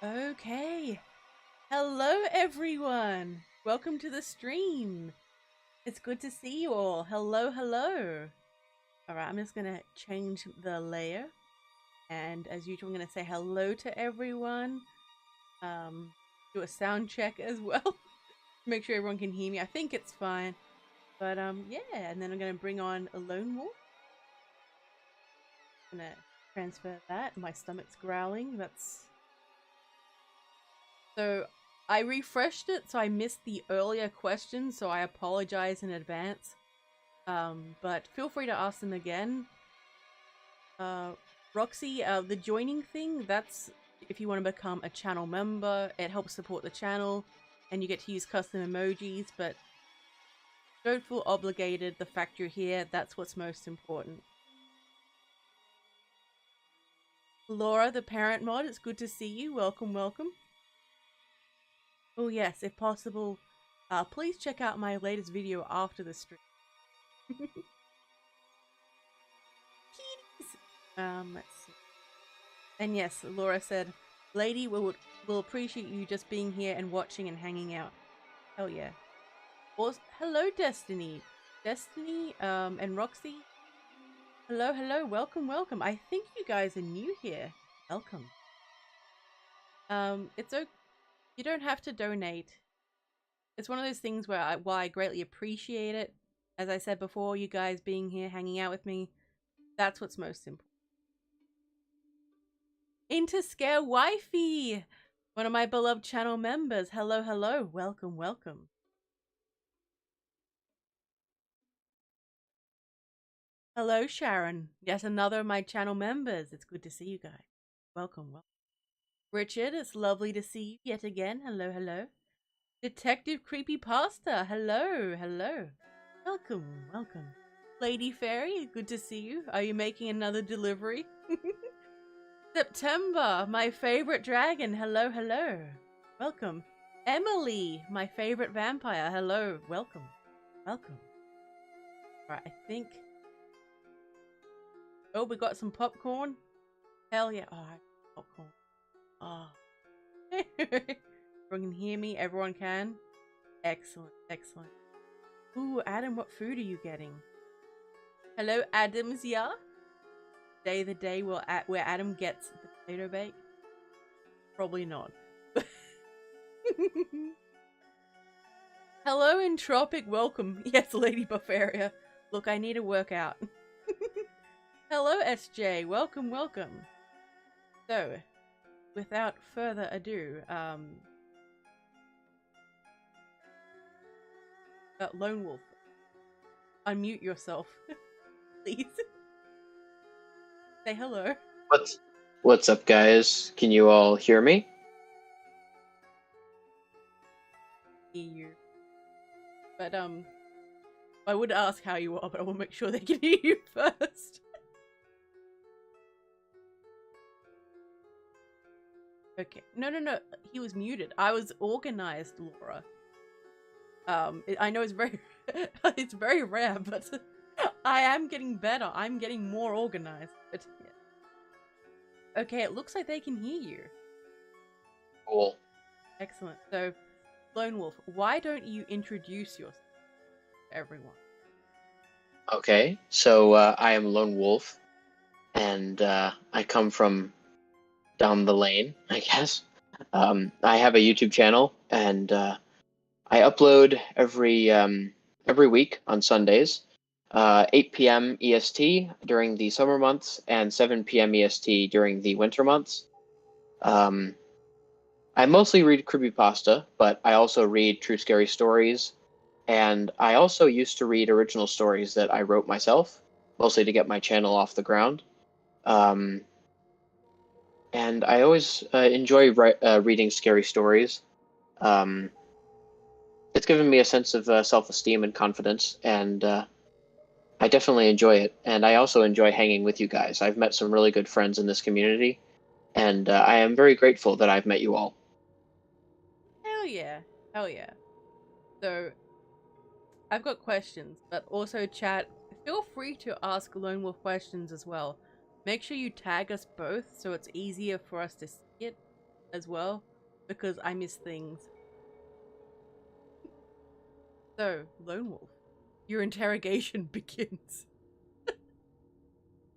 Okay. Hello, everyone. Welcome to the stream. It's good to see you all. Hello, hello. All right, I'm just going to change the layer. And as usual, I'm going to say hello to everyone. Do a sound check as well. Make sure everyone can hear me. I think it's fine. But yeah, and then I'm going to bring on a lone wolf. I'm going to transfer that. My stomach's growling. That's... So I refreshed it, so I missed the earlier questions, so I apologize in advance. But feel free to ask them again. Roxy, the joining thing, that's if you want to become a channel member. It helps support the channel, and you get to use custom emojis, but don't feel obligated. The fact you're here, that's what's most important. Laura, the parent mod, it's good to see you. Welcome, welcome. Oh yes, if possible, please check out my latest video after the stream. Let's see. And yes, Laura said, Lady will appreciate you just being here and watching and hanging out. Hell yeah. Also, hello, Destiny. Destiny, and Roxy. Hello, hello, welcome, welcome. I think you guys are new here. Welcome. It's okay. You don't have to donate. It's one of those things where I greatly appreciate it. As I said before, you guys being here, hanging out with me, that's what's most important. Interscale Wifey, one of my beloved channel members. Hello, hello, welcome, welcome. Hello, Sharon. Yes, another of my channel members. It's good to see you guys. Welcome, welcome. Richard, it's lovely to see you yet again. Hello, hello. Detective Creepypasta. Hello, hello. Welcome, welcome. Lady Fairy, good to see you. Are you making another delivery? September, my favorite dragon. Hello, hello. Welcome. Emily, my favorite vampire. Hello, welcome. Welcome. Right, I think... Oh, we got some popcorn. Hell yeah. Oh, popcorn. Oh. Everyone can hear me. Everyone can. Excellent, excellent. Ooh, Adam, what food are you getting? Hello, Adams, yeah? The day where Adam gets the potato bake? Probably not. Hello, Entropic, welcome. Yes, Lady Buffaria. Look, I need to work out. Hello, SJ, welcome, welcome. So, without further ado, Lone Wolf, unmute yourself, please. Say hello. What's up, guys? Can you all hear me? Hear you. But I would ask how you are, but I will make sure they can hear you first. Okay. No. He was muted. I was organized, Laura. I know it's very, it's very rare, but I am getting better. I'm getting more organized. But yeah. Okay, it looks like they can hear you. Cool. Excellent. So, Lone Wolf, why don't you introduce yourself to everyone? Okay, so I am Lone Wolf, and I come from down the lane, I guess. I have a YouTube channel, and I upload every week on Sundays, 8 p.m. EST during the summer months, and 7 p.m. EST during the winter months. I mostly read creepypasta, but I also read true scary stories, and I also used to read original stories that I wrote myself, mostly to get my channel off the ground. And I always enjoy reading scary stories. It's given me a sense of self-esteem and confidence, and I definitely enjoy it. And I also enjoy hanging with you guys. I've met some really good friends in this community, and I am very grateful that I've met you all. Hell yeah. Hell yeah. So, I've got questions, but also chat, feel free to ask Lone Wolf questions as well. Make sure you tag us both so it's easier for us to see it as well, because I miss things. So, Lone Wolf, your interrogation begins.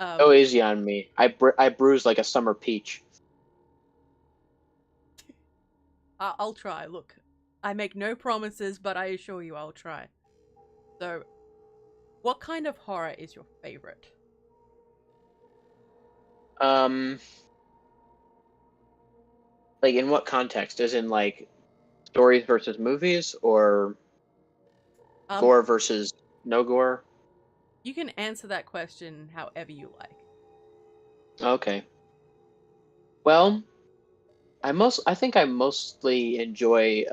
Go easy on me. I bruise like a summer peach. I'll try. Look, I make no promises, but I assure you I'll try. So, what kind of horror is your favorite? Um, like in what context? As in like stories versus movies, or gore versus no gore? You can answer that question however you like. Okay. Well, I think I mostly enjoy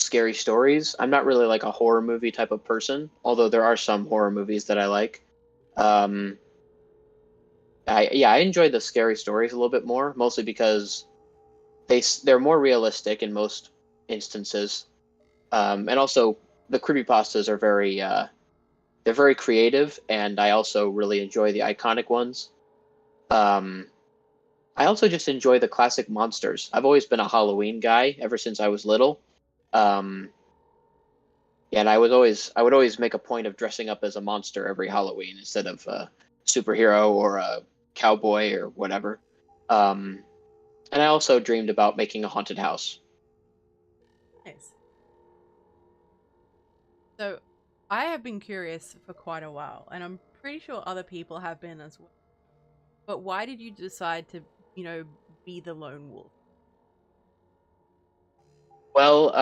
scary stories. I'm not really like a horror movie type of person, although there are some horror movies that I like. Um, I enjoy the scary stories a little bit more, mostly because they're more realistic in most instances, and also the creepypastas are they're very creative, and I also really enjoy the iconic ones. Um, I also just enjoy the classic monsters. I've always been a Halloween guy ever since I was little. Um, yeah, and I would always make a point of dressing up as a monster every Halloween instead of a superhero or a cowboy or whatever. Um, and I also dreamed about making a haunted house. Nice. So, I have been curious for quite a while, and I'm pretty sure other people have been as well. But why did you decide to, be the lone wolf? Well,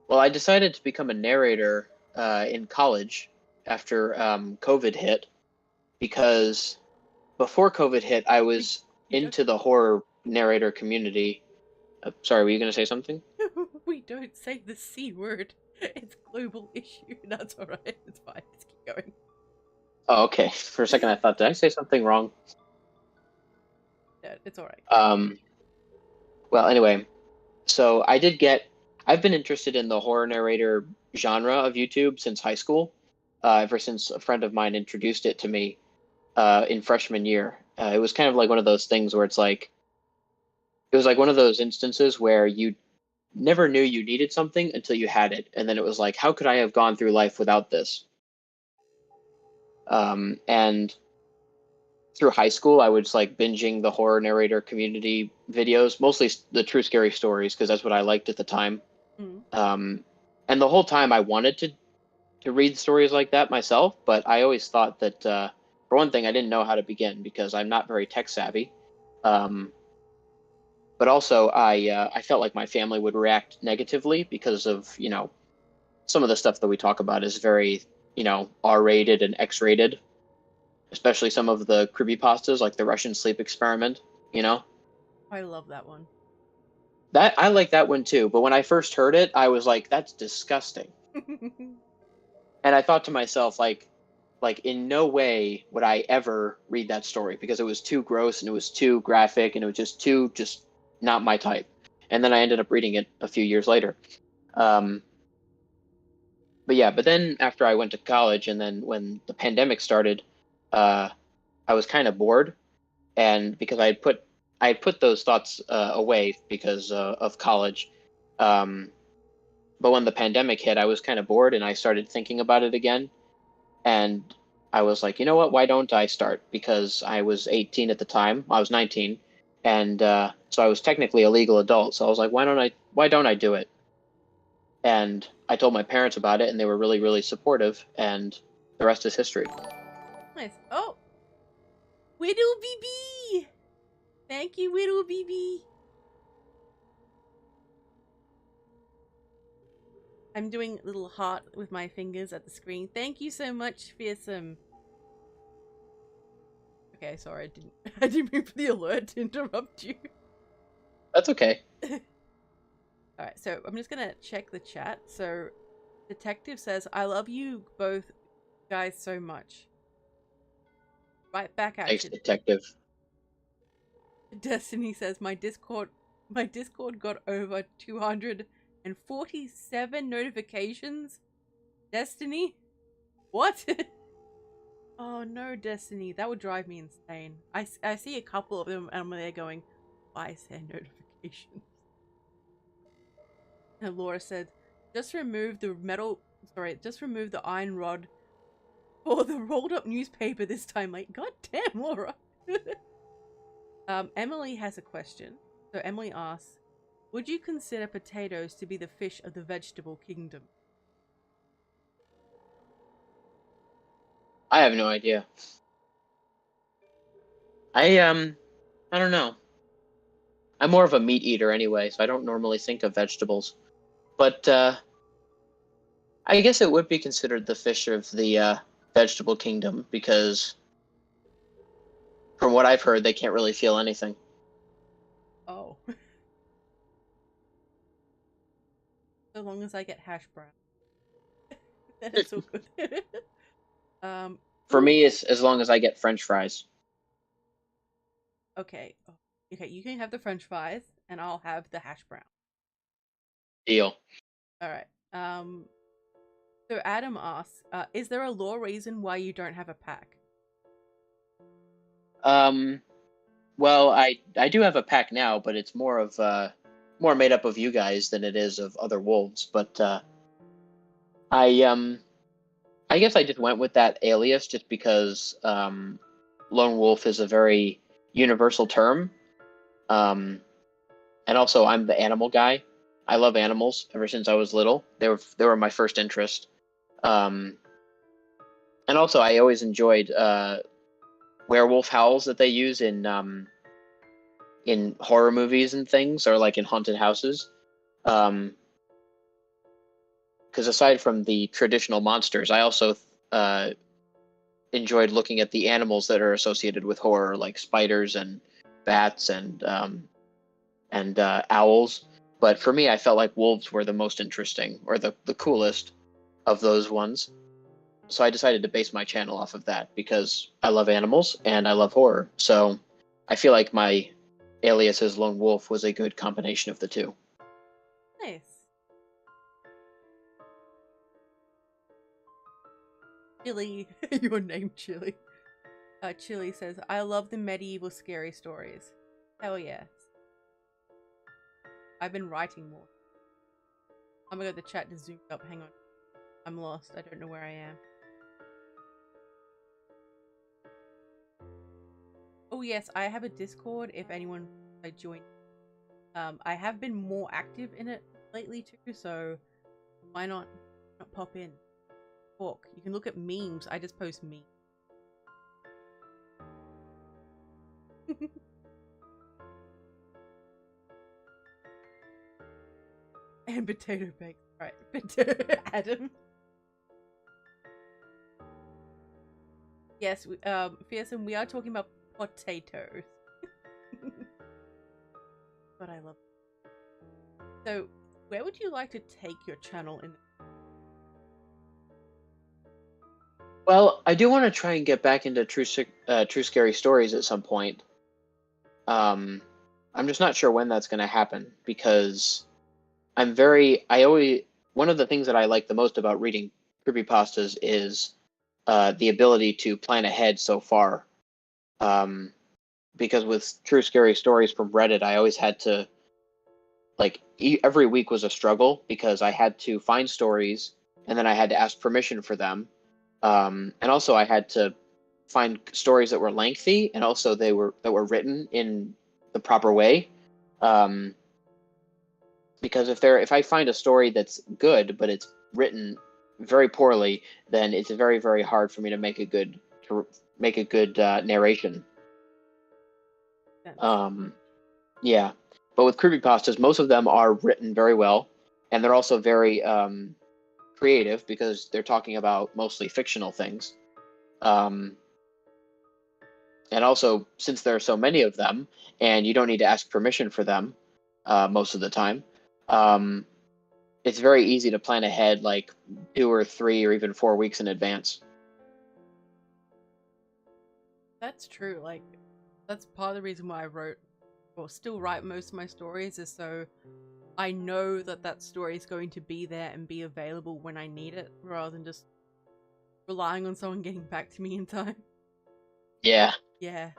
I decided to become a narrator in college after COVID hit because before COVID hit, I We, was we don't into the horror narrator community. Sorry, were you going to say something? we don't say the C word. It's global issue. That's alright. It's fine. Just keep going. Oh, okay. For a second, I thought, did I say something wrong? Yeah, it's alright. Um, well, anyway, so I've been interested in the horror narrator genre of YouTube since high school, ever since a friend of mine introduced it to me in freshman year. It was kind of like one of those things where it was like one of those instances where you never knew you needed something until you had it, and then it was like, how could I have gone through life without this? And through high school, I was like binging the horror narrator community videos, mostly the true scary stories, because that's what I liked at the time. Mm. Um, and the whole time I wanted to read stories like that myself, but I always thought that for one thing, I didn't know how to begin because I'm not very tech savvy. Um, but also, I felt like my family would react negatively because of some of the stuff that we talk about is very R-rated and X-rated, especially some of the creepypastas like the Russian sleep experiment. You know I love that one. that I like that one too. But when I first heard it, I was like, that's disgusting. And I thought to myself, like in no way would I ever read that story because it was too gross and it was too graphic and it was just not my type. And then I ended up reading it a few years later. Um, but yeah, but then after I went to college and then when the pandemic started, uh, I was kind of bored, and because I had put those thoughts away because of college. Um, but when the pandemic hit, I was kind of bored and I started thinking about it again. And I was like, you know what? Why don't I start? Because I was 18 at the time. I was 19, and so I was technically a legal adult. So I was like, Why don't I do it? And I told my parents about it, and they were really, really supportive. And the rest is history. Nice. Oh, Widow BB! Thank you, Widow BB. I'm doing a little heart with my fingers at the screen. Thank you so much, Fearsome. Okay, sorry, I didn't mean for the alert to interrupt you. That's okay. Alright, so I'm just gonna check the chat. So Detective says, I love you both guys so much. Right back at Thanks, you. detective. Destiny says, my Discord got over 200 and 47 notifications? Destiny? What? Oh no, Destiny. That would drive me insane. I see a couple of them and I'm there going, why send notifications? And Laura said, just remove the iron rod for the rolled up newspaper this time, mate. God damn, Laura. Emily has a question. So Emily asks, would you consider potatoes to be the fish of the vegetable kingdom? I have no idea. I don't know. I'm more of a meat eater anyway, so I don't normally think of vegetables. But I guess it would be considered the fish of the vegetable kingdom because, from what I've heard, they can't really feel anything. Oh. So long as I get hash brown. Then it's all good. For Ooh, me, it's as long as I get French fries. okay. Okay, you can have the French fries, and I'll have the hash brown. Deal. All right. So Adam asks, is there a law reason why you don't have a pack? Well, I do have a pack now, but it's more made up of you guys than it is of other wolves. But I guess I just went with that alias just because lone wolf is a very universal term. And also I'm the animal guy. I love animals ever since I was little. They were my first interest. And also I always enjoyed werewolf howls that they use in horror movies and things, or like in haunted houses. Because aside from the traditional monsters, I also enjoyed looking at the animals that are associated with horror, like spiders and bats and owls. But for me, I felt like wolves were the most interesting, or the coolest of those ones. So I decided to base my channel off of that because I love animals and I love horror. So I feel like my alias as Lone Wolf was a good combination of the two. Nice. Chili. Your name, Chili. Chili says, I love the medieval scary stories. Hell yes. I've been writing more. I'm gonna go to the chat to zoom up. Hang on. I'm lost. I don't know where I am. Oh yes, I have a Discord if anyone I join. I have been more active in it lately too, so why not pop in? Talk. You can look at memes. I just post memes. And potato bakes. Right. Adam. Yes, Fearsome, we are talking about potatoes. But I love it. So, where would you like to take your channel in? Well, I do want to try and get back into true scary stories at some point. I'm just not sure when that's going to happen because one of the things that I like the most about reading creepypastas is the ability to plan ahead so far. Because with true scary stories from Reddit, I always had to, like, every week was a struggle because I had to find stories and then I had to ask permission for them. And also I had to find stories that were lengthy and also that were written in the proper way. Because if I find a story that's good but it's written very poorly, then it's very, very hard for me to make a good narration. Yeah, but with creepypastas, most of them are written very well, and they're also very creative because they're talking about mostly fictional things. And also, since there are so many of them, and you don't need to ask permission for them most of the time, it's very easy to plan ahead, like 2 or 3 or even 4 weeks in advance. That's true. Like, that's part of the reason why I wrote, or still write most of my stories, is so I know that story is going to be there and be available when I need it, rather than just relying on someone getting back to me in time. Yeah. Yeah.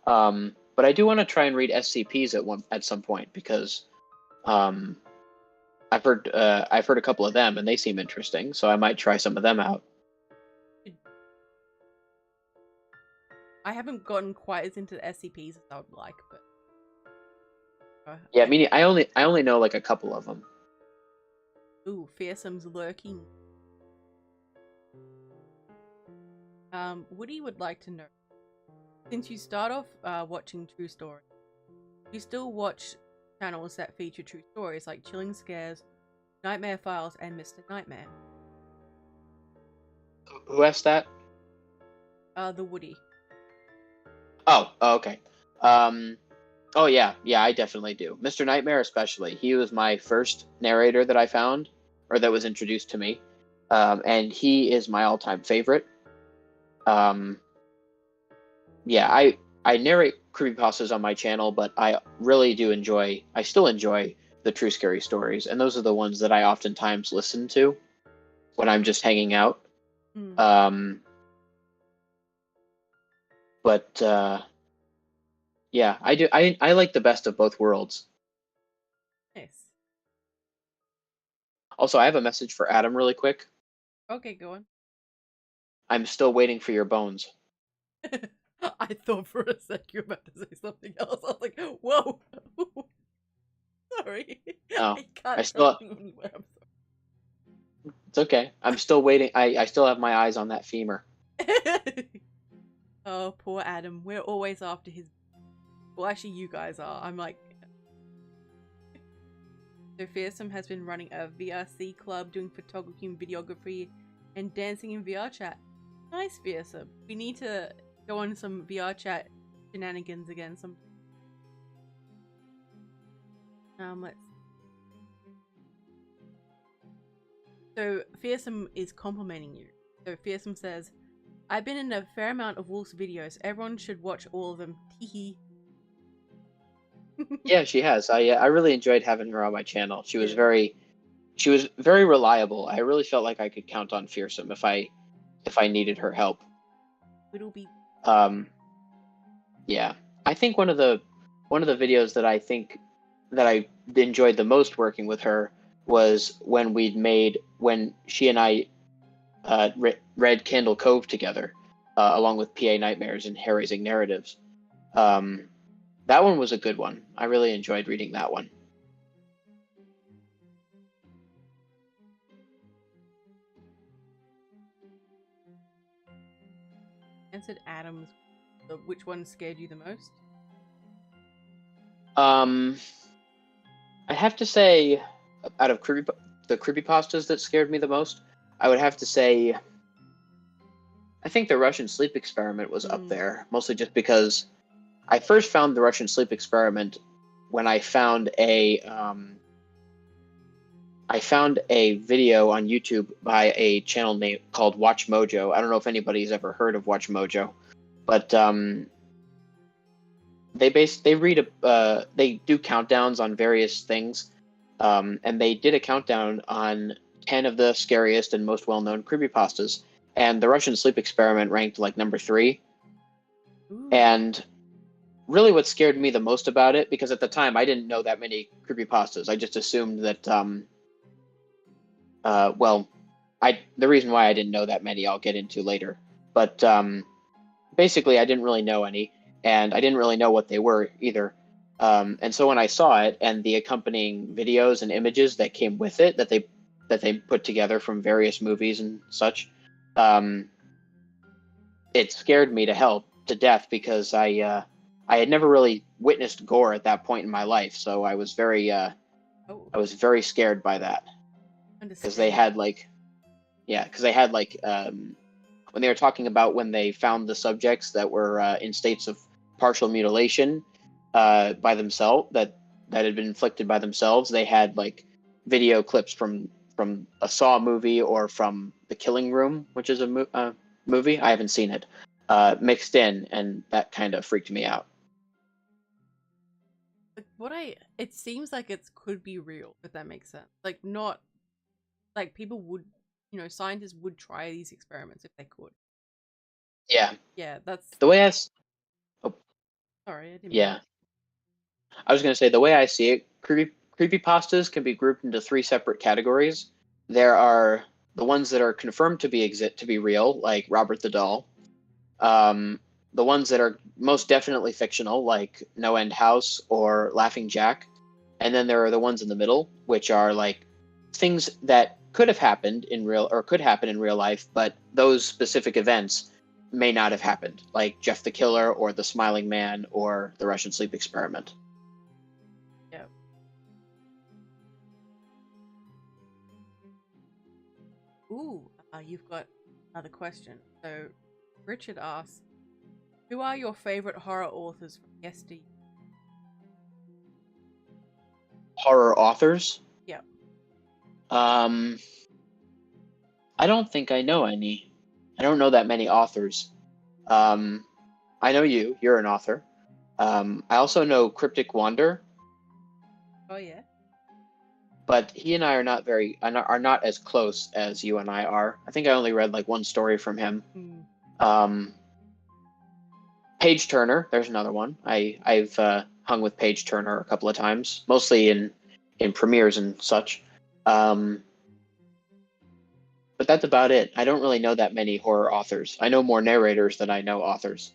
But I do want to try and read SCPs at some point because I've heard a couple of them and they seem interesting, so I might try some of them out. I haven't gotten quite as into the SCPs as I would like, but yeah, I only know like a couple of them. Ooh, fearsome's lurking. Woody would like to know, since you start off watching true stories, you still watch channels that feature true stories like Chilling Scares, Nightmare Files, and Mr. Nightmare? Who asked that? The Woody. Oh, okay. Oh yeah, I definitely do. Mr. Nightmare especially. He was my first narrator that I found, or that was introduced to me, and he is my all-time favorite. Yeah, I narrate creepypastas on my channel, but I still enjoy the true scary stories, and those are the ones that I oftentimes listen to when I'm just hanging out. But yeah, I do. I like the best of both worlds. Nice. Also, I have a message for Adam really quick. Okay, go on. I'm still waiting for your bones. I thought for a sec you were about to say something else. I was like, whoa. Sorry. Oh, I can't I tell still. you anywhere. I'm It's okay. I'm still waiting. I still have my eyes on that femur. sorry. Oh, poor Adam. We're always after his. Well, actually, you guys are. I'm like. So Fearsome has been running a VRC club, doing photography and videography, and dancing in VR chat. Nice, Fearsome. We need to go on some VR chat shenanigans again. Let's. So Fearsome is complimenting you. So Fearsome says, "I've been in a fair amount of Wolf's videos. Everyone should watch all of them. Teehee." Yeah, she has. I really enjoyed having her on my channel. She was Yeah. very reliable. I really felt like I could count on Fearsome if I needed her help. It'll be. Yeah, I think one of the videos that I enjoyed the most working with her was when she and I read Candle Cove together, along with PA Nightmares and Hair Raising Narratives. That one was a good one. I really enjoyed reading that one. Answered Adams. Which one scared you the most? I have to say, out of the creepypastas that scared me the most, I would have to say, I think the Russian sleep experiment was up there, mostly just because I first found the Russian sleep experiment when I found a video on YouTube by a channel name called Watch Mojo. I don't know if anybody's ever heard of Watch Mojo, but they do countdowns on various things, and they did a countdown on 10 of the scariest and most well-known creepypastas, and the Russian sleep experiment ranked like number 3. Ooh. And really what scared me the most about it, because at the time I didn't know that many creepypastas, I just assumed that the reason why I didn't know that many I'll get into later, but basically I didn't really know any, and I didn't really know what they were either. And so when I saw it and the accompanying videos and images that came with it, that they put together from various movies and such, it scared me to death, because I had never really witnessed gore at that point in my life, so I was very scared by that, because they had like when they were talking about when they found the subjects that were in states of partial mutilation by themselves, that had been inflicted by themselves, they had like video clips from a Saw movie or from The Killing Room, which is a movie. I haven't seen it, mixed in, and that kind of freaked me out. it seems like it could be real, if that makes sense. Like, not like people would, scientists would try these experiments if they could. Yeah. Yeah, that's The way oh, sorry, I didn't mean. yeah. I was going to say, the way I see it, creepypastas can be grouped into three separate categories. There are the ones that are confirmed to be real, like Robert the Doll. The ones that are most definitely fictional, like No End House or Laughing Jack. And then there are the ones in the middle, which are like things that could have happened in real or could happen in real life, but those specific events may not have happened, like Jeff the Killer or the Smiling Man or the Russian sleep experiment. Yeah. Ooh, you've got another question. So, Richard asks, "Who are your favorite horror authors from yesteryear?" Horror authors? Yeah. Um, I don't think I know any. I don't know that many authors. I know you're an author. I also know Cryptic Wander, Oh yeah. but he and I are not as close as you and I are. I think I only read like one story from him. Mm. Um, Page Turner, there's another one. I've hung with Page Turner a couple of times, mostly in premieres and such. But that's about it. I don't really know that many horror authors. I know more narrators than I know authors.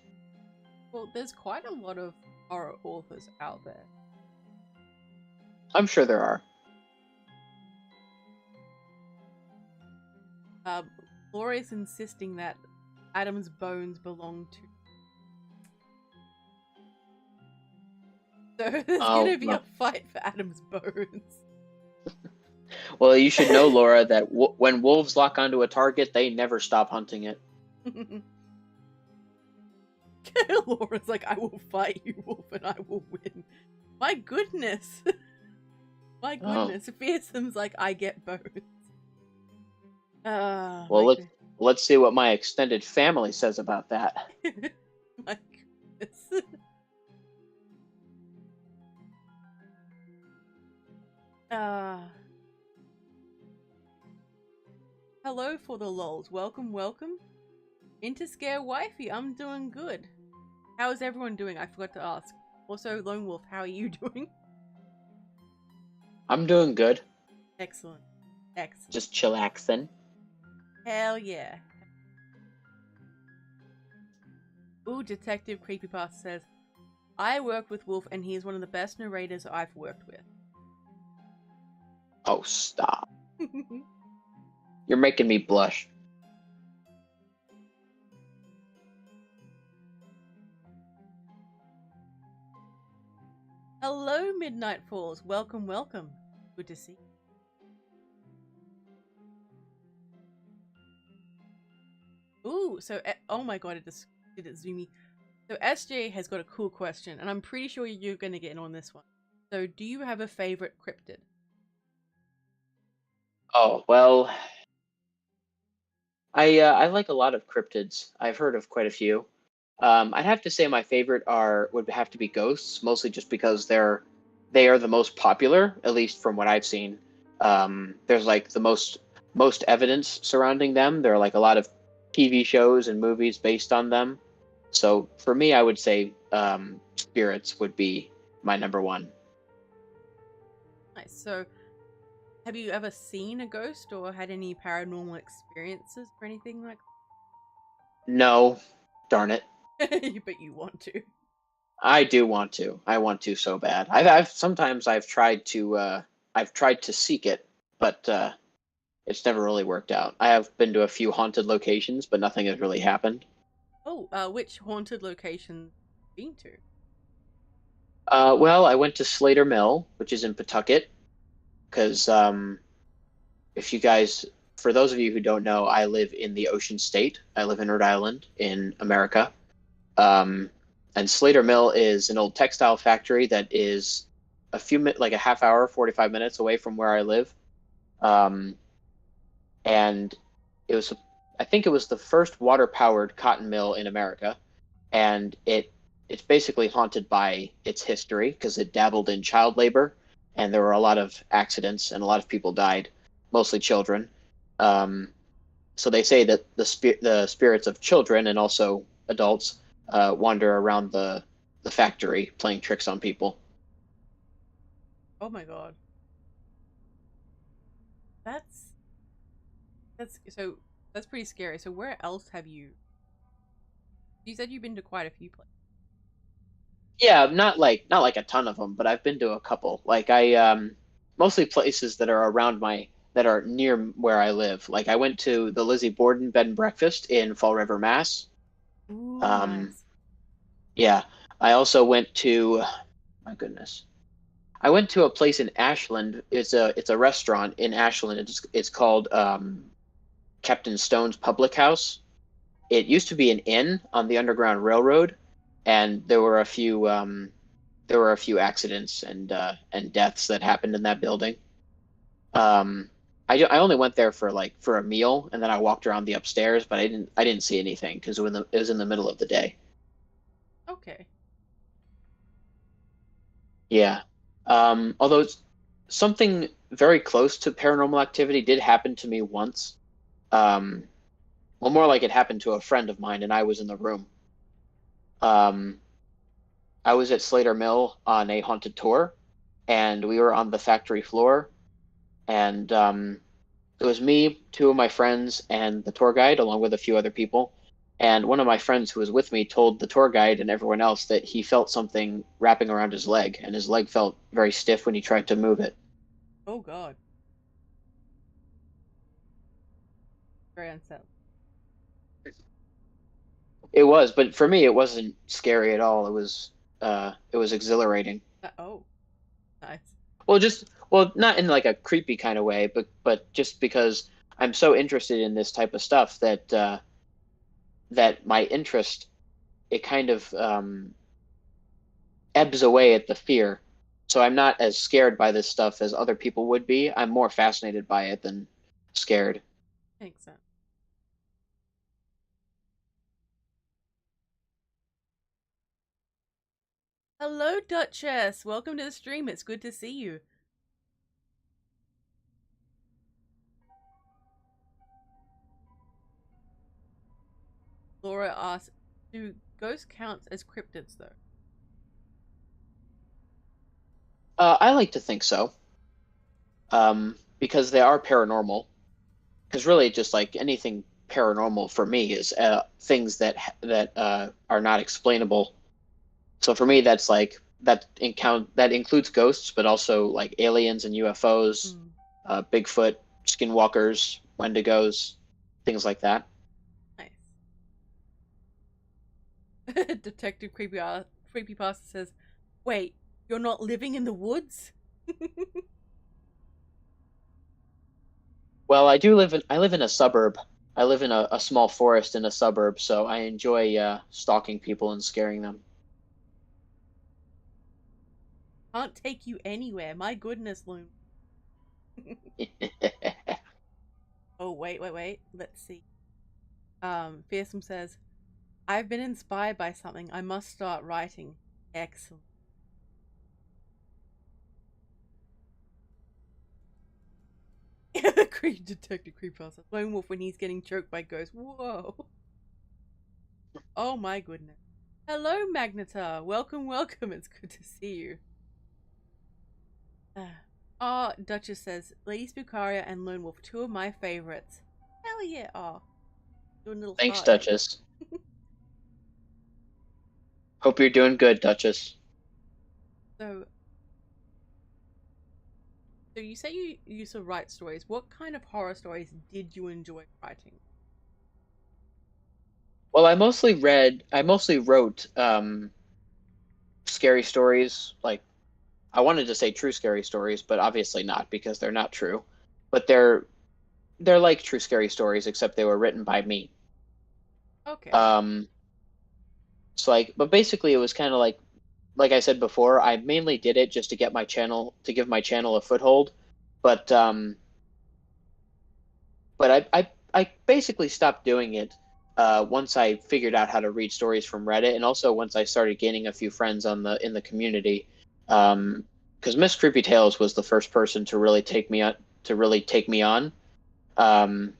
Well, there's quite a lot of horror authors out there. I'm sure there are. Laura's insisting that Adam's bones belong to. So there's Oh, gonna be a fight for Adam's bones. well, you should know, Laura, that when wolves lock onto a target, they never stop hunting it. Laura's like, "I will fight you, Wolf, and I will win." My goodness. My goodness. Fearsome's like, "I get bones." Well, let's see what my extended family says about that. My goodness. Hello for the lols. Welcome, welcome. Interscare wifey, I'm doing good. How is everyone doing? I forgot to ask. Also, Lone Wolf, how are you doing? I'm doing good. Excellent. Excellent. Just chillaxing. Hell yeah. Ooh, Detective Creepypasta says, "I work with Wolf and he is one of the best narrators I've worked with." Oh, stop. You're making me blush. Hello, Midnight Falls. Welcome, welcome. Good to see you. Ooh, so, oh my god, did it zoom me. So SJ has got a cool question, and I'm pretty sure you're going to get in on this one. So, do you have a favorite cryptid? Oh, well, I like a lot of cryptids. I've heard of quite a few. I'd have to say my favorite would have to be ghosts, mostly just because they are the most popular, at least from what I've seen. There's like the most evidence surrounding them. There are like a lot of TV shows and movies based on them. So for me, I would say spirits would be my number one. Nice. So, have you ever seen a ghost or had any paranormal experiences or anything like No, darn it. that? But you want to. I do want to. I want to so bad. I've tried to seek it, but it's never really worked out. I have been to a few haunted locations, but nothing has really happened. Oh, which haunted location been to? Well, I went to Slater Mill, which is in Pawtucket, because if you guys, for those of you who don't know, I live in the Ocean State. I live in Rhode Island in America. And Slater Mill is an old textile factory that is like a half hour, 45 minutes away from where I live. Um, and it I think it was the first water powered cotton mill in America. And it's basically haunted by its history because it dabbled in child labor, and there were a lot of accidents and a lot of people died, mostly children. Um, so they say that the spirits of children and also adults wander around the factory playing tricks on people. Oh my god. That's so that's pretty scary. So where else have you? You said you've been to quite a few places. Yeah, not like a ton of them, but I've been to a couple. Like I mostly places that are around my that are near where I live. Like I went to the Lizzie Borden Bed and Breakfast in Fall River, Mass. Ooh, Um, nice. yeah, I also went to my goodness. I went to a place in Ashland. It's a restaurant in Ashland. It's called Captain Stone's Public House. It used to be an inn on the Underground Railroad, and there were a few accidents and deaths that happened in that building. Um, I only went there for for a meal, and then I walked around the upstairs, but I didn't see anything because it was in the middle of the day. Okay. Yeah. Although something very close to paranormal activity did happen to me once. Um, well, more like it happened to a friend of mine, and I was in the room. Um, I was at Slater Mill on a haunted tour, and we were on the factory floor, and it was me, two of my friends, and the tour guide, along with a few other people. And one of my friends who was with me told the tour guide and everyone else that he felt something wrapping around his leg, and his leg felt very stiff when he tried to move it. Oh god. Very unsettling. It was, but for me, it wasn't scary at all. It was exhilarating. Oh, nice. Well, not in like a creepy kind of way, but just because I'm so interested in this type of stuff that my interest it kind of ebbs away at the fear. So I'm not as scared by this stuff as other people would be. I'm more fascinated by it than scared. Makes sense. Hello, Duchess. Welcome to the stream. It's good to see you. Laura asks, do ghosts count as cryptids though? I like to think so, because they are paranormal. Because really, just like anything paranormal for me is things that are not explainable. So for me, that's like that includes ghosts, but also like aliens and UFOs, Mm, Bigfoot, skinwalkers, Wendigos, things like that. nice. Detective Creepypasta says, wait, you're not living in the woods? Well, I live in a suburb. I live in a small forest in a suburb, so I enjoy stalking people and scaring them. Can't take you anywhere. My goodness, Loom. Oh, wait. Let's see. Fearsome says, I've been inspired by something. I must start writing. Excellent. Detective Creepypasta. Lone Wolf when he's getting choked by ghosts. Whoa. Oh my goodness. Hello, Magnetar. Welcome. It's good to see you. Duchess says, Lady Spookaria and Lone Wolf, two of my favorites. Hell yeah. Oh, doing little Thanks, heart thing. Duchess. Hope you're doing good, Duchess. So, so you say you used to write stories. What kind of horror stories did you enjoy writing? Well, I mostly wrote scary stories. Like I wanted to say true scary stories, but obviously not because they're not true. But they're like true scary stories, except they were written by me. Okay. Um, but basically, it was kind of like I said before. I mainly did it just to get my channel to give my channel a foothold, but um, but I basically stopped doing it once I figured out how to read stories from Reddit, and also once I started gaining a few friends in the community, because Miss Creepy Tales was the first person to really take me on. Um,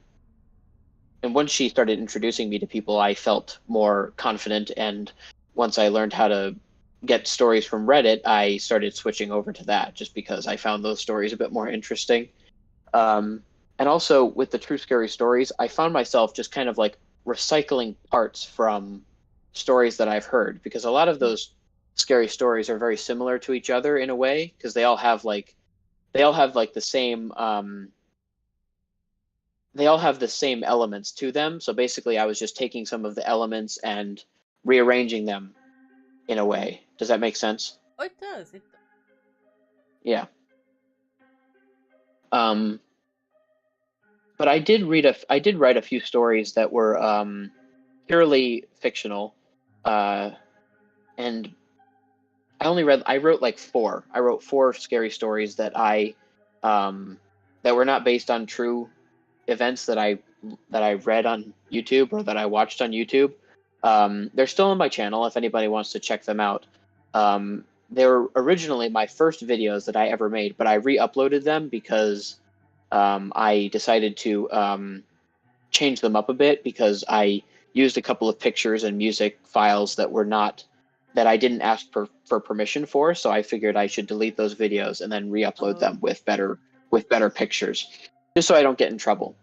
and once she started introducing me to people, I felt more confident. And once I learned how to get stories from Reddit, I started switching over to that just because I found those stories a bit more interesting. Um, and also with the true scary stories, I found myself just kind of like recycling parts from stories that I've heard, because a lot of those scary stories are very similar to each other in a way, because they all have the same they all have the same elements to them. So basically, I was just taking some of the elements and rearranging them in a way. Does that make sense? Oh, it does. It does. Yeah. Um, but I did write a few stories that were purely fictional, and I wrote like four. I wrote four scary stories that were not based on true events that I read on YouTube or that I watched on YouTube. They're still on my channel if anybody wants to check them out. They were originally my first videos that I ever made, but I re-uploaded them because I decided to change them up a bit, because I used a couple of pictures and music files that I didn't ask for permission for. So I figured I should delete those videos and then re-upload them with better pictures, just so I don't get in trouble.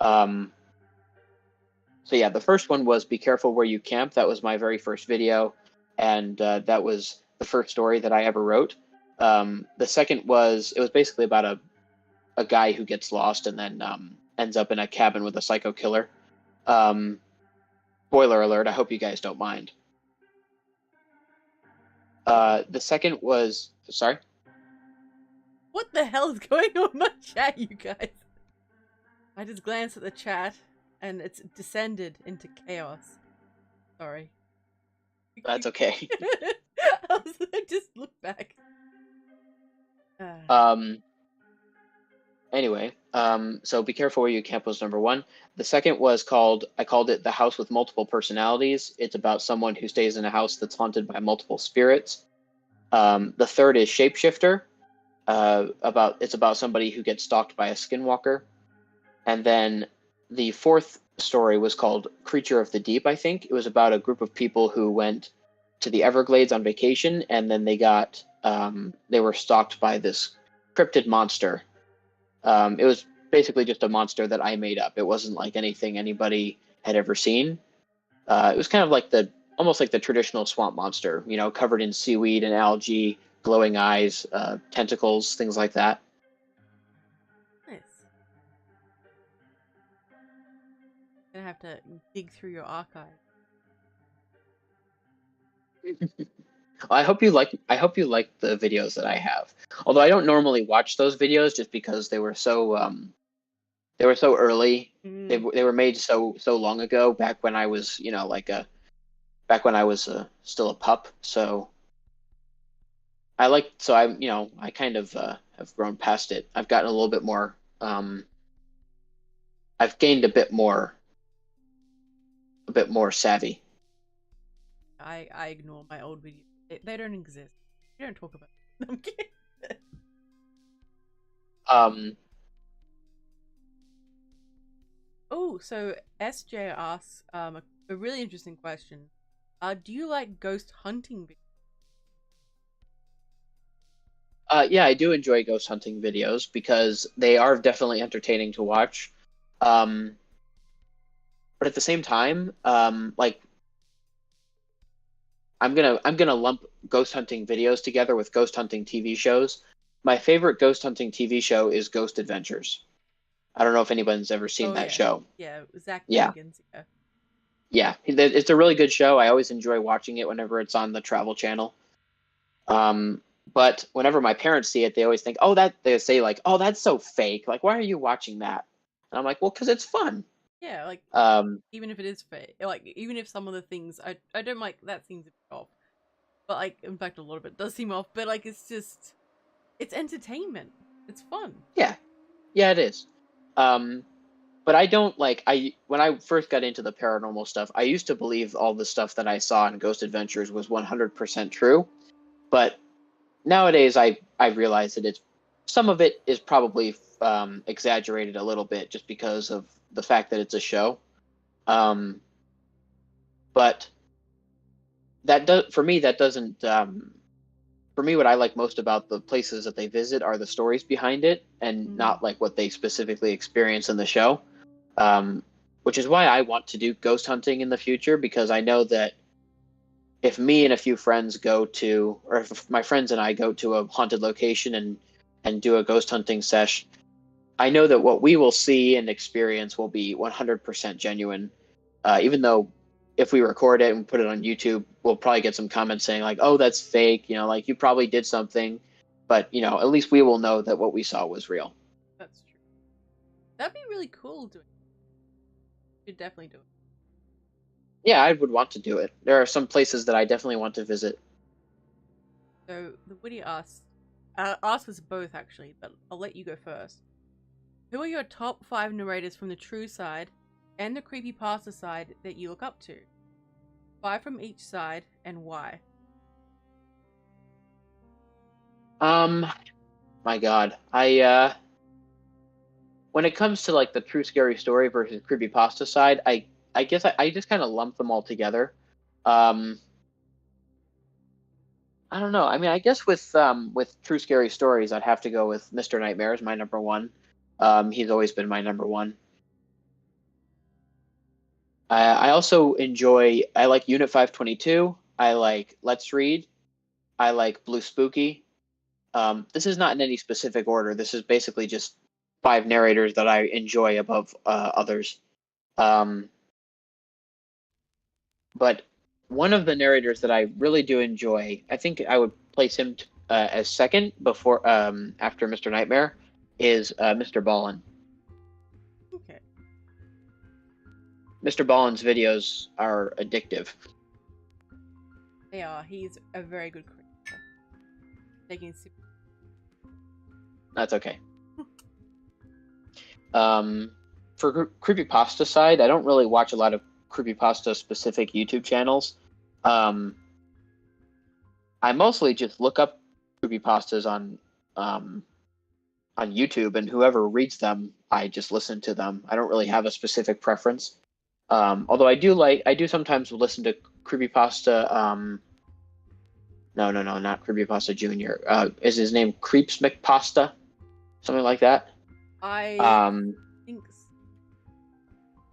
So yeah, the first one was "Be Careful Where You Camp." That was my very first video, and that was the first story that I ever wrote. The second it was basically about a guy who gets lost and then ends up in a cabin with a psycho killer. Um, Spoiler alert, I hope you guys don't mind. The second was, sorry? What the hell is going on in my chat, you guys? I just glanced at the chat, and it's descended into chaos. Sorry. That's okay. I just looked back. Anyway, so "Be Careful Where You Camp" was number one. The second was I called it "The House with Multiple Personalities." It's about someone who stays in a house that's haunted by multiple spirits. The third is "Shapeshifter." It's about somebody who gets stalked by a skinwalker. And then the fourth story was called "Creature of the Deep," I think. It was about a group of people who went to the Everglades on vacation, and then they were stalked by this cryptid monster. It was basically just a monster that I made up. It wasn't like anything anybody had ever seen. It was kind of like almost like the traditional swamp monster, covered in seaweed and algae, glowing eyes, tentacles, things like that. Nice. Gonna have to dig through your archive. I hope you like the videos that I have. Although I don't normally watch those videos just because they were so early. They were made so long ago, back when I was still a pup. So I kind of have grown past it. I've gotten a little bit more. I've gained a bit more savvy. I ignore my old videos. They don't exist. We don't talk about them. I'm kidding. Oh, so SJ asks a really interesting question. Do you like ghost hunting videos? Yeah, I do enjoy ghost hunting videos because they are definitely entertaining to watch. But at the same time, like I'm gonna lump ghost hunting videos together with ghost hunting TV shows. My favorite ghost hunting TV show is Ghost Adventures. I don't know if anyone's ever seen that show. Yeah, Zach Yeah. Bagans. Yeah, it's a really good show. I always enjoy watching it whenever it's on the Travel Channel. But whenever my parents see it, they always think, they say like, "Oh, that's so fake. Like, why are you watching that?" And I'm like, "Well, because it's fun." Yeah, like even if it is fake, like even if some of the things I don't like, that seems a bit off. But like, in fact, a lot of it does seem off. But like, it's entertainment. It's fun. Yeah, it is. but I don't like when I first got into the paranormal stuff, I used to believe all the stuff that I saw in Ghost Adventures was 100% true. But nowadays, I realize that it's some of it is probably exaggerated a little bit just because of the fact that it's a show. But that does for me that doesn't for me what I like most about the places that they visit are the stories behind it and not like what they specifically experience in the show. Um, which is why I want to do ghost hunting in the future, because I know that if me and a few friends go to, or if my friends and I go to a haunted location and do a ghost hunting sesh, I know that what we will see and experience will be 100% genuine. Even though if we record it and put it on YouTube, we'll probably get some comments saying like, "Oh, that's fake," like you probably did something, but at least we will know that what we saw was real. That's true. That'd be really cool doing. You'd definitely do it. Yeah, I would want to do it. There are some places that I definitely want to visit. So the Woody asks us both actually, but I'll let you go first. Who are your top 5 narrators from the true side and the creepypasta side that you look up to? 5 from each side, and why? My God, when it comes to like the true scary story versus creepypasta side, I guess I just kind of lump them all together. Um, I don't know. I mean, I guess with true scary stories, I'd have to go with Mr. Nightmare as my number one. He's always been my number one. I also enjoy. I like Unit 522. I like Let's Read. I like Blue Spooky. This is not in any specific order. This is basically just 5 narrators that I enjoy above others. Um, but one of the narrators that I really do enjoy, I think I would place him as second before after Mr. Nightmare, is Mr. Ballin. Okay. Mr. Ballin's videos are addictive. They are. He's a very good creator. Taking super. That's okay. For creepypasta side, I don't really watch a lot of creepypasta specific YouTube channels. I mostly just look up creepypastas on YouTube, and whoever reads them, I just listen to them. I don't really have a specific preference. Although I do sometimes listen to creepypasta. No, not creepypasta Junior. Is his name Creeps McPasta? Something like that. I think.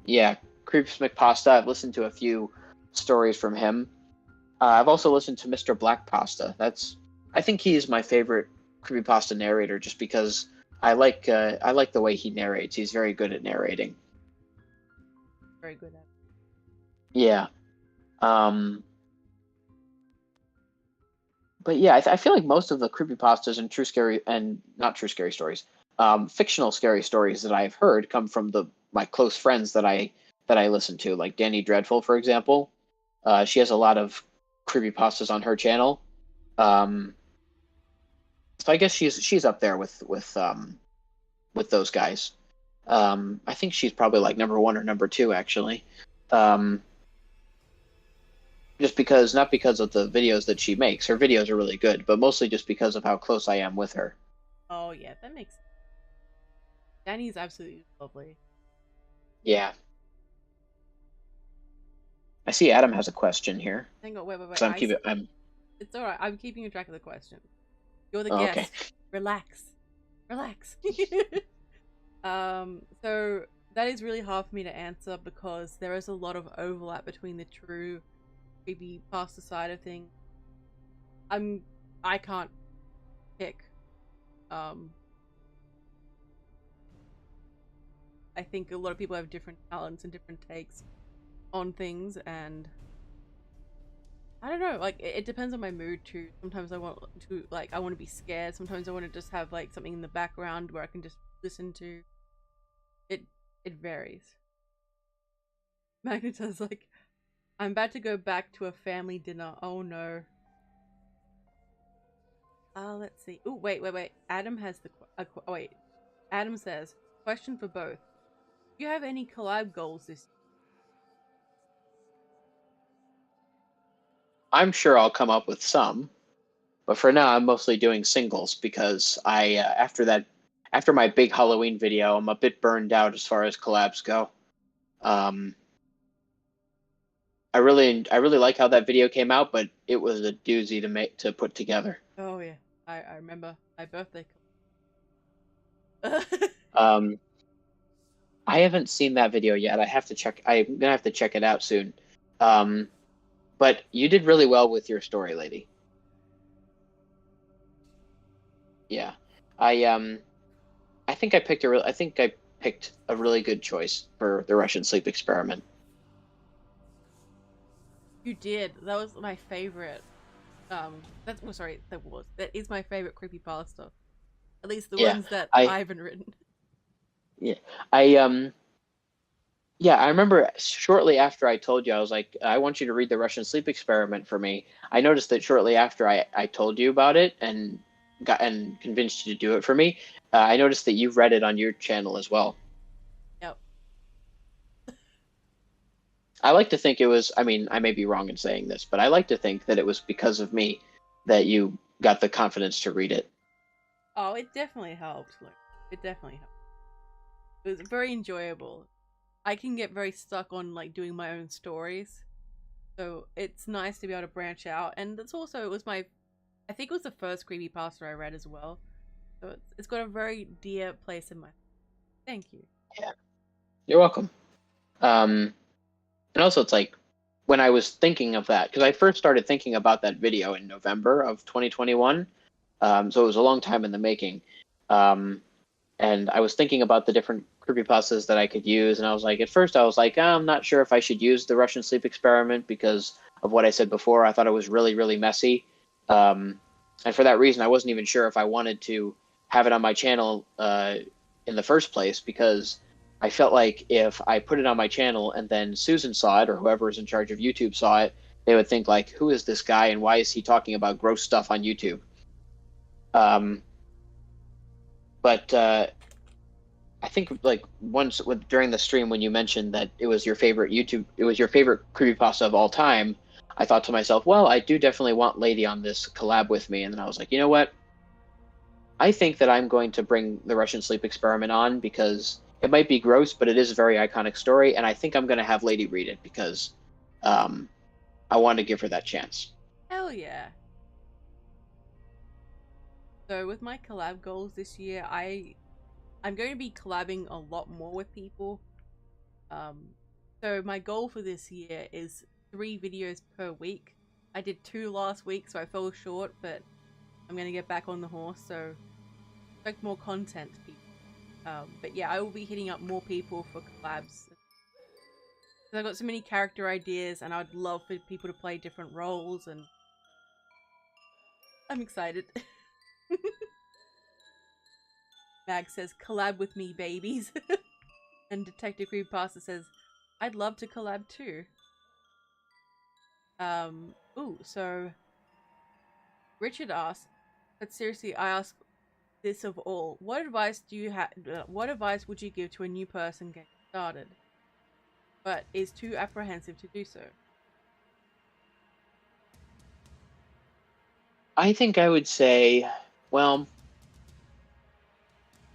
Yeah, Creeps McPasta. I've listened to a few stories from him. I've also listened to Mr. Black Pasta. I think he's my favorite creepypasta narrator, just because I like the way he narrates. He's very good at narrating. Very good at. Yeah. But yeah, I feel like most of the creepypastas and true scary and not true scary stories, fictional scary stories that I've heard come from my close friends that I listen to, like Danny Dreadful, for example. She has a lot of creepypastas on her channel. So I guess she's up there with those guys. I think she's probably like number 1 or number 2 actually. Just because, not because of the videos that she makes. Her videos are really good, but mostly just because of how close I am with her. Oh yeah, that makes sense. Danny's absolutely lovely. Yeah. I see Adam has a question here. Hang on, wait. So I'm It's alright. I'm keeping track of the question. You're the oh, guest. okay. Relax. So that is really hard for me to answer because there is a lot of overlap between the true creepypasta side of things. I can't pick. I think a lot of people have different talents and different takes on things, and I don't know, like it depends on my mood too. Sometimes I want to be scared. Sometimes I want to just have like something in the background where I can just listen to. It varies. Magneta's like, I'm about to go back to a family dinner. Oh no. Let's see. Oh wait. Adam has wait. Adam says, question for both. Do you have any collab goals this I'm sure I'll come up with some, but for now, I'm mostly doing singles because after my big Halloween video, I'm a bit burned out as far as collabs go. Um, I really like how that video came out, but it was a doozy to put together. Oh yeah, I remember my birthday. Um, I haven't seen that video yet. I have to check. I'm gonna have to check it out soon. Um, but you did really well with your story, lady. Yeah, I I think I picked a really good choice for the Russian sleep experiment. You did. That was my favorite. That's well, sorry. That is my favorite creepypasta. At least the Yeah, ones that I I've written. yeah I Yeah, I remember shortly after I told you, I was like, I want you to read the Russian sleep experiment for me. I noticed that shortly after I told you about it and convinced you to do it for me, I noticed that you've read it on your channel as well. Yep. I like to think it was, I mean, I may be wrong in saying this, but I like to think that it was because of me that you got the confidence to read it. Oh, it definitely helped. Like, it definitely helped. It was very enjoyable. I can get very stuck on like doing my own stories, so it's nice to be able to branch out. And it's also it was my, I think it was the first creepypasta I read as well. So it's got a very dear place in my. Thank you. Yeah, you're welcome. Um, and also, it's like when I was thinking of that, because I first started thinking about that video in November of 2021. So it was a long time in the making. Um, and I was thinking about the different creepypastas that I could use, and I was like, at first I was like, oh, I'm not sure if I should use the Russian sleep experiment because of what I said before. I thought it was really, really messy. And for that reason, I wasn't even sure if I wanted to have it on my channel in the first place because I felt like if I put it on my channel and then Susan saw it or whoever is in charge of YouTube saw it, they would think like, who is this guy and why is he talking about gross stuff on YouTube? Um, but I think like during the stream when you mentioned that it was your favorite creepypasta of all time. I thought to myself, well, I do definitely want Lady on this collab with me, and then I was like, you know what? I think that I'm going to bring the Russian sleep experiment on because it might be gross, but it is a very iconic story, and I think I'm going to have Lady read it because um, I want to give her that chance. Hell yeah. So with my collab goals this year, I'm going to be collabing a lot more with people. Um, so my goal for this year is 3 videos per week. I did 2 last week, so I fell short, but I'm gonna get back on the horse. So expect more content, people. But yeah, I will be hitting up more people for collabs. I've got so many character ideas, and I'd love for people to play different roles, and I'm excited. Mag says, "Collab with me, babies," and Detective Creepypasta says, "I'd love to collab too." Ooh, so Richard asks, but seriously, I ask this of all: what advice do you have? What advice would you give to a new person getting started, but is too apprehensive to do so? I think I would say, well,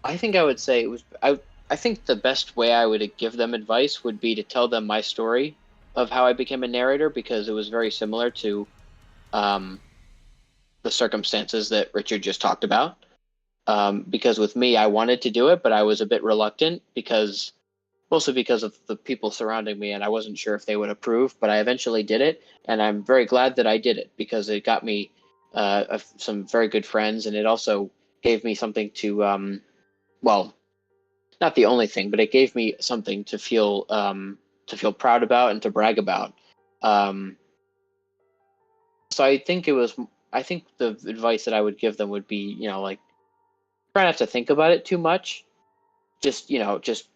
I think I would say it was I think the best way I would give them advice would be to tell them my story of how I became a narrator because it was very similar to um, the circumstances that Richard just talked about. Because with me, I wanted to do it, but I was a bit reluctant because mostly because of the people surrounding me, and I wasn't sure if they would approve. But I eventually did it, and I'm very glad that I did it because it got me some very good friends, and it also gave me something to well, not the only thing, but it gave me something to feel proud about and to brag about. Um, so I think it was. I think the advice that I would give them would be, you know, like try not to think about it too much. Just just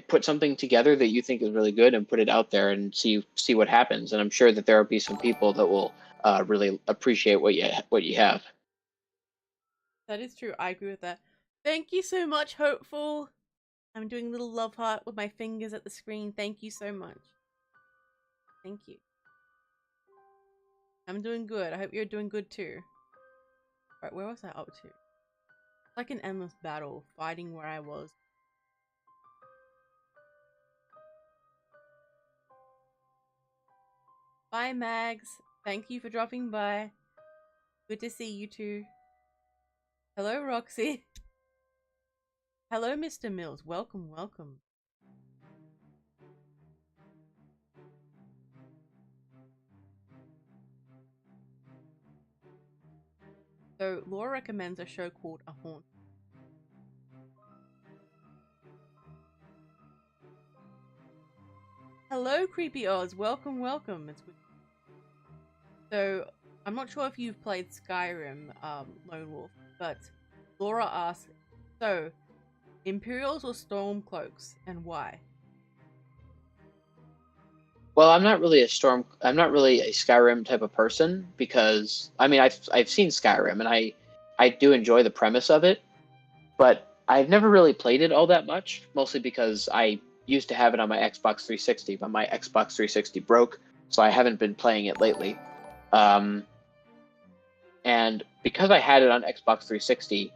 put something together that you think is really good and put it out there and see what happens. And I'm sure that there will be some people that will really appreciate what you have. That is true. I agree with that. Thank you so much, Hopeful. I'm doing a little love heart with my fingers at the screen. Thank you so much. Thank you. I'm doing good. I hope you're doing good too. Right, where was I up to? It's like an endless battle, fighting where I was. Bye, Mags. Thank you for dropping by. Good to see you too. Hello, Roxy. Hello, Mr. Mills. Welcome, welcome. So, Laura recommends a show called A Haunt. Hello, Creepy Oz. Welcome, welcome. It's good. So, I'm not sure if you've played Skyrim, Lone Wolf, but Laura asks, so, Imperials or Stormcloaks, and why? Well, I'm not really a Skyrim type of person because I mean I've seen Skyrim and I do enjoy the premise of it, but I've never really played it all that much, mostly because I used to have it on my Xbox 360, but my Xbox 360 broke, so I haven't been playing it lately. And because I had it on Xbox 360,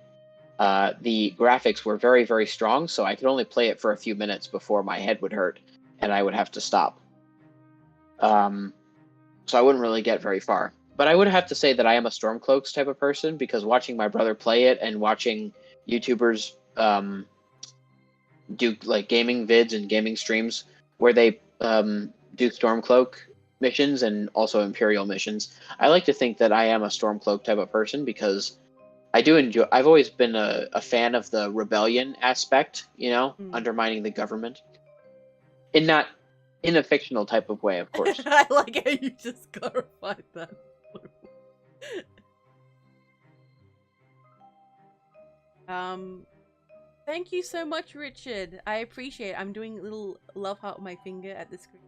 the graphics were very, very strong, so I could only play it for a few minutes before my head would hurt and I would have to stop. So I wouldn't really get very far. But I would have to say that I am a Stormcloaks type of person because watching my brother play it and watching YouTubers do like gaming vids and gaming streams where they do Stormcloak missions and also Imperial missions, I like to think that I am a Stormcloak type of person because I do enjoy. I've always been a fan of the rebellion aspect, undermining the government, in not in a fictional type of way, of course. I like how you just clarified that. Thank you so much, Richard. I appreciate it. I'm doing a little love heart with my finger at the screen.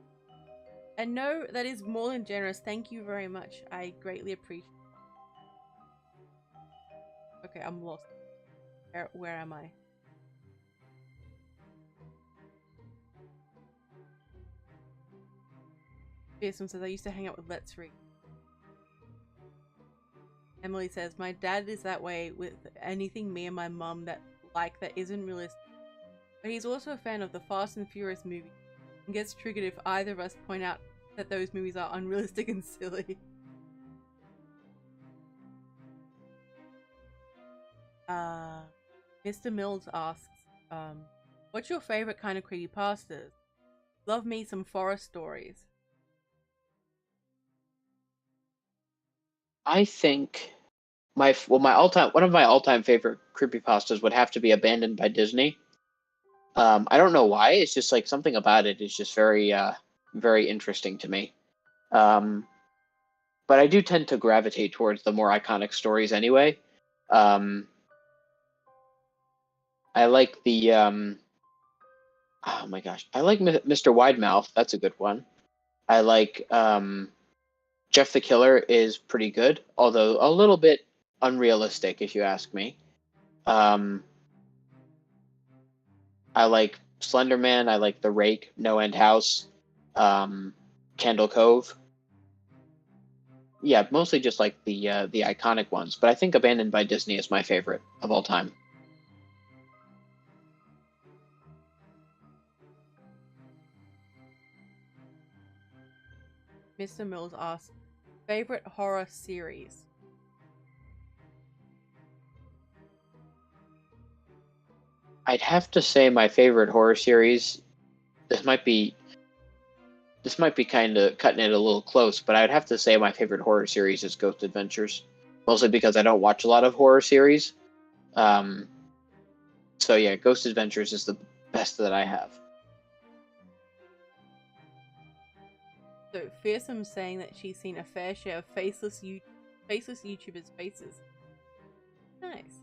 And no, that is more than generous. Thank you very much. I greatly appreciate it. Okay, I'm lost. Where am I? Pearson says, I used to hang out with Let's Read. Emily says, my dad is that way with anything me and my mum that isn't realistic. But he's also a fan of the Fast and Furious movies and gets triggered if either of us point out that those movies are unrealistic and silly. Mr. Mills asks, what's your favorite kind of creepypastas? Love me some forest stories. I think one of my all-time favorite creepypastas would have to be Abandoned by Disney. I don't know why. It's just like something about it is just very, very interesting to me. But I do tend to gravitate towards the more iconic stories anyway. I like the oh my gosh, I like Mr. Widemouth. That's a good one. I like Jeff the Killer is pretty good, although a little bit unrealistic if you ask me. I like Slenderman. I like The Rake, No End House, Candle Cove. Yeah, mostly just like the iconic ones. But I think Abandoned by Disney is my favorite of all time. Mr. Mills asks, favorite horror series? I'd have to say my favorite horror series. This might be kind of cutting it a little close, but I'd have to say my favorite horror series is Ghost Adventures, mostly because I don't watch a lot of horror series. So yeah, Ghost Adventures is the best that I have. So Fearsome saying that she's seen a fair share of faceless YouTubers' faces. Nice.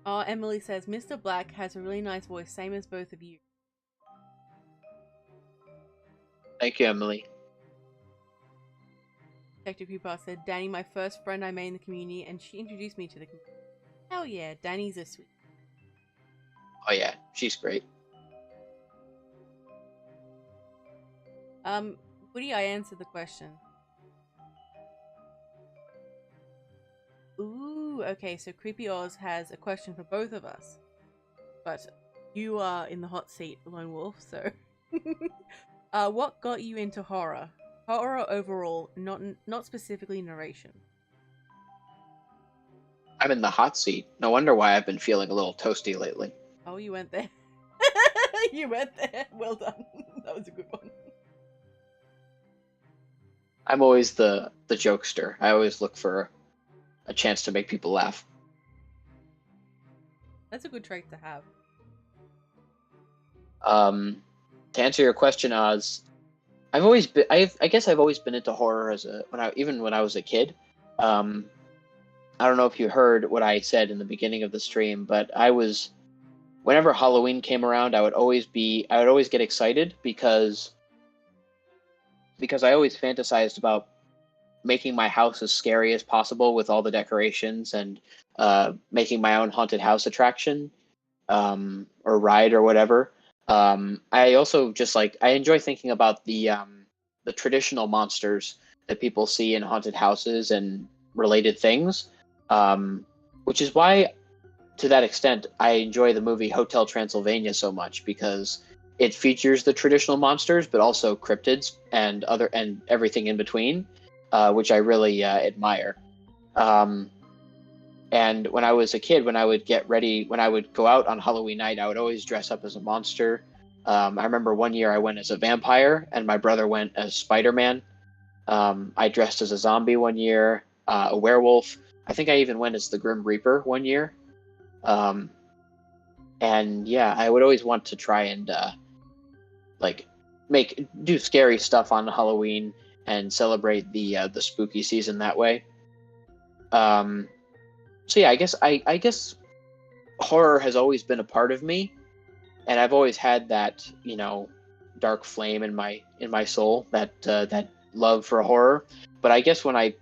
Oh, Emily says Mr. Black has a really nice voice, same as both of you. Thank you, Emily. Detective Cooper said, Danny, my first friend I made in the community, and she introduced me to the community. Hell yeah, Danny's a sweet. Oh yeah, she's great. Woody, I answered the question. Ooh, okay, so Creepy Oz has a question for both of us. But you are in the hot seat, Lone Wolf, so what got you into horror? Horror overall, not specifically narration. I'm in the hot seat. No wonder why I've been feeling a little toasty lately. Oh, you went there. You went there. Well done. That was a good one. I'm always the jokester. I always look for a chance to make people laugh. That's a good trait to have. To answer your question, Oz, I guess I've always been into horror even when I was a kid. I don't know if you heard what I said in the beginning of the stream, but whenever Halloween came around, I would always get excited because I always fantasized about making my house as scary as possible with all the decorations and making my own haunted house attraction or ride or whatever. I also I enjoy thinking about the traditional monsters that people see in haunted houses and related things, which is why, to that extent, I enjoy the movie Hotel Transylvania so much, because it features the traditional monsters, but also cryptids and everything in between, which I really admire. And when I was a kid, when I would go out on Halloween night, I would always dress up as a monster. I remember one year I went as a vampire, and my brother went as Spider-Man. I dressed as a zombie one year, a werewolf. I think I even went as the Grim Reaper one year. And yeah, I would always want to try and do scary stuff on Halloween and celebrate the spooky season that way. So yeah, I guess horror has always been a part of me, and I've always had that dark flame in my soul, that love for horror. But I guess when I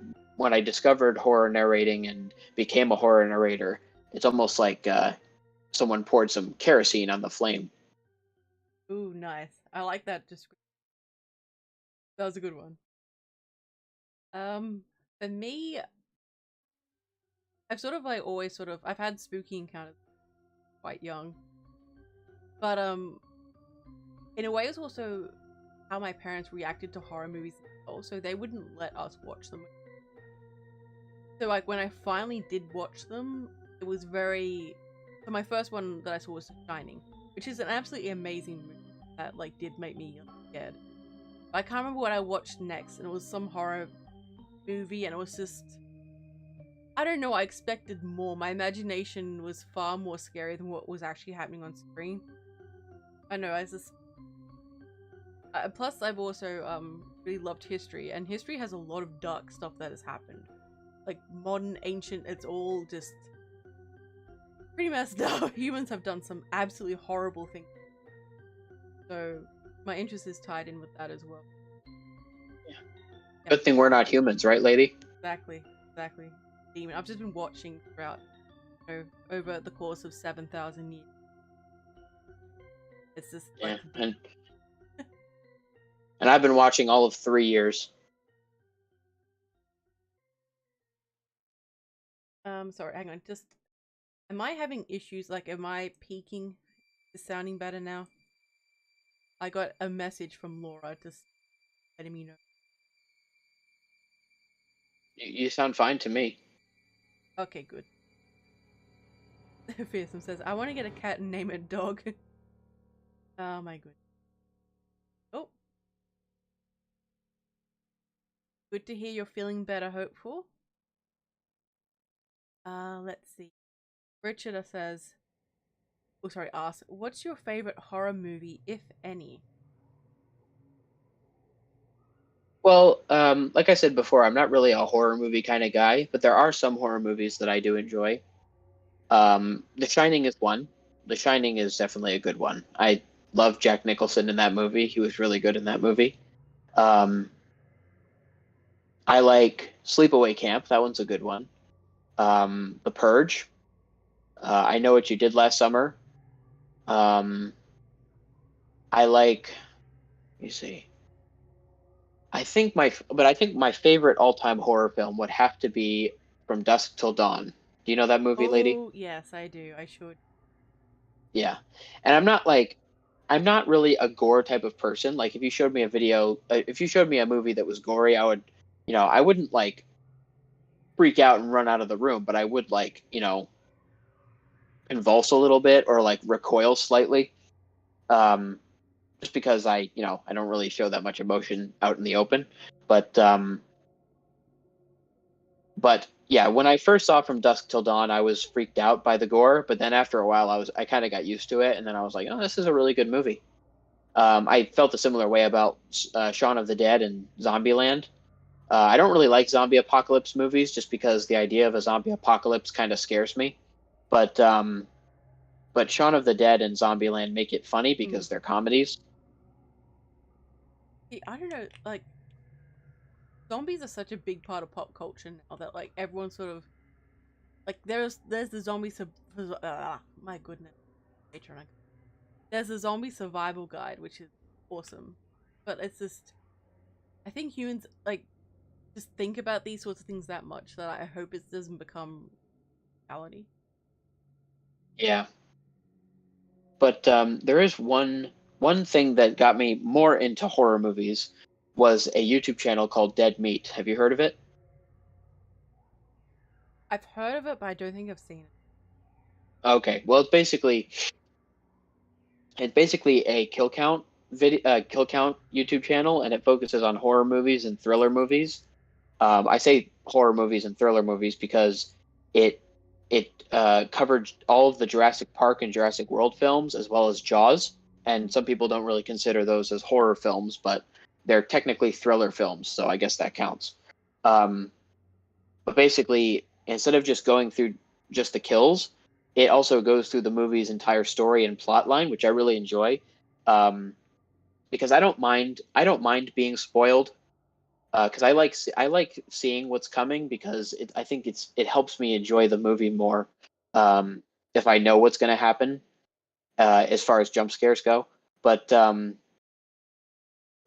discovered horror narrating and became a horror narrator, it's almost like someone poured some kerosene on the flame. Ooh, nice. I like that description. That was a good one. For me, I've had spooky encounters quite young, but in a way, it's also how my parents reacted to horror movies. Also, they wouldn't let us watch them. So, like, when I finally did watch them, it was very. So, my first one that I saw was Shining, which is an absolutely amazing movie that did make me scared. But I can't remember what I watched next, and it was some horror movie, and it was just. I don't know, I expected more. My imagination was far more scary than what was actually happening on screen. I know, I just. Plus, I've also really loved history, and history has a lot of dark stuff that has happened. Like modern, ancient, it's all just pretty messed up. Humans have done some absolutely horrible things. So my interest is tied in with that as well. Yeah. Good thing we're not humans, right, lady? Exactly. Demon. I've just been watching throughout, over the course of 7,000 years. It's just and I've been watching all of 3 years. Sorry, hang on. Just, am I having issues? Am I peaking? Is sounding better now? I got a message from Laura just letting me know. You sound fine to me. Okay, good. Fearsome says, I want to get a cat and name it dog. Oh my goodness. Oh. Good to hear you're feeling better, hopeful. Let's see. Richard says, asks, what's your favorite horror movie, if any? Well, like I said before, I'm not really a horror movie kind of guy, but there are some horror movies that I do enjoy. The Shining is one. The Shining is definitely a good one. I love Jack Nicholson in that movie. He was really good in that movie. I like Sleepaway Camp. That one's a good one. The Purge. I Know What You Did Last Summer. Um, I like. Let me see. I think my favorite all-time horror film would have to be From Dusk Till Dawn. Do you know that movie, lady? Oh, yes, I do. I should. Yeah. And I'm not really a gore type of person. Like if you showed me a video, if you showed me a movie that was gory, I would, I wouldn't like freak out and run out of the room, but I would like, convulse a little bit or like recoil slightly. Um, just because I don't really show that much emotion out in the open. But but yeah, when I first saw From Dusk Till Dawn, I was freaked out by the gore, but then after a while I kind of got used to it, and then I was like, oh, this is a really good movie. I felt a similar way about Shaun of the Dead and Zombieland. I don't really like zombie apocalypse movies just because the idea of a zombie apocalypse kind of scares me. But Shaun of the Dead and Zombieland make it funny Mm. because they're comedies. See, I don't know. Like, zombies are such a big part of pop culture now that like everyone sort of like there's the my goodness, Patreon. There's a zombie survival guide which is awesome, but it's just I think humans like just think about these sorts of things that much that I hope it doesn't become reality. Yeah, but there is one thing that got me more into horror movies was a YouTube channel called Dead Meat. Have you heard of it? I've heard of it, but I don't think I've seen it. Okay, well it's basically a kill count YouTube channel, and it focuses on horror movies and thriller movies. I say horror movies and thriller movies because it it covered all of the Jurassic Park and Jurassic World films as well as Jaws. And some people don't really consider those as horror films, but they're technically thriller films, so I guess that counts. Um, but basically, instead of just going through just the kills, it also goes through the movie's entire story and plot line, which I really enjoy. Um, because I don't mind being spoiled because I like seeing what's coming because I think it helps me enjoy the movie more um, if I know what's going to happen as far as jump scares go. But and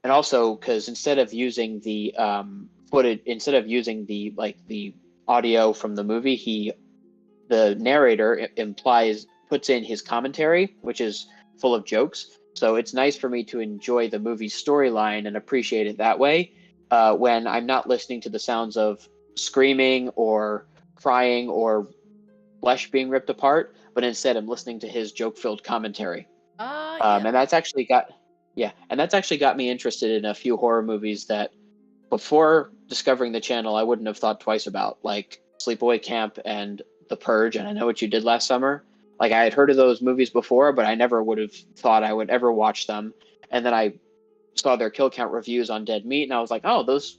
also because instead of using the audio from the movie, the narrator implies puts in his commentary, which is full of jokes. So it's nice for me to enjoy the movie's storyline and appreciate it that way when I'm not listening to the sounds of screaming or crying or flesh being ripped apart, but instead I'm listening to his joke-filled commentary. Yeah. And that's actually got me interested in a few horror movies that before discovering the channel I wouldn't have thought twice about, like Sleepaway Camp and The Purge and I Know What You Did Last Summer. Like I had heard of those movies before, but I never would have thought I would ever watch them. And then I saw their kill count reviews on Dead Meat, and I was like, oh, those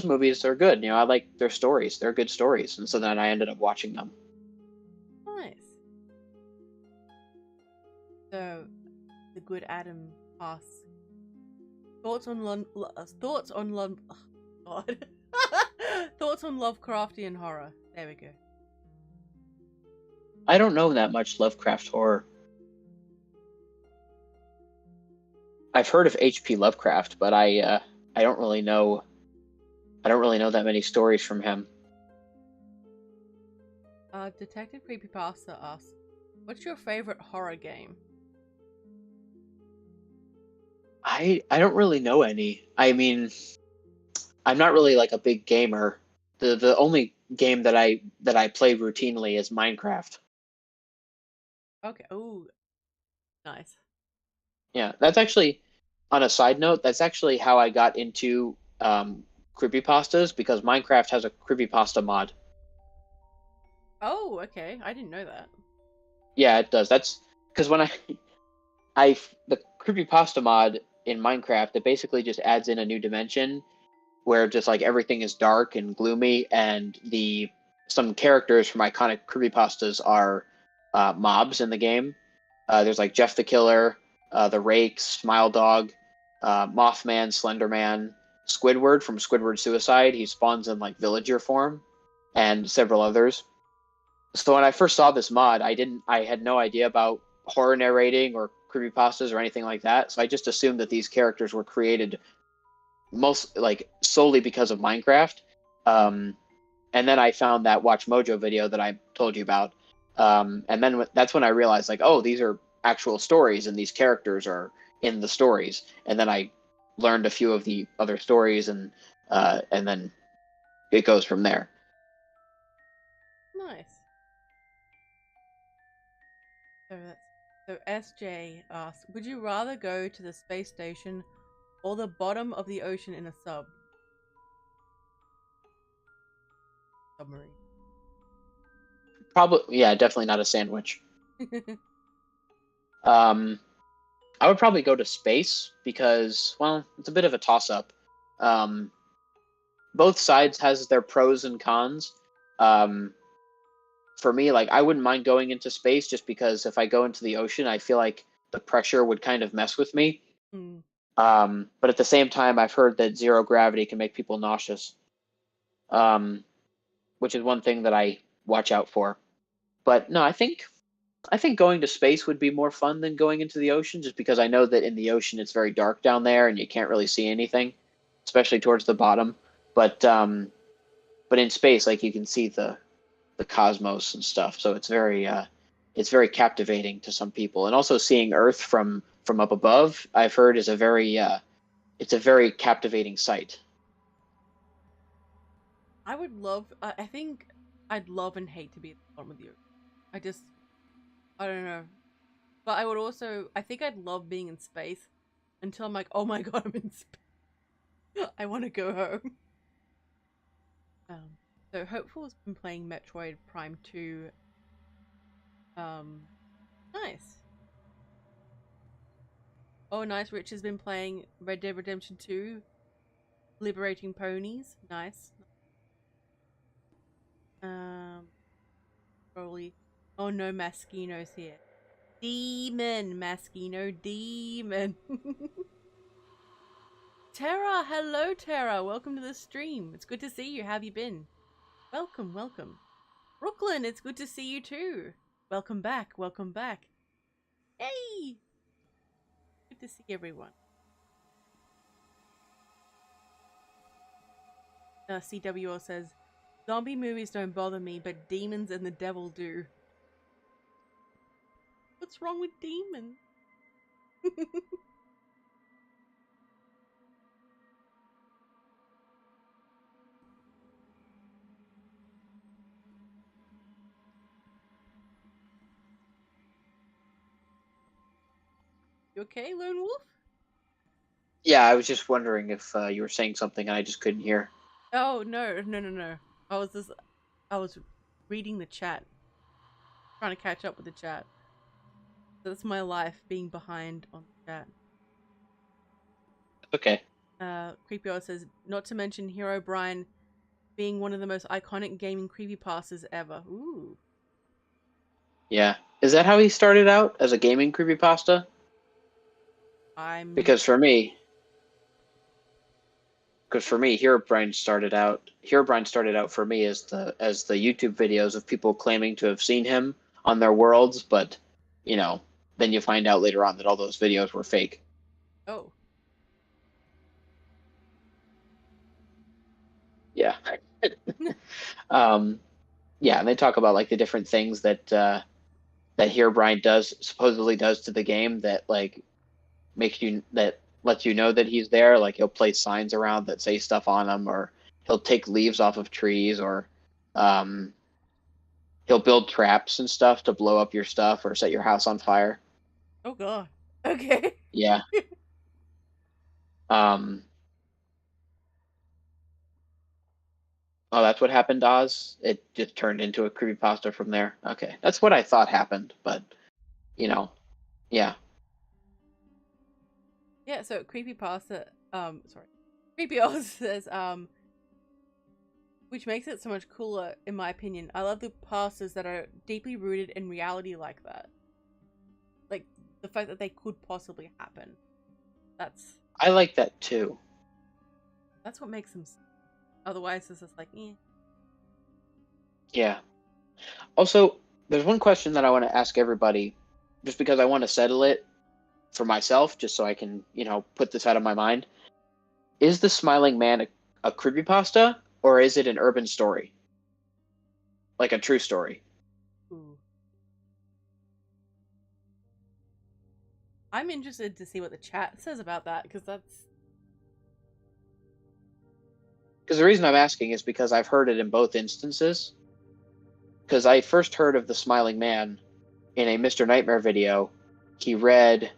movies are good. I like their stories; they're good stories. And so then I ended up watching them. Nice. So the good Adam asks thoughts on God. Thoughts on Lovecraftian horror. There we go. I don't know that much Lovecraft horror. I've heard of H.P. Lovecraft, but I don't really know. I don't really know that many stories from him. Detective Creepypasta asks, "What's your favorite horror game?" I don't really know any. I mean, I'm not really like a big gamer. The only game that I play routinely is Minecraft. Okay. Oh, nice. Yeah, that's actually on a side note. That's actually how I got into creepypastas because Minecraft has a creepypasta mod. Oh, okay. I didn't know that. Yeah, it does. That's because when I the creepypasta mod in Minecraft, it basically just adds in a new dimension where just like everything is dark and gloomy, and the some characters from iconic creepypastas are mobs in the game. There's like Jeff the Killer, the Rake, Smile Dog, Mothman, Slenderman, Squidward from Squidward Suicide. He spawns in like villager form, and several others. So when I first saw this mod, I had no idea about horror narrating or creepypastas or anything like that. So I just assumed that these characters were created solely because of Minecraft. And then I found that Watch Mojo video that I told you about. And then that's when I realized, like, oh, these are actual stories and these characters are in the stories. And then I learned a few of the other stories, and then it goes from there. Nice. So SJ asks, would you rather go to the space station or the bottom of the ocean in a submarine? Probably, yeah, definitely not a sandwich. Um, I would probably go to space because, well, it's a bit of a toss-up. Both sides has their pros and cons. For me, like, I wouldn't mind going into space just because if I go into the ocean, I feel like the pressure would kind of mess with me. Mm. But at the same time, I've heard that zero gravity can make people nauseous, which is one thing that I watch out for. But no, I think going to space would be more fun than going into the ocean, just because I know that in the ocean it's very dark down there and you can't really see anything, especially towards the bottom. But in space, like, you can see the cosmos and stuff, so it's very captivating to some people. And also seeing Earth from up above, I've heard, is it's a very captivating sight. I would love. I think I'd love and hate to be at the bottom of the ocean. I don't know. But I would also. I think I'd love being in space until I'm like, oh my god, I'm in space. I want to go home. So Hopeful's been playing Metroid Prime 2. Nice. Oh, nice. Rich has been playing Red Dead Redemption 2. Liberating Ponies. Nice. Probably. Oh no, Maskino's here. Demon, Maskino, demon. Tara, hello Tara. Welcome to the stream. It's good to see you. How have you been? Welcome, welcome. Brooklyn, it's good to see you too. Welcome back, welcome back. Hey! Good to see everyone. CWO says, zombie movies don't bother me, but demons and the devil do. What's wrong with demons? You okay, Lone Wolf? Yeah, I was just wondering if you were saying something and I just couldn't hear. Oh no. I was reading the chat. Trying to catch up with the chat. That's my life, being behind on the chat. Okay. Creepy says, not to mention Hero Brian being one of the most iconic gaming creepypastas ever. Ooh. Yeah. Is that how he started out, as a gaming creepypasta? I'm not. Because for me, Herobrine started out for me as the YouTube videos of people claiming to have seen him on their worlds, but then you find out later on that all those videos were fake. Oh. Yeah. Yeah, and they talk about, like, the different things that Herobrine supposedly does to the game that, like, that lets you know that he's there. Like, he'll place signs around that say stuff on them, or he'll take leaves off of trees, or um, he'll build traps and stuff to blow up your stuff or set your house on fire. Oh god. Okay. Yeah. Um, oh, that's what happened, Oz? It just turned into a creepypasta from there. Okay. That's what I thought happened, but, yeah. Yeah, so creepypasta, sorry. Creepy says, which makes it so much cooler, in my opinion. I love the pastas that are deeply rooted in reality like that. Like, the fact that they could possibly happen. I like that too. That's what makes them. Otherwise, it's just like, eh. Yeah. Also, there's one question that I want to ask everybody. just because I want to settle it for myself, just so I can, put this out of my mind. Is the Smiling Man a creepypasta, or is it an urban story? Like a true story? Ooh. I'm interested to see what the chat says about that, because that's... Because the reason I'm asking is because I've heard it in both instances. Because I first heard of the Smiling Man in a Mr. Nightmare video. He read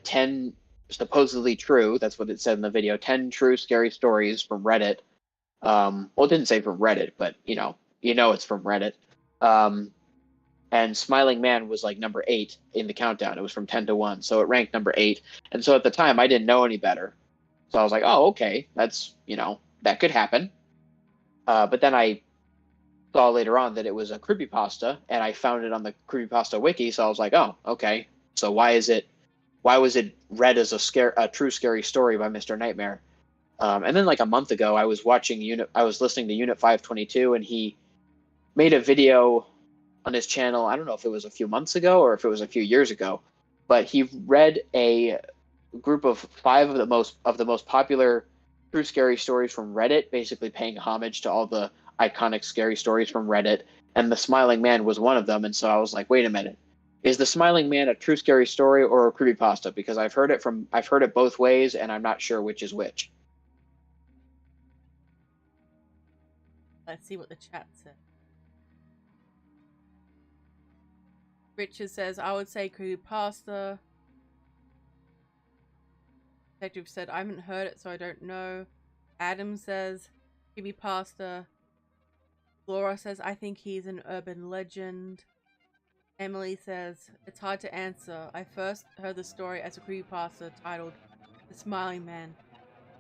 10 supposedly true, that's what it said in the video, 10 true scary stories from Reddit. Well, it didn't say from Reddit, but it's from Reddit. And Smiling Man was like number 8 in the countdown. It was from 10 to 1, so it ranked number 8. And so at the time, I didn't know any better. So I was like, oh, okay, that's, that could happen. But then I saw later on that it was a creepypasta, and I found it on the creepypasta wiki, so I was like, oh, okay. So why was it read as a true scary story by Mr. Nightmare? And then like a month ago, I was listening to Unit 522, and he made a video on his channel. I don't know if it was a few months ago or if it was a few years ago, but he read a group of 5 of the most popular true scary stories from Reddit, basically paying homage to all the iconic scary stories from Reddit, and the Smiling Man was one of them. And so I was like, wait a minute, is the Smiling Man a true scary story or a creepypasta? Because I've heard it both ways, and I'm not sure which is which. Let's see what the chat said. Richard says, I would say creepypasta. Detective said, I haven't heard it, so I don't know. Adam says, creepypasta. Laura says, I think he's an urban legend. Emily says, it's hard to answer. I first heard the story as a creepypasta titled The Smiling Man.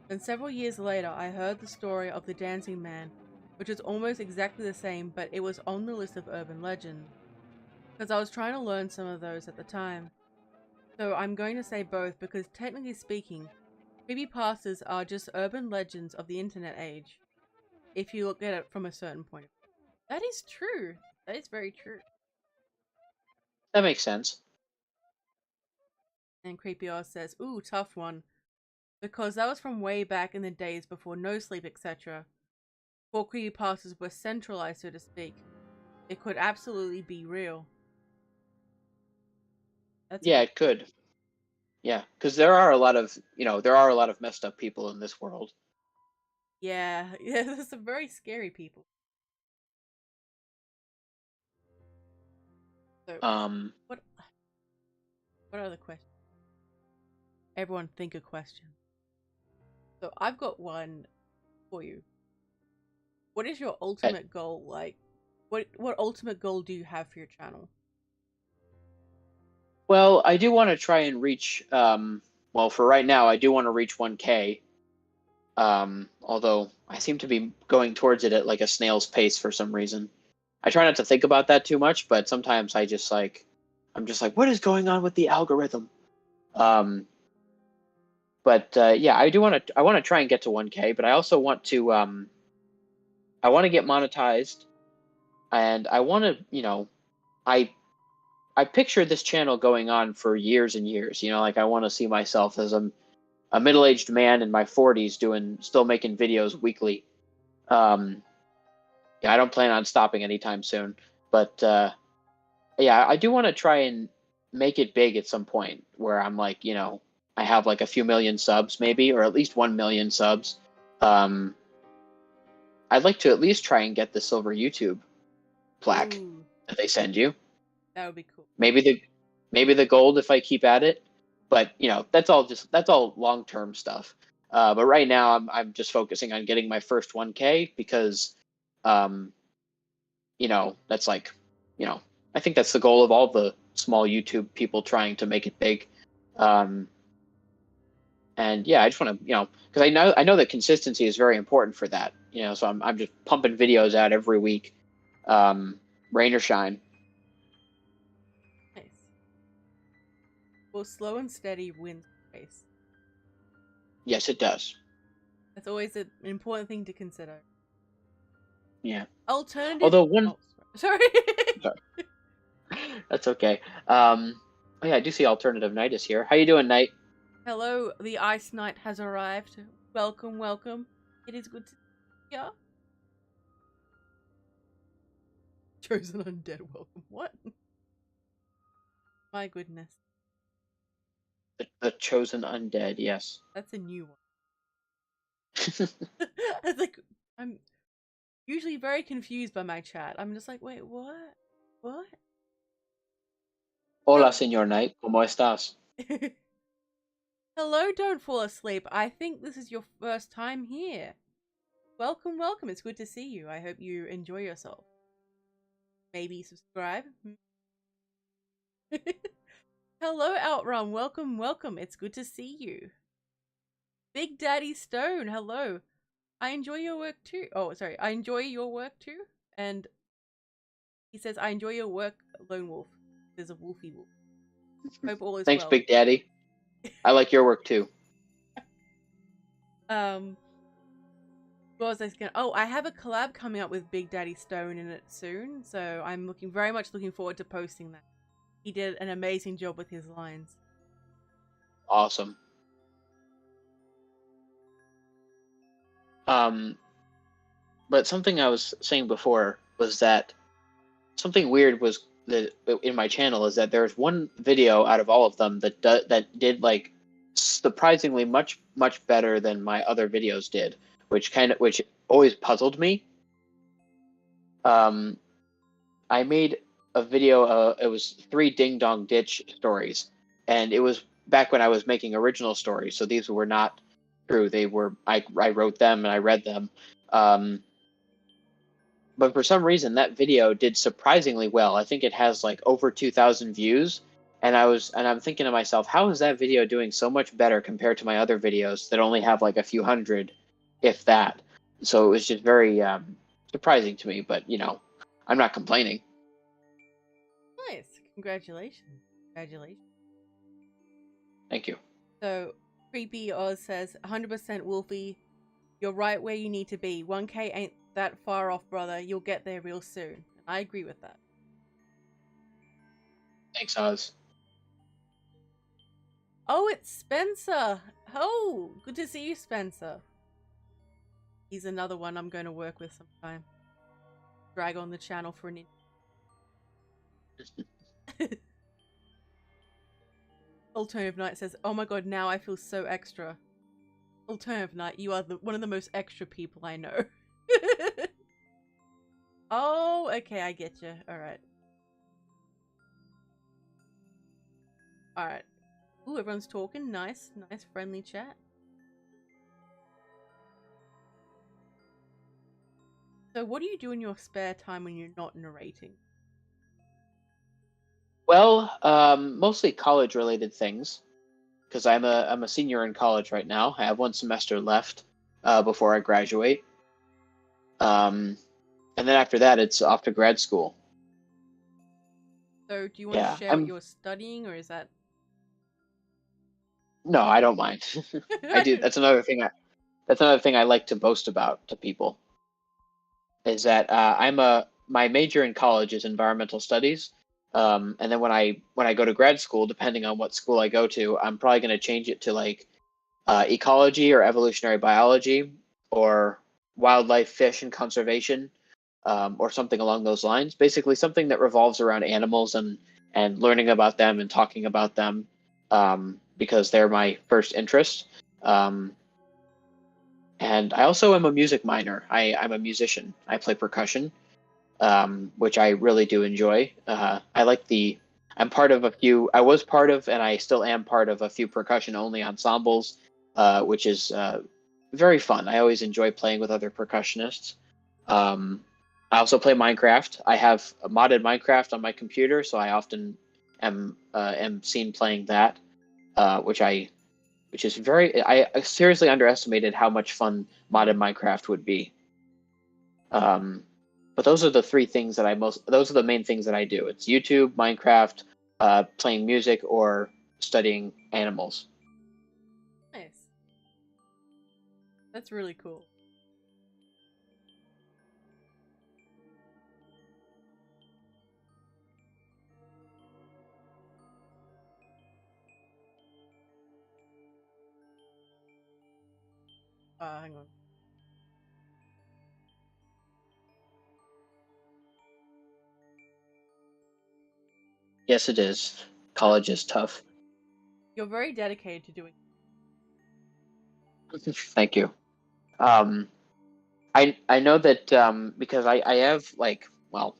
Then several years later, I heard the story of the Dancing Man, which was almost exactly the same, but it was on the list of urban legends. Because I was trying to learn some of those at the time. So I'm going to say both, because technically speaking, creepypastas are just urban legends of the internet age, if you look at it from a certain point of view. That is true. That is very true. That makes sense. And Creepy says, ooh, tough one. Because that was from way back in the days before No Sleep, etc. Before creepypastas were centralized, so to speak. It could absolutely be real. It could. Yeah, because there are a lot of messed up people in this world. Yeah, there's some very scary people. So, what are the questions? Everyone think a question. So I've got one for you. What is your ultimate goal? Like, what ultimate goal do you have for your channel? Well, I do want to try and reach, well, for right now, I do want to reach 1K. Although I seem to be going towards it at like a snail's pace for some reason. I try not to think about that too much, but sometimes I'm just like, what is going on with the algorithm? Yeah, I want to try and get to 1K, but I also want to, I want to get monetized, and I want to, I picture this channel going on for years and years. Like I want to see myself as a middle-aged man in my 40s still making videos weekly. Yeah, I don't plan on stopping anytime soon, but yeah, I do want to try and make it big at some point where I'm like, I have like a few million subs maybe, or at least 1 million subs. I'd like to at least try and get the silver YouTube plaque that they send you. That would be cool. Maybe the gold if I keep at it, but that's all long-term stuff. But right now I'm just focusing on getting my first 1K because, that's like, I think that's the goal of all the small YouTube people trying to make it big. And yeah, I just want to, because I know that consistency is very important for that. So I'm just pumping videos out every week, rain or shine. Nice. Well, slow and steady wins the race. Yes, it does. That's always an important thing to consider. Yeah. Alternative. Although one. Oh, sorry. Sorry. That's okay. Oh yeah, I do see Alternative Knight is here. How you doing, Knight? Hello, the Ice Knight has arrived. Welcome, welcome. It is good to see you. Chosen undead, welcome. What? My goodness. The Chosen Undead, yes. That's a new one. It's like, I'm usually very confused by my chat. I'm just like, wait, what? What? Hola, señor Knight. ¿Cómo estás? Hello, don't fall asleep. I think this is your first time here. Welcome, welcome. It's good to see you. I hope you enjoy yourself. Maybe subscribe. Hello, Outrun. Welcome, welcome. It's good to see you. Big Daddy Stone. Hello. I enjoy your work too. Oh, sorry. I enjoy your work too. And he says, I enjoy your work, Lone Wolf. There's a wolfy wolf. Hope all is Thanks, well. Big Daddy. I like your work too. What was I gonna? Oh, I have a collab coming up with Big Daddy Stone in it soon, so I'm very much looking forward to posting that. He did an amazing job with his lines. Awesome. But something I was saying before was that something weird was that in my channel is that there's one video out of all of them that did like surprisingly much better than my other videos did, which always puzzled me. I made a video. It was 3 Ding Dong Ditch stories, and it was back when I was making original stories. So these were not true. They were I wrote them and I read them. But for some reason that video did surprisingly well. I think it has like over 2,000 views, and I'm thinking to myself, how is that video doing so much better compared to my other videos that only have like a few hundred, if that? So it was just very surprising to me. But I'm not complaining. Nice. Congratulations. Congratulations. Thank you. So, Creepy Oz says, 100% Wolfie, you're right where you need to be. 1K ain't that far off, brother. You'll get there real soon. I agree with that. Thanks, Oz. Oh, it's Spencer. Oh, good to see you, Spencer. He's another one I'm going to work with sometime. Drag on the channel for an Alternative Knight says, oh my god, now I feel so extra. Alternative Knight, you are one of the most extra people I know. Oh, okay, I get you. Alright. Alright. Ooh, everyone's talking. Nice, nice friendly chat. So what do you do in your spare time when you're not narrating? Well, mostly college-related things, because I'm a senior in college right now. I have 1 semester left before I graduate. And then after that, it's off to grad school. So do you want to share what you're studying, or is that... No, I don't mind. I do. That's another thing I like to boast about to people. Is that my major in college is environmental studies, and then when I go to grad school, depending on what school I go to, I'm probably going to change it to like ecology or evolutionary biology or wildlife, fish, and conservation, or something along those lines. Basically, something that revolves around animals and learning about them and talking about them, because they're my first interest. And I also am a music minor. I'm a musician. I play percussion, which I really do enjoy. I'm part of a few. I was part of, and I still am part of a few percussion-only ensembles, which is very fun. I always enjoy playing with other percussionists. I also play Minecraft. I have a modded Minecraft on my computer, so I often am seen playing that, which is very. I seriously underestimated how much fun modded Minecraft would be. But those are the 3 things that those are the main things that I do. It's YouTube, Minecraft, playing music, or studying animals. Nice. That's really cool. Hang on. Yes, it is. College is tough. You're very dedicated to doing. Thank you. I know that because I have like, well,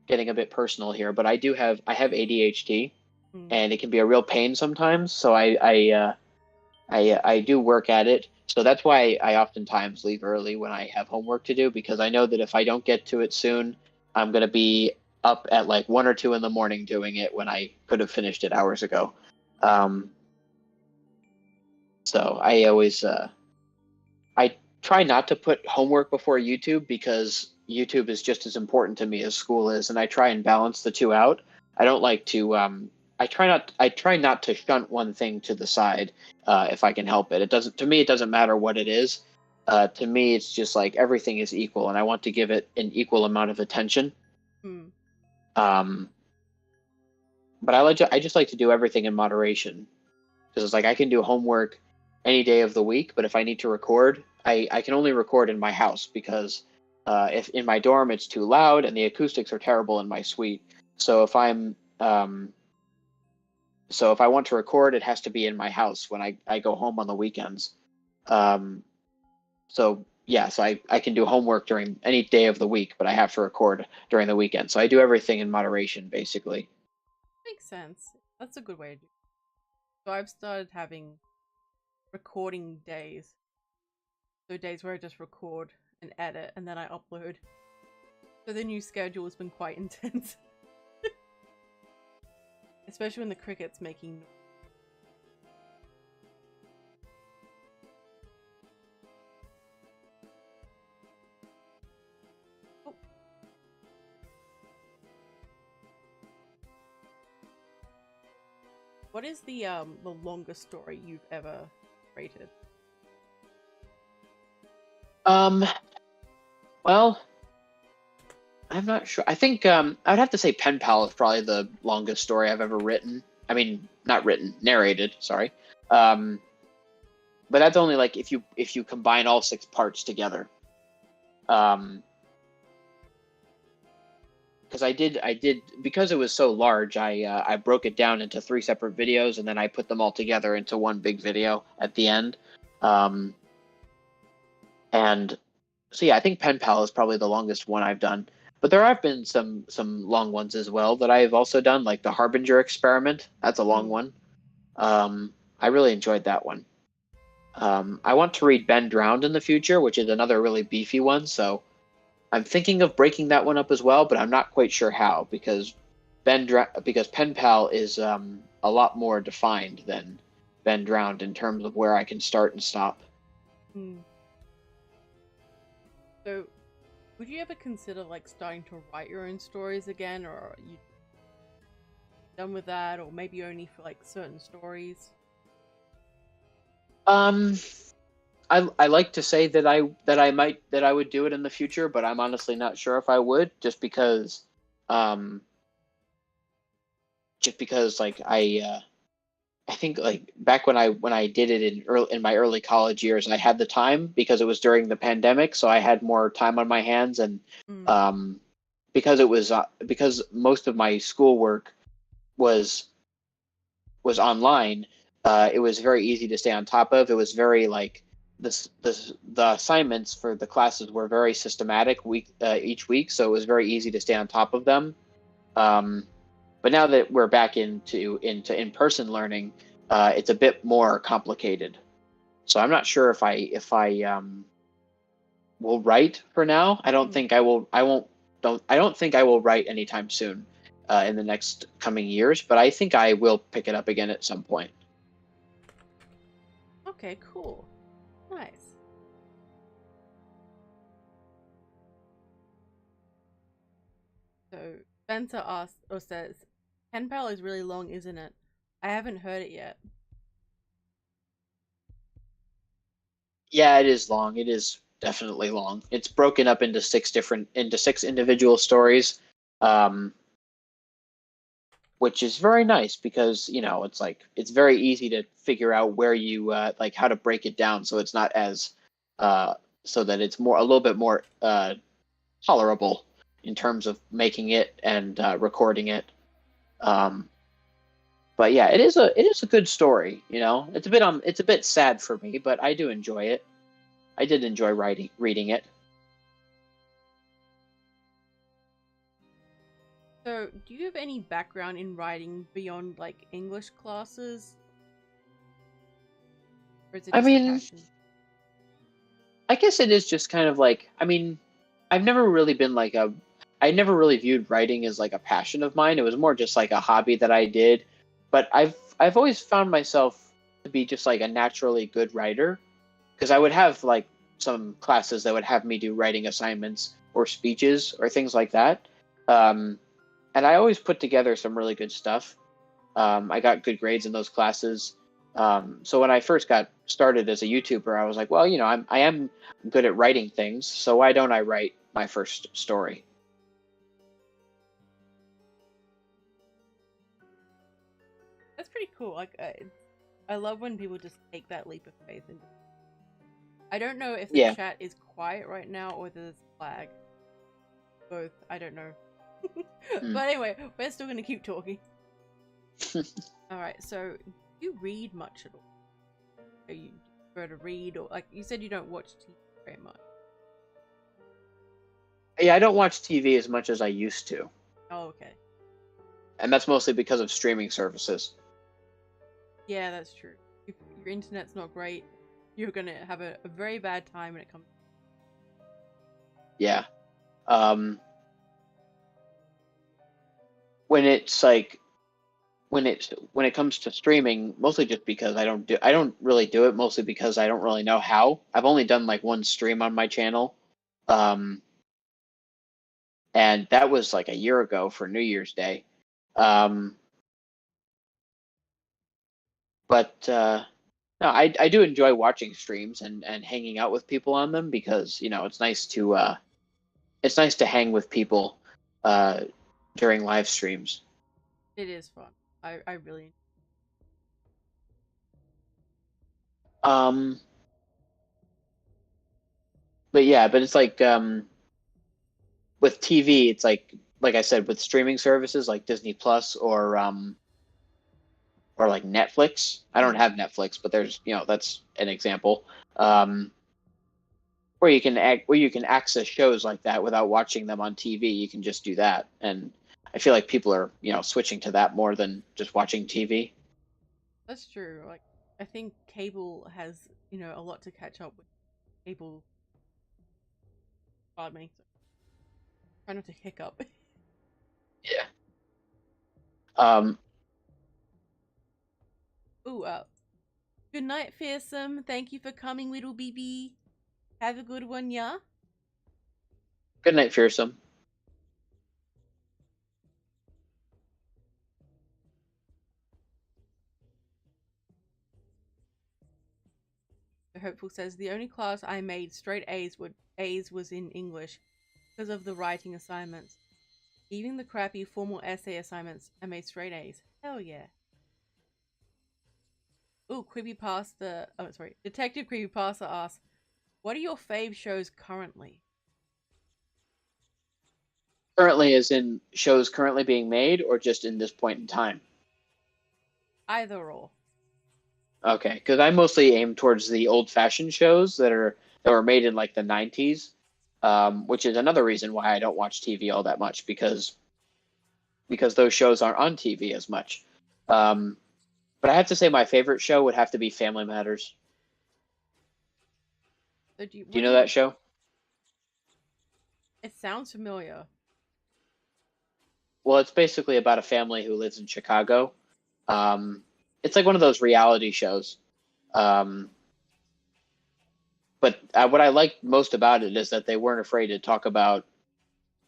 getting a bit personal here, but I have ADHD, and it can be a real pain sometimes. So I do work at it. So that's why I oftentimes leave early when I have homework to do, because I know that if I don't get to it soon, I'm gonna be up at like 1 or 2 in the morning doing it when I could have finished it hours ago. Um, so I try not to put homework before YouTube, because YouTube is just as important to me as school is, and I try and balance the two out. I don't like to. I try not to shunt one thing to the side if I can help it. It doesn't to me. It doesn't matter what it is. To me, it's just like everything is equal, and I want to give it an equal amount of attention. Um, but I just like to do everything in moderation, because it's like I can do homework any day of the week, but if I need to record, I can only record in my house, because if in my dorm it's too loud and the acoustics are terrible in my suite. So if I want to record, it has to be in my house when I go home on the weekends. Um, so yeah, so I can do homework during any day of the week, but I have to record during the weekend. So I do everything in moderation, basically. Makes sense. That's a good way to do it. So I've started having recording days. So days where I just record and edit and then I upload. So the new schedule has been quite intense. Especially when the cricket's making noise. Oh. What is the longest story you've ever rated? Well, I'm not sure. I think I'd have to say Pen Pal is probably the longest story I've ever written. I mean, not written, narrated. Sorry, but that's only like if you combine all 6 parts together. Because I did because it was so large. I broke it down into 3 separate videos, and then I put them all together into one big video at the end. And so yeah, I think Pen Pal is probably the longest one I've done. But there have been some long ones as well that I've also done, like the Harbinger experiment. That's a long one. I really enjoyed that one. I want to read Ben Drowned in the future, which is another really beefy one. So I'm thinking of breaking that one up as well, but I'm not quite sure how, because because Pen Pal is a lot more defined than Ben Drowned in terms of where I can start and stop. So, would you ever consider like starting to write your own stories again, or are you done with that, or maybe only for like certain stories? I like to say that I would do it in the future, but I'm honestly not sure if I would, um just because like I think like back when I did it in my early college years, I had the time because it was during the pandemic, so I had more time on my hands, and because most of my schoolwork was online, it was very easy to stay on top of. It was very like the assignments for the classes were very systematic each week, so it was very easy to stay on top of them. But now that we're back into in-person learning, it's a bit more complicated. So I'm not sure if I will write for now. I don't think I will. I don't think I will write anytime soon in the next coming years. But I think I will pick it up again at some point. Okay, cool, nice. So Spencer asks or says, "Pen Pal is really long, isn't it? I haven't heard it yet." Yeah, it is long. It is definitely long. It's broken up into 6 individual stories, um, which is very nice because it's like it's very easy to figure out where you like how to break it down so it's not as so that it's a little bit more tolerable in terms of making it and recording it. But yeah, it is a good story. It's a bit sad for me, but I do enjoy it. I did enjoy reading it. So, do you have any background in writing beyond like English classes, or is it I just a mean, passion? I guess it is just kind of like, I mean, I've never really been like I never really viewed writing as like a passion of mine. It was more just like a hobby that I did. But I've always found myself to be just like a naturally good writer, because I would have like some classes that would have me do writing assignments or speeches or things like that. Um, and I always put together some really good stuff. I got good grades in those classes. So when I first got started as a YouTuber, I was like, well, I am good at writing things, so why don't I write my first story? That's pretty cool. Like, I love when people just take that leap of faith. And I don't know if the Yeah. chat is quiet right now or there's lag. Both. I don't know. Mm. But anyway, we're still gonna keep talking. Alright, so do you read much at all? Are you prefer to read, or like you said you don't watch TV very much? Yeah, I don't watch TV as much as I used to, Oh, okay. and that's mostly because of streaming services. Yeah, that's true. If your internet's not great, you're gonna have a very bad time when it comes. Yeah. Um, when it's like when it comes to streaming, mostly just because I don't really do it, mostly because I don't really know how. I've only done like one stream on my channel. Um, and that was like a year ago for New Year's Day. Um, but no, I do enjoy watching streams and hanging out with people on them, because it's nice to hang with people uh, during live streams. It is fun. I really. Um, but yeah, but it's like with TV, it's like I said, with streaming services like Disney Plus or like Netflix. I don't Mm. have Netflix, but there's that's an example. Um, where you can access shows like that without watching them on TV. You can just do that, and I feel like people are switching to that more than just watching TV. That's true. Like, I think cable has a lot to catch up with. Cable, pardon me. Try not to hiccup. Yeah. Um, Ooh, good night, fearsome. Thank you for coming, little BB. Have a good one, yeah. Good night, fearsome. The Hopeful says the only class I made straight A's was in English because of the writing assignments. Even the crappy formal essay assignments, I made straight A's. Hell yeah. Ooh, Creepypasta. Oh, sorry. Detective Creepypasta asks, what are your fave shows currently? Currently, as in shows currently being made, or just in this point in time? Either or. Okay, because I mostly aim towards the old-fashioned shows that were made in like the '90s, which is another reason why I don't watch TV all that much, because those shows aren't on TV as much. Um, but I have to say my favorite show would have to be Family Matters. So Do you what do know you? that show? It sounds familiar. Well, it's basically about a family who lives in Chicago. Um, it's like one of those reality shows. Um, but what I like most about it is that they weren't afraid to talk about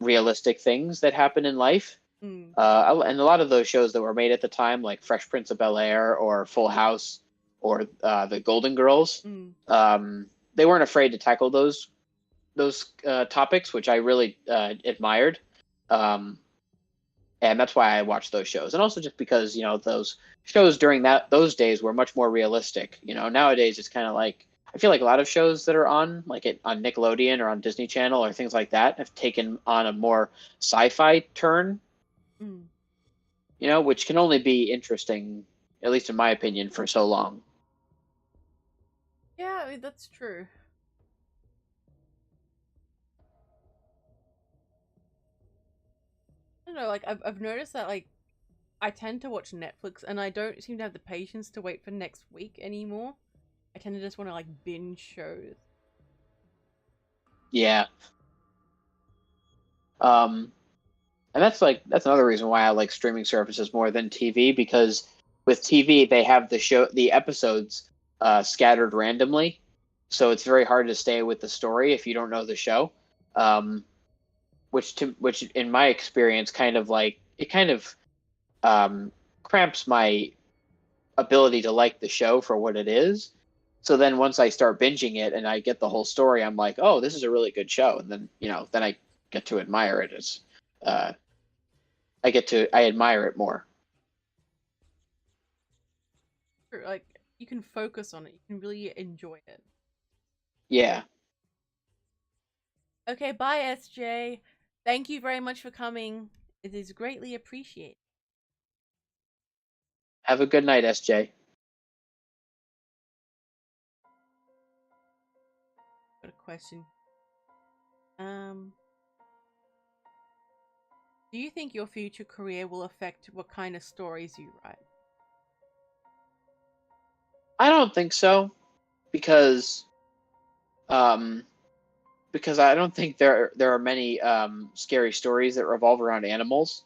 realistic things that happen in life. Mm, And a lot of those shows that were made at the time, like Fresh Prince of Bel Air or Full House or the Golden Girls, mm. they weren't afraid to tackle those topics, which I really admired. Um, and that's why I watch those shows, and also just because those shows during those days were much more realistic. Nowadays it's kind of like I feel like a lot of shows that are on, like on Nickelodeon or on Disney Channel or things like that, have taken on a more sci-fi turn, Mm. which can only be interesting, at least in my opinion, for so long. Yeah, I mean, that's true. I don't know, like I've noticed that like I tend to watch Netflix and I don't seem to have the patience to wait for next week anymore. I tend to just want to like binge shows. Yeah. Um, and that's another reason why I like streaming services more than TV, because with TV they have the episodes scattered randomly, so it's very hard to stay with the story if you don't know the show. Um, which in my experience kind of cramps my ability to like the show for what it is. So then once I start binging it and I get the whole story, I'm like, oh, this is a really good show, and then then I get to admire it as uh, I admire it more. Like you can focus on it. You can really enjoy it. Yeah. Okay, bye SJ. Thank you very much for coming. It is greatly appreciated. Have a good night, SJ. Got a question. Um, do you think your future career will affect what kind of stories you write? I don't think so, because um, because I don't think there are many scary stories that revolve around animals.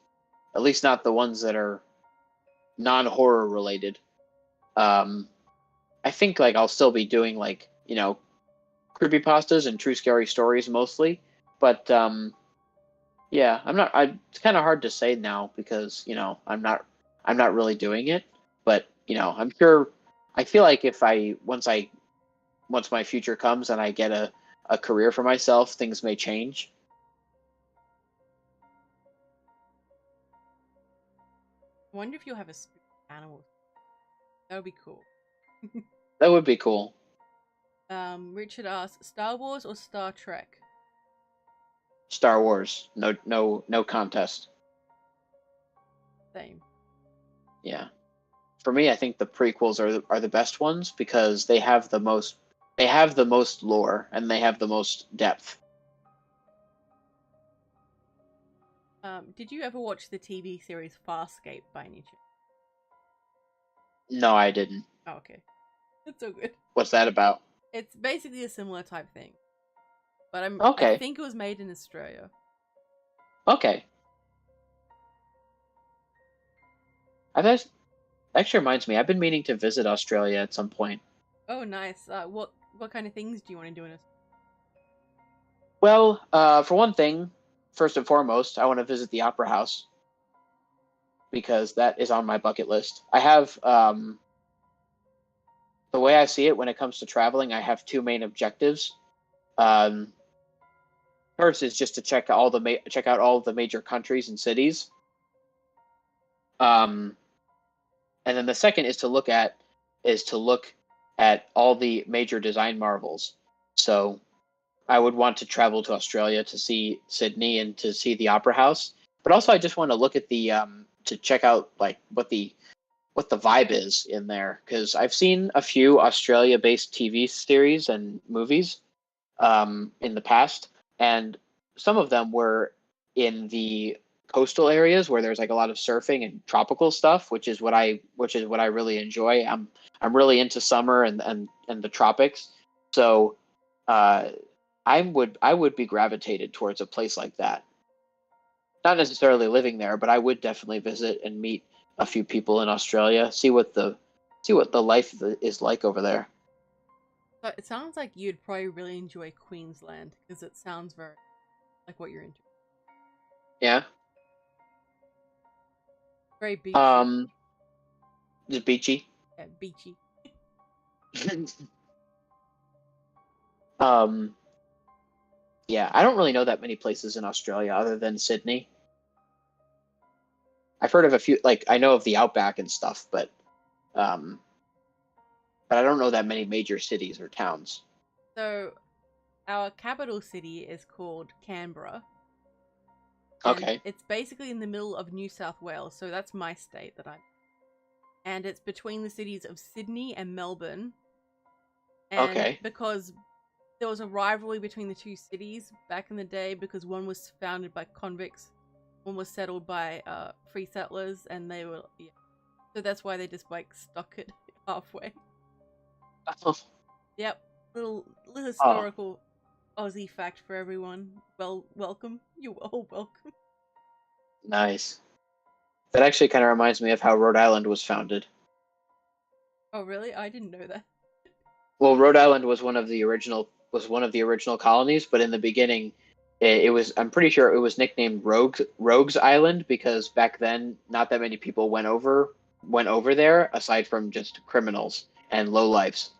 At least not the ones that are non-horror related. Um, I think like I'll still be doing like creepypastas and true scary stories mostly, but yeah, I'm not. It's kind of hard to say now because I'm not really doing it, but I'm sure. I feel like if I once my future comes and I get a career for myself, things may change. I wonder if you'll have a spooky animal. That would be cool. That would be cool. Richard asks, Star Wars or Star Trek? Star Wars, no contest. Same. Yeah, for me, I think the prequels are the best ones because they have the most lore and they have the most depth. Did you ever watch the TV series Farscape by any chance? No, I didn't. Oh, okay. It's so good. What's that about? It's basically a similar type thing. But I Okay, think it was made in Australia. okay. That actually reminds me. I've been meaning to visit Australia at some point. Oh, nice. What kind of things do you want to do in Australia? Well, for one thing, first and foremost, I want to visit the Opera House because that is on my bucket list. I have the way I see it when it comes to traveling, I have two main objectives. Um, First is just to check out all of the major countries and cities. Um, and then the second is to look at all the major design marvels. So I would want to travel to Australia to see Sydney and to see the Opera House, but also I just want to look at the to check out like what the vibe is in there, because I've seen a few Australia-based TV series and movies in the past, and some of them were in the coastal areas where there's like a lot of surfing and tropical stuff, which is what I really enjoy. I'm really into summer and the tropics, so uh, I would be gravitated towards a place like that. Not necessarily living there, but I would definitely visit and meet a few people in Australia, see what the life is like over there. So it sounds like you'd probably really enjoy Queensland because it sounds very like what you're into. Yeah. Very beachy. Um, just beachy. Yeah, beachy. um, yeah, I don't really know that many places in Australia other than Sydney. I've heard of a few, like I know of the Outback and stuff, but um, but I don't know that many major cities or towns. So our capital city is called Canberra, and Okay. it's basically in the middle of New South Wales. So that's my state that I'm. And it's between the cities of Sydney and Melbourne. And Okay. because there was a rivalry between the two cities back in the day, because one was founded by convicts, one was settled by free settlers, and they were so that's why they just like stuck it halfway. Yep, little Oh, historical Aussie fact for everyone. Well, welcome. You're all welcome. nice. That actually kind of reminds me of how Rhode Island was founded. Oh, really? I didn't know that. Well, Rhode Island was one of the original colonies, but in the beginning, it was, I'm pretty sure it was nicknamed Rogues Island because back then not that many people went over there aside from just criminals and lowlifes.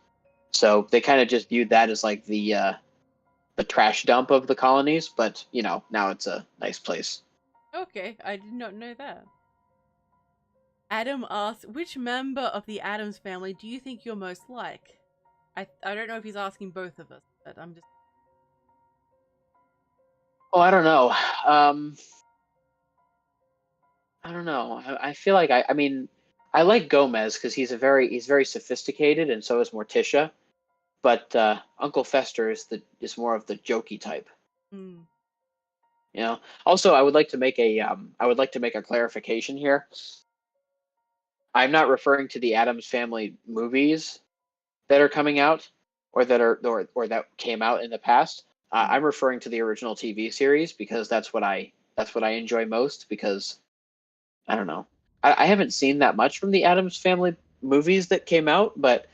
So they kind of just viewed that as like the trash dump of the colonies, but now it's a nice place. Okay, I did not know that. Adam asks, which member of the Adams family do you think you're most like? I don't know if he's asking both of us, but I'm just. Oh, I don't know. I don't know. I feel like I mean, I like Gomez because he's very sophisticated, and so is Morticia. But Uncle Fester is more of the jokey type. Hmm. Also, I would like to make a clarification here. I'm not referring to the Adams Family movies that are coming out, or that came out in the past. I'm referring to the original TV series because that's what I enjoy most. Because I don't know, I haven't seen that much from the Adams Family movies that came out, but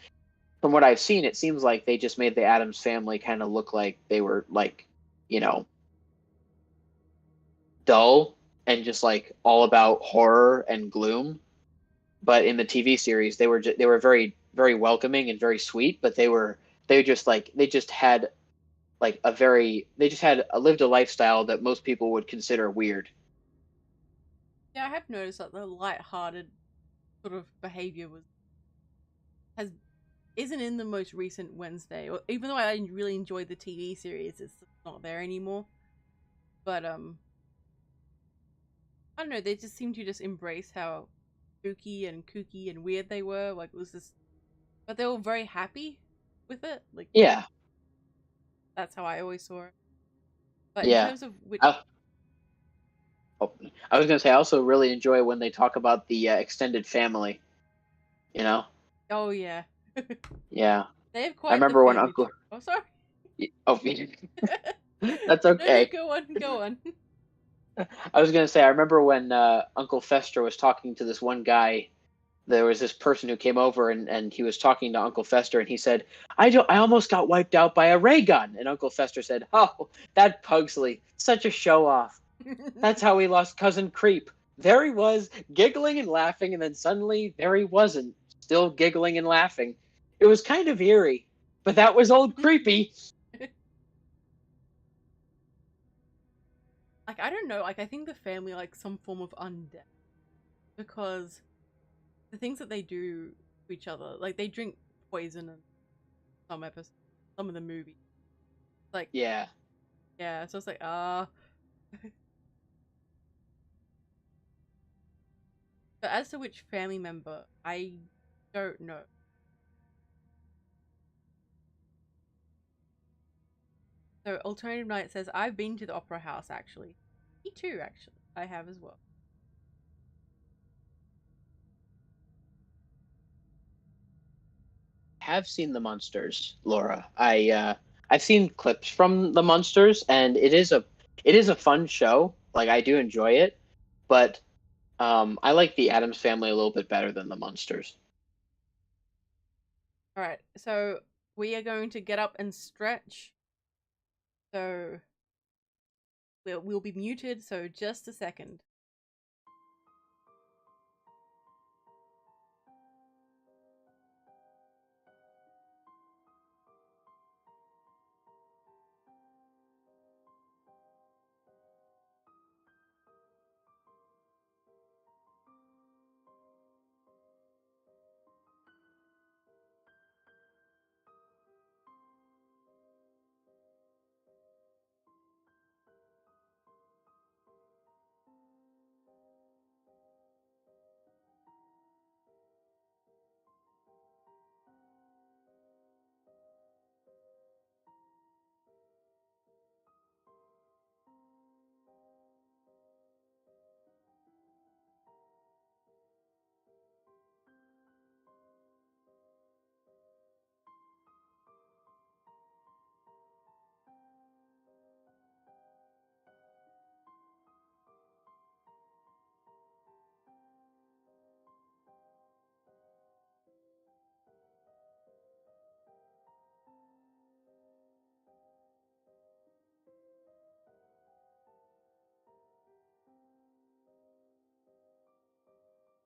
from what I've seen, it seems like they just made the Adams Family kind of look like they were like, you know, dull and just like all about horror and gloom. But in the TV series, they were very welcoming and very sweet. But they just had like they just had lived a lifestyle that most people would consider weird. Yeah, I have noticed that the light-hearted sort of behavior has isn't in the most recent Wednesday. Or even though I really enjoyed the TV series, it's not there anymore. But I don't know. They just seem to just embrace how spooky and kooky and weird they were. Like it was just, but they were very happy with it. Like Yeah, that's how I always saw it. But in yeah. terms of which, I, oh, I was gonna say I also really enjoy when they talk about the extended family. You know, oh yeah, yeah. they have I quite the remember when family Uncle. tree. Oh sorry. Oh, that's No, okay. go on, go on. I was gonna say I remember when Uncle Fester was talking to this one guy. There was this person who came over and he was talking to Uncle Fester and he said, I almost got wiped out by a ray gun. And Uncle Fester said, oh, that Pugsley, such a show off. That's how we lost Cousin Creep. There he was, giggling and laughing, and then suddenly there he wasn't, still giggling and laughing. It was kind of eerie, but that was old Creepy. Like I don't know. Like I think the family like some form of undead because the things that they do to each other, like they drink poison in some episodes, some of the movies. Like Yeah. yeah, so it's like But as to which family member, I don't know. So Alternative Night says I've been to the opera house actually. Me too, actually. I have as well. Have seen the Monsters, Laura. I've seen clips from the Monsters, and it is a fun show. Like I do enjoy it, but I like the Adams Family a little bit better than the Monsters. All right, so we are going to get up and stretch. So we'll be muted. So just a second.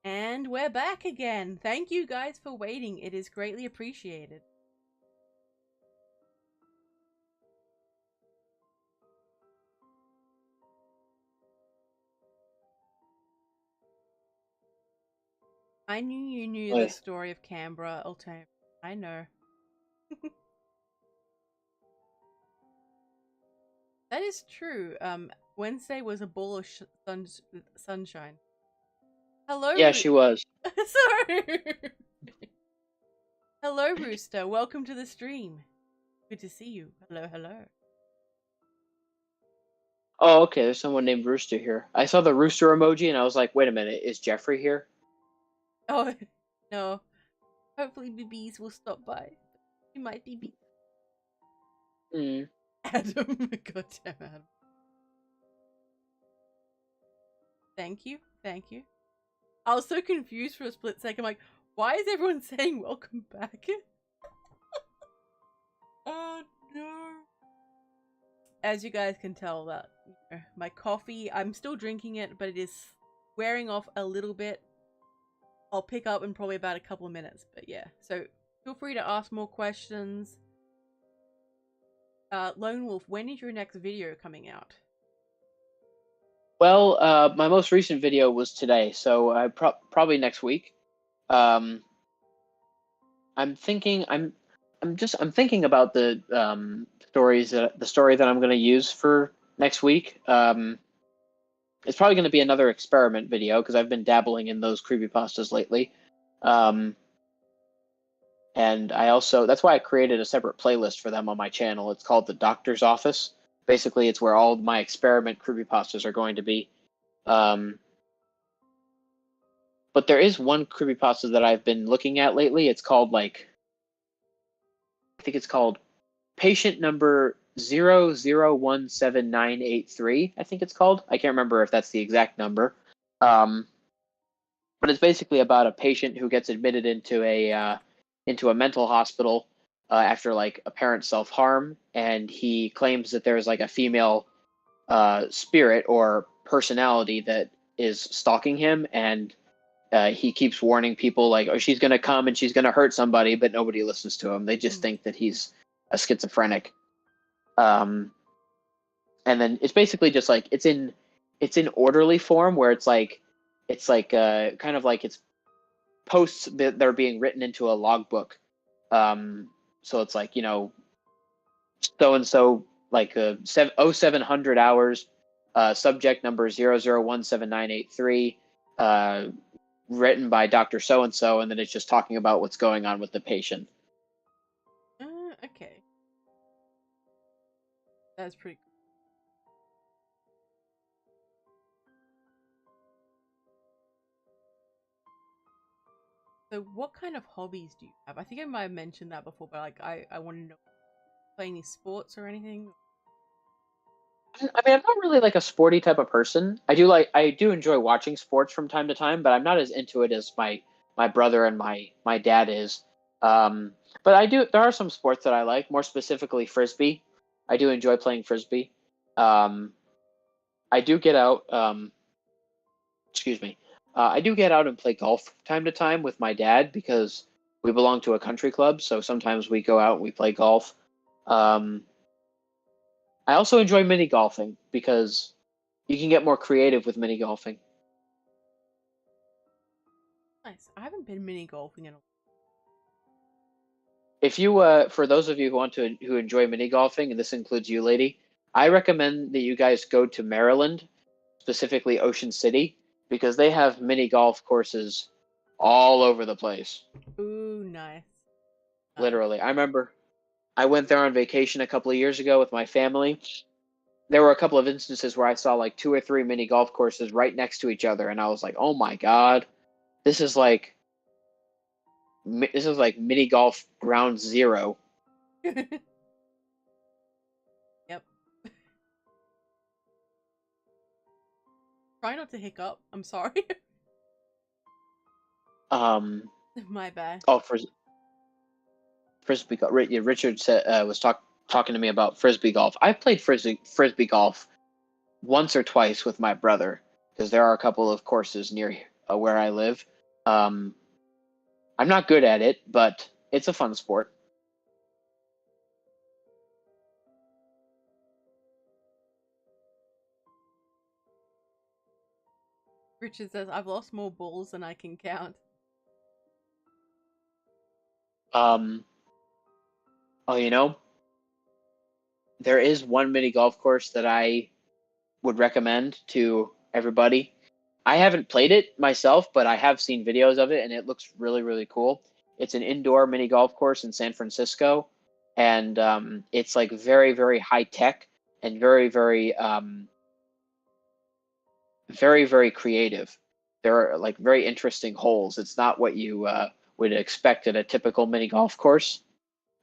And we're back again. Thank you guys for waiting. It is greatly appreciated. I knew you knew the story of Canberra alternative. I know. That is true. Wednesday was a ball of sunshine. Hello. Yeah, she was. Sorry. Hello, Rooster. Welcome to the stream. Good to see you. Hello, hello. Oh, okay. There's someone named Rooster here. I saw the rooster emoji and I was like, wait a minute, is Jeffrey here? Oh, no. Hopefully BBs will stop by. He might be B. Adam. Goddamn Adam. Thank you. Thank you. I was so confused for a split second. I'm like, why is everyone saying welcome back? Oh, no. As you guys can tell, that my coffee, I'm still drinking it, but it is wearing off a little bit. I'll pick up in probably about a couple of minutes, but yeah. So feel free to ask more questions. Lone Wolf, when is your next video coming out? Well, my most recent video was today, so probably next week. I'm thinking about the story that I'm going to use for next week. It's probably going to be another experiment video because I've been dabbling in those creepypastas lately. And that's why I created a separate playlist for them on my channel. It's called The Doctor's Office. Basically, it's where all my experiment creepypastas are going to be. But there is one creepypasta that I've been looking at lately. It's called I think it's called Patient Number 00179883. I think it's called. I can't remember if that's the exact number. But it's basically about a patient who gets admitted into a mental hospital after apparent self-harm, and he claims that there's a female spirit or personality that is stalking him, and he keeps warning people oh, she's going to come and she's going to hurt somebody, but nobody listens to him. They just think that he's a schizophrenic. And then it's basically just it's in orderly form where it's kind of it's posts that are being written into a logbook. So it's so and so 0700 hours, subject number 00179883, written by Dr. So and so, and then it's just talking about what's going on with the patient. Okay. That's pretty cool. So what kind of hobbies do you have? I think I might have mentioned that before, but I want to know, play any sports or anything? I mean, I'm not really a sporty type of person. I do enjoy watching sports from time to time, but I'm not as into it as my brother and my dad is. But there are some sports that I like, more specifically frisbee. I do enjoy playing frisbee. I do get out. Excuse me. I do get out and play golf from time to time with my dad because we belong to a country club. So sometimes we go out and we play golf. I also enjoy mini golfing because you can get more creative with mini golfing. Nice. I haven't been mini golfing in a while. If you, for those of you who enjoy mini golfing, and this includes you, lady, I recommend that you guys go to Maryland, specifically Ocean City, because they have mini golf courses all over the place. Ooh, nice. Literally. I remember I went there on vacation a couple of years ago with my family. There were a couple of instances where I saw 2 or 3 mini golf courses right next to each other, and I was like, oh my God, this is like mini golf ground zero. Yep. Try not to hiccup. I'm sorry. My bad. Oh, frisbee golf. Richard said was talking to me about frisbee golf. I've played frisbee golf once or twice with my brother because there are a couple of courses near where I live. I'm not good at it, but it's a fun sport. Richard says, I've lost more balls than I can count. Oh, there is one mini golf course that I would recommend to everybody. I haven't played it myself, but I have seen videos of it, and it looks really, really cool. It's an indoor mini golf course in San Francisco, and it's like very, very high tech and very, very, very, very creative. There are like very interesting holes. It's not what you would expect at a typical mini golf course.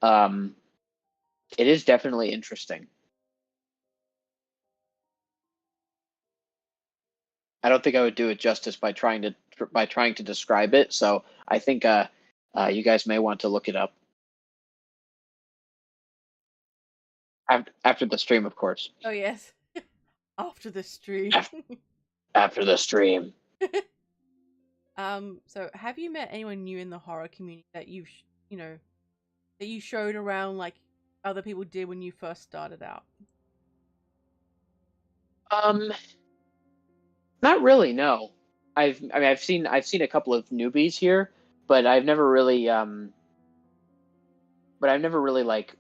Um, it is definitely interesting. I don't think I would do it justice by trying to describe it. So I think you guys may want to look it up after the stream, of course. Oh, yes. After the stream. After the stream. So have you met anyone new in the horror community that that you showed around like other people did when you first started out? Not really. No, I've seen a couple of newbies here, but I've never really like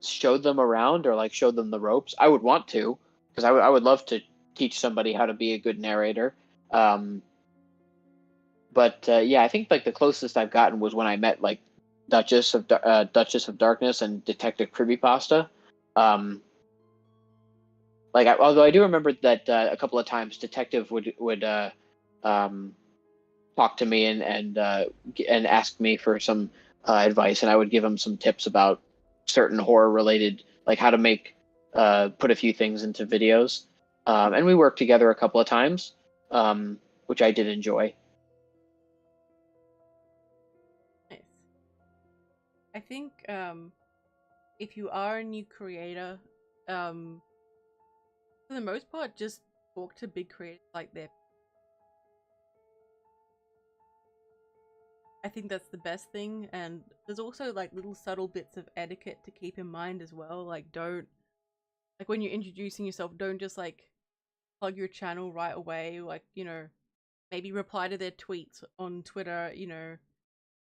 showed them around or like showed them the ropes. I would want to, because I would love to teach somebody how to be a good narrator. But yeah, I think like the closest I've gotten was when I met like Duchess of Darkness and Detective Creepypasta. Although I do remember that a couple of times Detective would talk to me and ask me for some advice, and I would give him some tips about certain horror related, like how to make put a few things into videos. And we worked together a couple of times, which I did enjoy. Nice. I think if you are a new creator, for the most part, just talk to big creators like they're. I think that's the best thing, and there's also like little subtle bits of etiquette to keep in mind as well. Like, don't like when you're introducing yourself, don't just like plug your channel right away. Like, maybe reply to their tweets on Twitter.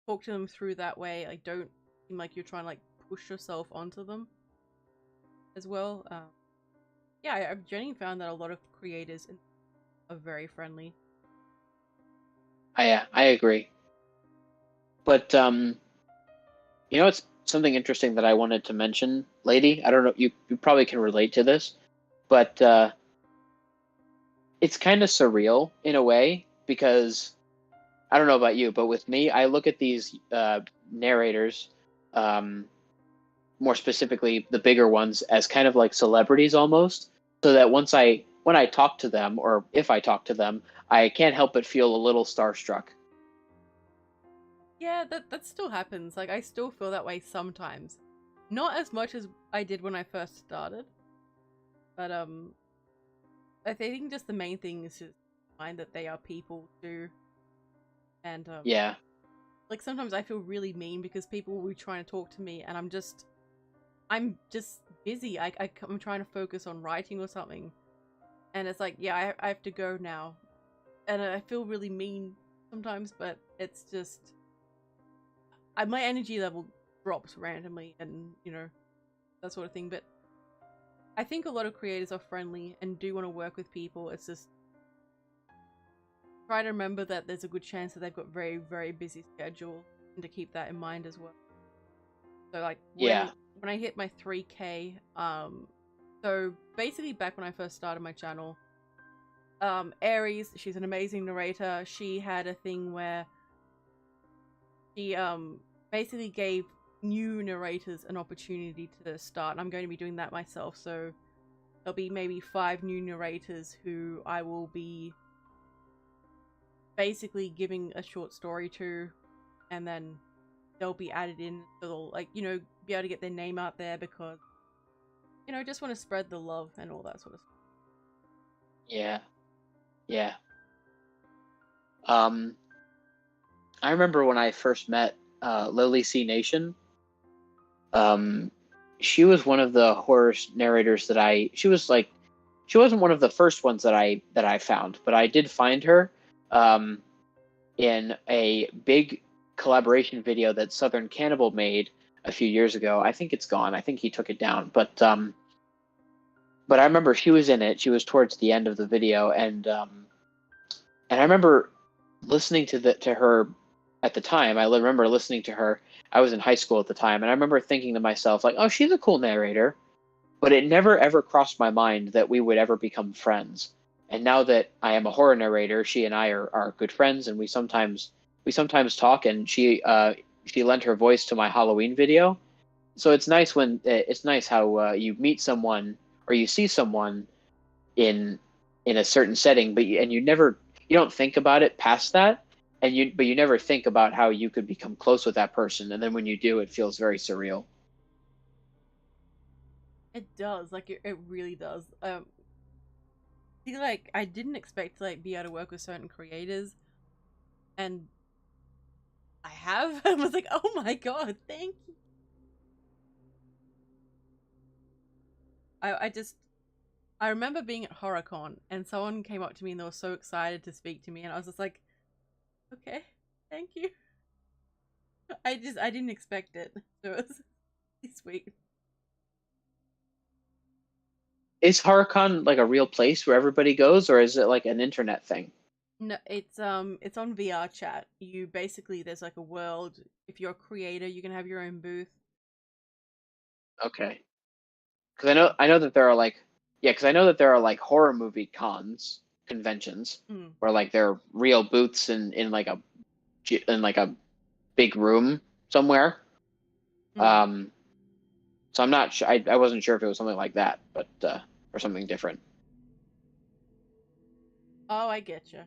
Talk to them through that way. Like, don't seem like you're trying to like push yourself onto them as well. Yeah, I've genuinely found that a lot of creators are very friendly. I agree, but it's something interesting that I wanted to mention, lady. I don't know, you probably can relate to this, but it's kind of surreal in a way because I don't know about you, but with me, I look at these narrators, um, more specifically the bigger ones, as kind of like celebrities almost. So that when I talk to them, or if I talk to them, I can't help but feel a little starstruck. Yeah, that still happens. Like, I still feel that way sometimes. Not as much as I did when I first started, but I think just the main thing is just mind that they are people too, and Yeah, like sometimes I feel really mean because people will be trying to talk to me, and I'm just busy. I'm trying to focus on writing or something, and it's like, yeah, I have to go now, and I feel really mean sometimes, but it's just my energy level drops randomly, and that sort of thing. But I think a lot of creators are friendly and do want to work with people. It's just try to remember that there's a good chance that they've got very, very busy schedule, and to keep that in mind as well. So like yeah, when I hit my 3K, so basically back when I first started my channel, Aries, she's an amazing narrator. She had a thing where she basically gave new narrators an opportunity to start, and I'm going to be doing that myself. So there'll be maybe 5 new narrators who I will be basically giving a short story to, and then they'll be added in, so they'll like be able to get their name out there because just want to spread the love and all that sort of stuff. yeah, yeah. I remember when I first met Lily C Nation. She was one of the horror narrators that she wasn't one of the first ones that I found, but I did find her in a big collaboration video that Southern Cannibal made a few years ago. I think it's gone. I think he took it down, but I remember she was in it. She was towards the end of the video, and I remember listening to her at the time. I remember listening to her. I was in high school at the time, and I remember thinking to myself, like, "Oh, she's a cool narrator," but it never ever crossed my mind that we would ever become friends. And now that I am a horror narrator, she and I are good friends, and we sometimes talk. And she lent her voice to my Halloween video, so it's nice how you meet someone or you see someone in a certain setting, but you don't think about it past that, and you never think about how you could become close with that person, and then when you do, it feels very surreal. It does, like it really does. See, like I didn't expect to like be able to work with certain creators, and I have. I was like, oh my god, thank you. I remember being at HorrorCon and someone came up to me and they were so excited to speak to me, and I was just like, okay, thank you. I didn't expect it, so it was sweet. Is HorrorCon like a real place where everybody goes, or is it like an internet thing? No, it's on VR chat. You basically, there's like a world. If you're a creator, you can have your own booth. Okay, because I know that there are like, yeah, because I know that there are like horror movie conventions Mm, where like there are real booths in like a big room somewhere. mm. So I'm not sure. I wasn't sure if it was something like that, but or something different. Oh, I get you.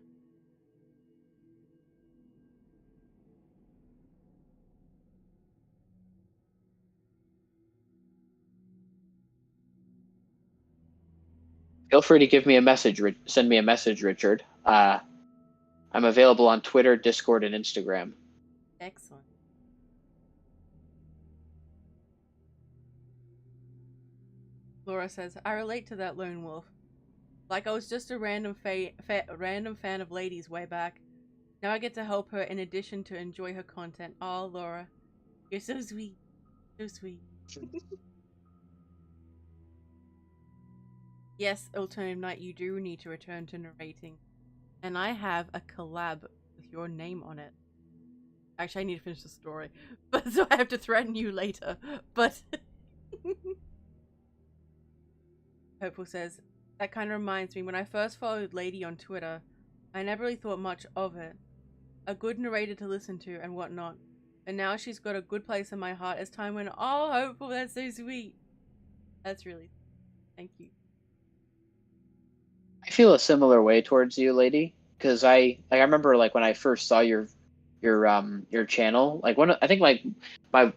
Feel free to give me a message. Send me a message, Richard. I'm available on Twitter, Discord, and Instagram. Excellent. Laura says, I relate to that lone wolf. Like I was just a random fan of ladies way back. Now I get to help her in addition to enjoy her content. Oh, Laura, you're so sweet. So sweet. Yes, Alternative Night, you do need to return to narrating. And I have a collab with your name on it. Actually, I need to finish the story. But so I have to threaten you later. But Hopeful says, that kind of reminds me, when I first followed Lady on Twitter, I never really thought much of it. A good narrator to listen to and whatnot. And now she's got a good place in my heart as time went on. Oh, Hopeful, that's so sweet. That's really, thank you. I feel a similar way towards you, lady, because I remember like when I first saw your channel, like I think like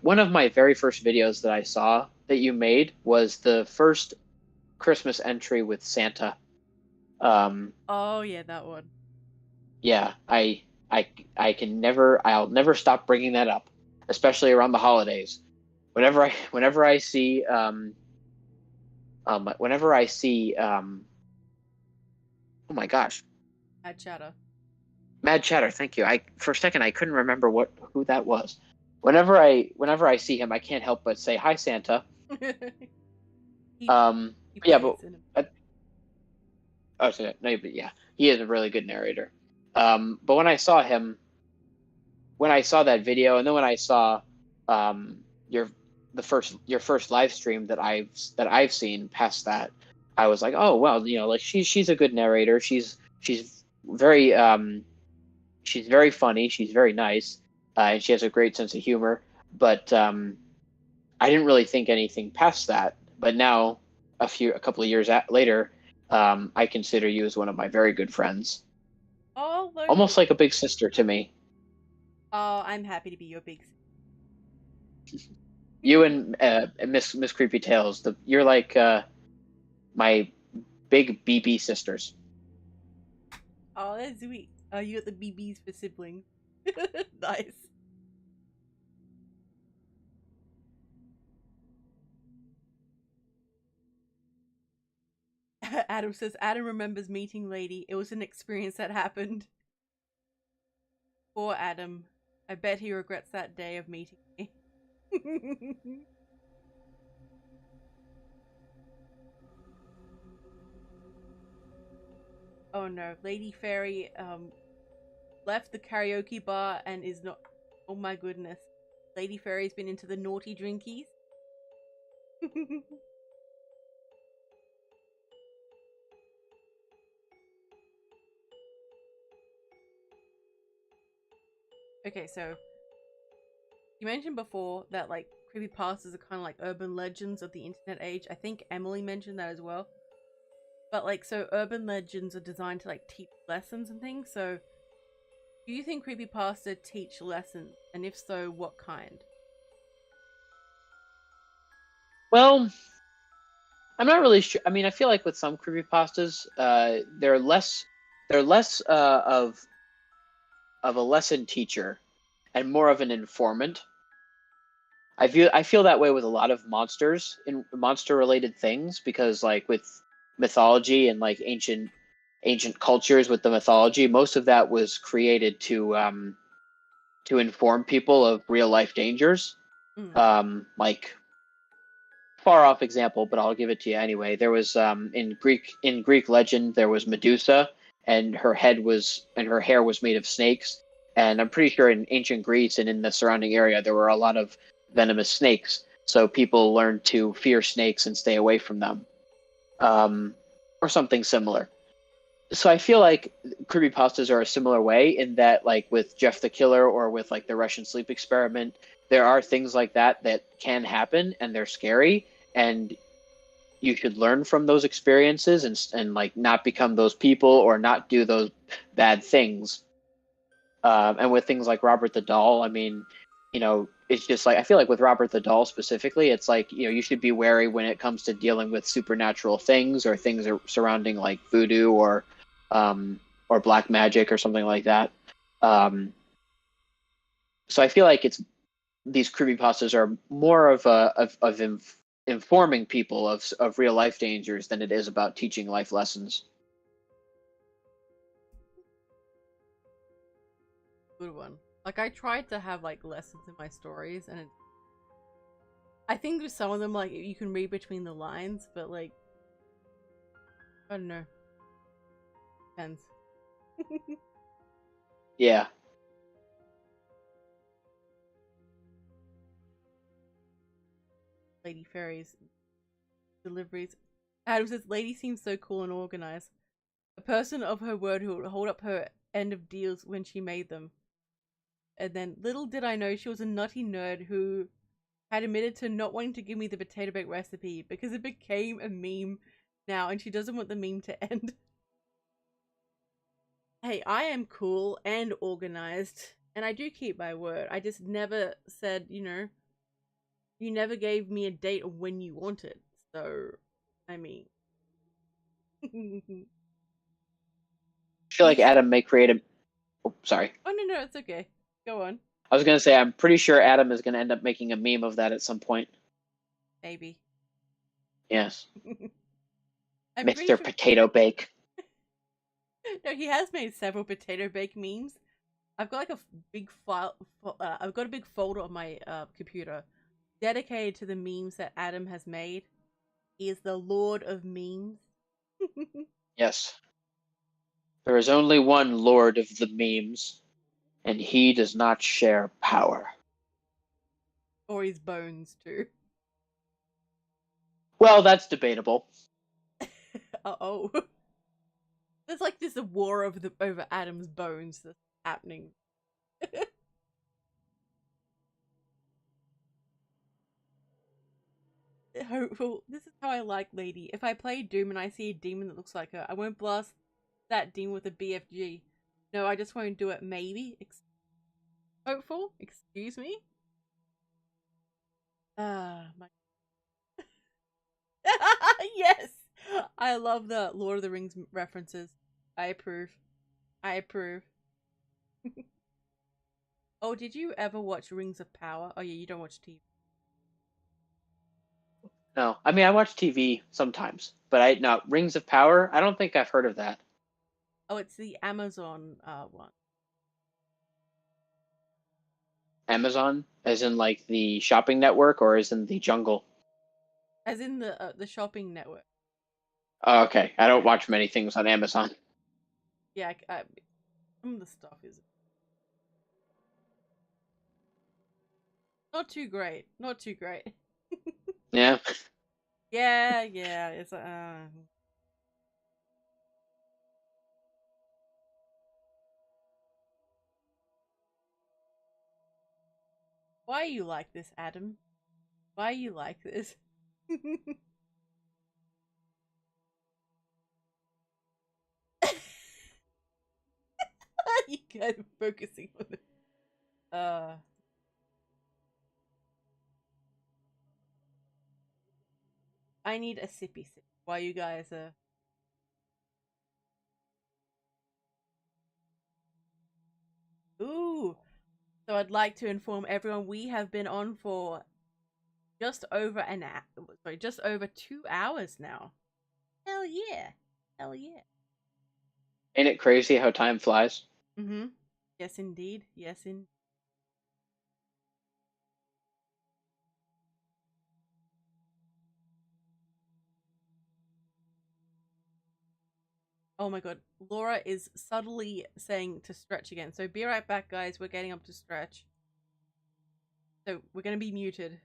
one of my very first videos that I saw that you made was the first Christmas entry with Santa. Um, Oh, yeah, that one. yeah, I'll never stop bringing that up, especially around the holidays. Whenever I see whenever I see oh my gosh, At Chatter. Mad Chatter, thank you. I for a second I couldn't remember who that was. Whenever I see him, I can't help but say hi, Santa. he, he Yeah, but plays in him. oh, so, no, but yeah, he is a really good narrator. But when I saw that video, and then when I saw um your your first live stream that I've seen past that, I was like, oh well, you know, like she's a good narrator. Very she's very funny. She's very nice, and she has a great sense of humor. But I didn't really think anything past that. But now, a couple of years later, I consider you as one of my very good friends, Oh, Lone almost Wolf. like a big sister to me. Oh, I'm happy to be your big You and Miss Creepy Tales, you're like my big BB sisters. Oh, that's sweet. You got the BBs for siblings. Nice. Adam says, Adam remembers meeting Lady. It was an experience that happened. Poor Adam. I bet he regrets that day of meeting me. Oh no, Lady Fairy left the karaoke bar and is not. Oh my goodness. Lady Fairy's been into the naughty drinkies. Okay, so you mentioned before that like creepypastas are kind of like urban legends of the internet age. I think Emily mentioned that as well. But like, so urban legends are designed to like teach lessons and things. So, do you think creepypasta teach lessons, and if so, what kind? Well, I'm not really sure. I mean, I feel like with some creepypastas, they're less of a lesson teacher and more of an informant. I feel that way with a lot of monsters in monster related things because like with mythology and like ancient cultures with the mythology, most of that was created to inform people of real life dangers. Mm. Like far off example, but I'll give it to you anyway. There was in Greek legend there was Medusa, and her hair was made of snakes. And I'm pretty sure in ancient Greece and in the surrounding area there were a lot of venomous snakes. So people learned to fear snakes and stay away from them, or something similar. So I feel like creepypastas are a similar way in that, like with Jeff the Killer or with like the Russian sleep experiment, there are things like that that can happen and they're scary, and you should learn from those experiences and like not become those people or not do those bad things. And with things like Robert the Doll, I mean, it's just like I feel like with Robert the Doll specifically, it's like you should be wary when it comes to dealing with supernatural things or things surrounding like voodoo or black magic or something like that. Um, so I feel like it's these creepypastas are more of informing people of real life dangers than it is about teaching life lessons. Good one. Like I tried to have like lessons in my stories, and I think with some of them like you can read between the lines, but like I don't know. Depends. Yeah. Lady Fairies deliveries. Adam says, Lady seems so cool and organized. A person of her word who would hold up her end of deals when she made them. And then, little did I know she was a nutty nerd who had admitted to not wanting to give me the potato bake recipe because it became a meme now and she doesn't want the meme to end. Hey, I am cool and organized and I do keep my word. I just never said, you never gave me a date of when you want it. So, I mean. I feel like Adam may create a. Oh, sorry. Oh, no, it's okay. Go on. I was going to say, I'm pretty sure Adam is going to end up making a meme of that at some point. Maybe. Yes. I'm pretty Mr. sure. Potato Bake. No, he has made several potato bake memes. I've got like a big file. I've got a big folder on my computer dedicated to the memes that Adam has made. He is the Lord of memes. Yes. There is only one Lord of the memes, and he does not share power. Or his bones too. Well, that's debatable. Oh. There's like this war over Adam's bones that's happening. Hopeful. This is how I like Lady. If I play Doom and I see a demon that looks like her, I won't blast that demon with a BFG. No, I just won't do it. Maybe. Hopeful. Excuse me. My. Yes. I love the Lord of the Rings references. I approve. I approve. Oh, did you ever watch Rings of Power? Oh yeah, you don't watch TV. No, I mean I watch TV sometimes, but Rings of Power. I don't think I've heard of that. Oh, it's the Amazon one. Amazon, as in like the shopping network, or as in the jungle? As in the shopping network. Oh, okay, I don't watch many things on Amazon. Yeah, some of the stuff is not too great. Not too great. Yeah, Yeah, it's why are you like this, Adam? Why are you like this? You guys are focusing on it. I need a sippy sip while you guys are. Ooh. So I'd like to inform everyone we have been on for just over just over 2 hours now. Hell yeah. Hell yeah. ain't it crazy how time flies? Mm-hmm. Yes indeed. Yes in Oh my god. Laura is subtly saying to stretch again. So be right back, guys. We're getting up to stretch. So we're gonna be muted.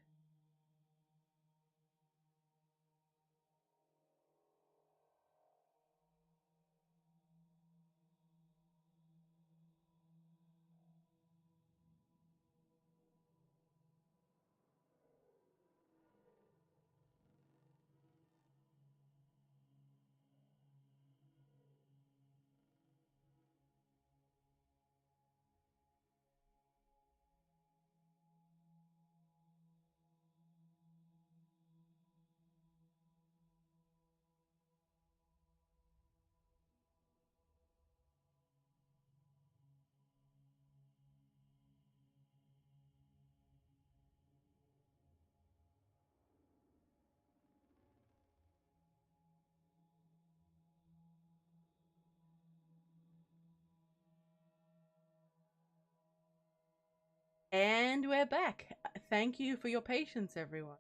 And we're back. Thank you for your patience, everyone.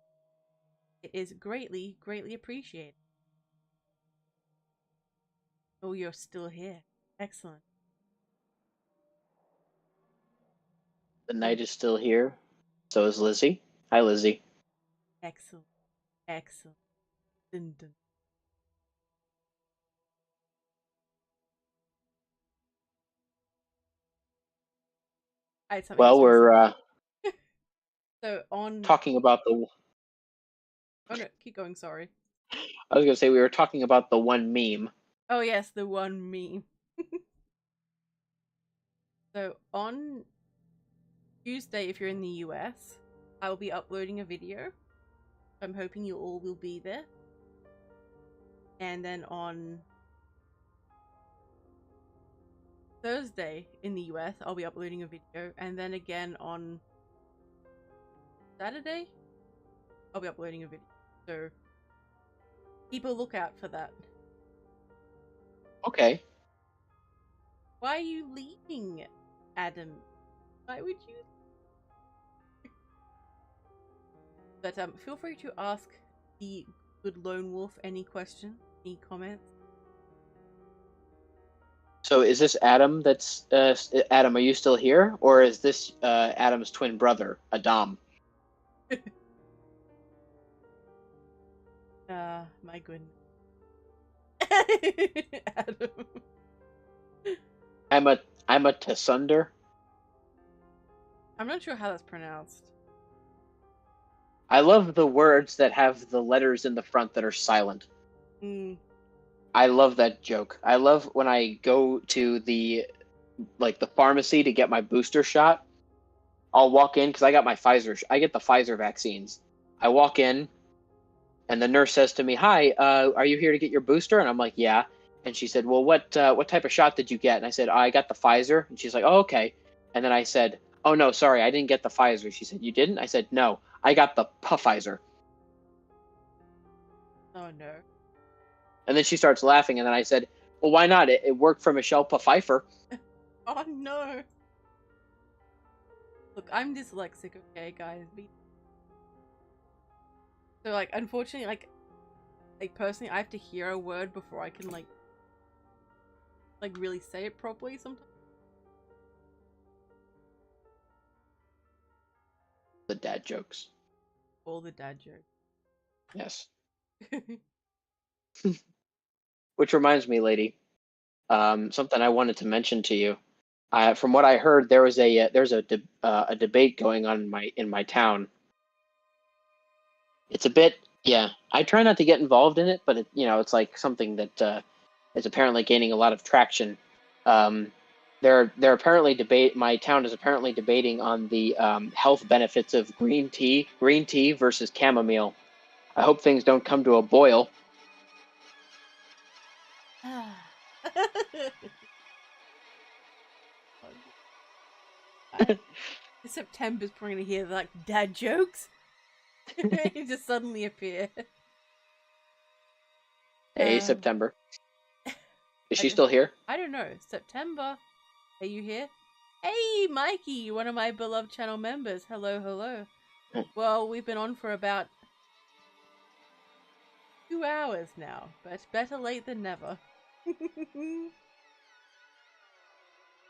It is greatly, greatly appreciated. Oh, you're still here. Excellent. The night is still here. So is Lizzie. Hi, Lizzie. Excellent. Excellent. Dun, dun. I had something else Well, to say. we're So on. talking about the. Oh no, keep going. Sorry. I was gonna say we were talking about the one meme. Oh yes, the one meme. So on Tuesday, if you're in the US, I will be uploading a video. I'm hoping you all will be there. And then on Thursday in the US, I'll be uploading a video. And then again on Saturday, I'll be uploading a video. So keep a lookout for that. Okay. Why are you leaving, Adam? Why would you? But feel free to ask the good lone wolf any questions, any comments. So is this Adam? That's Adam. Are you still here, or is this Adam's twin brother, Adam? My goodness. Adam. I'm a Tasunder. I'm not sure how that's pronounced. I love the words that have the letters in the front that are silent. Mm. I love that joke. I love when I go to the pharmacy to get my booster shot. I'll walk in because I got my Pfizer. I get the Pfizer vaccines. I walk in, and the nurse says to me, "Hi, are you here to get your booster?" And I'm like, "Yeah." And she said, well, what type of shot did you get? And I said, oh, I got the Pfizer. And she's like, oh, okay. And then I said, oh, no, sorry, I didn't get the Pfizer. She said, you didn't? I said, no, I got the Pfizer. Oh, no. And then she starts laughing. And then I said, well, why not? It worked for Michelle Pfeiffer. Oh, no. Look, I'm dyslexic, okay, guys? So, like, unfortunately, like personally, I have to hear a word before I can, like really say it properly sometimes. The dad jokes. All the dad jokes. Yes. Which reminds me, lady, something I wanted to mention to you. From what I heard, there's a debate going on in my town. It's a bit, yeah. I try not to get involved in it, but it's like something that is apparently gaining a lot of traction. They're apparently my town is apparently debating on the health benefits of green tea versus chamomile. I hope things don't come to a boil. September's probably gonna hear like dad jokes. They just suddenly appear. Hey, September. Is she still here? I don't know. September, are you here? Hey, Mikey, one of my beloved channel members. Hello, hello. Well, we've been on for about 2 hours now, but better late than never.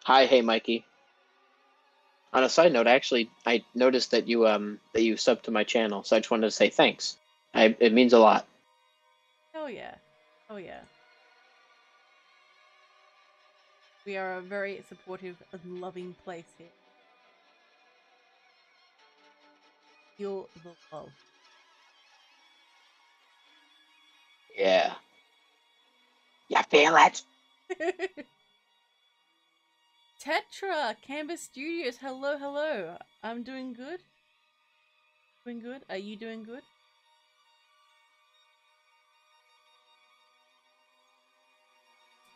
Hi, hey, Mikey. On a side note, I noticed that you subbed to my channel, so I just wanted to say thanks. It means a lot. Hell yeah. Oh yeah. We are a very supportive and loving place here. Feel the love. Yeah. You feel it? Tetra, Canvas Studios, hello, hello. I'm doing good. Doing good? Are you doing good?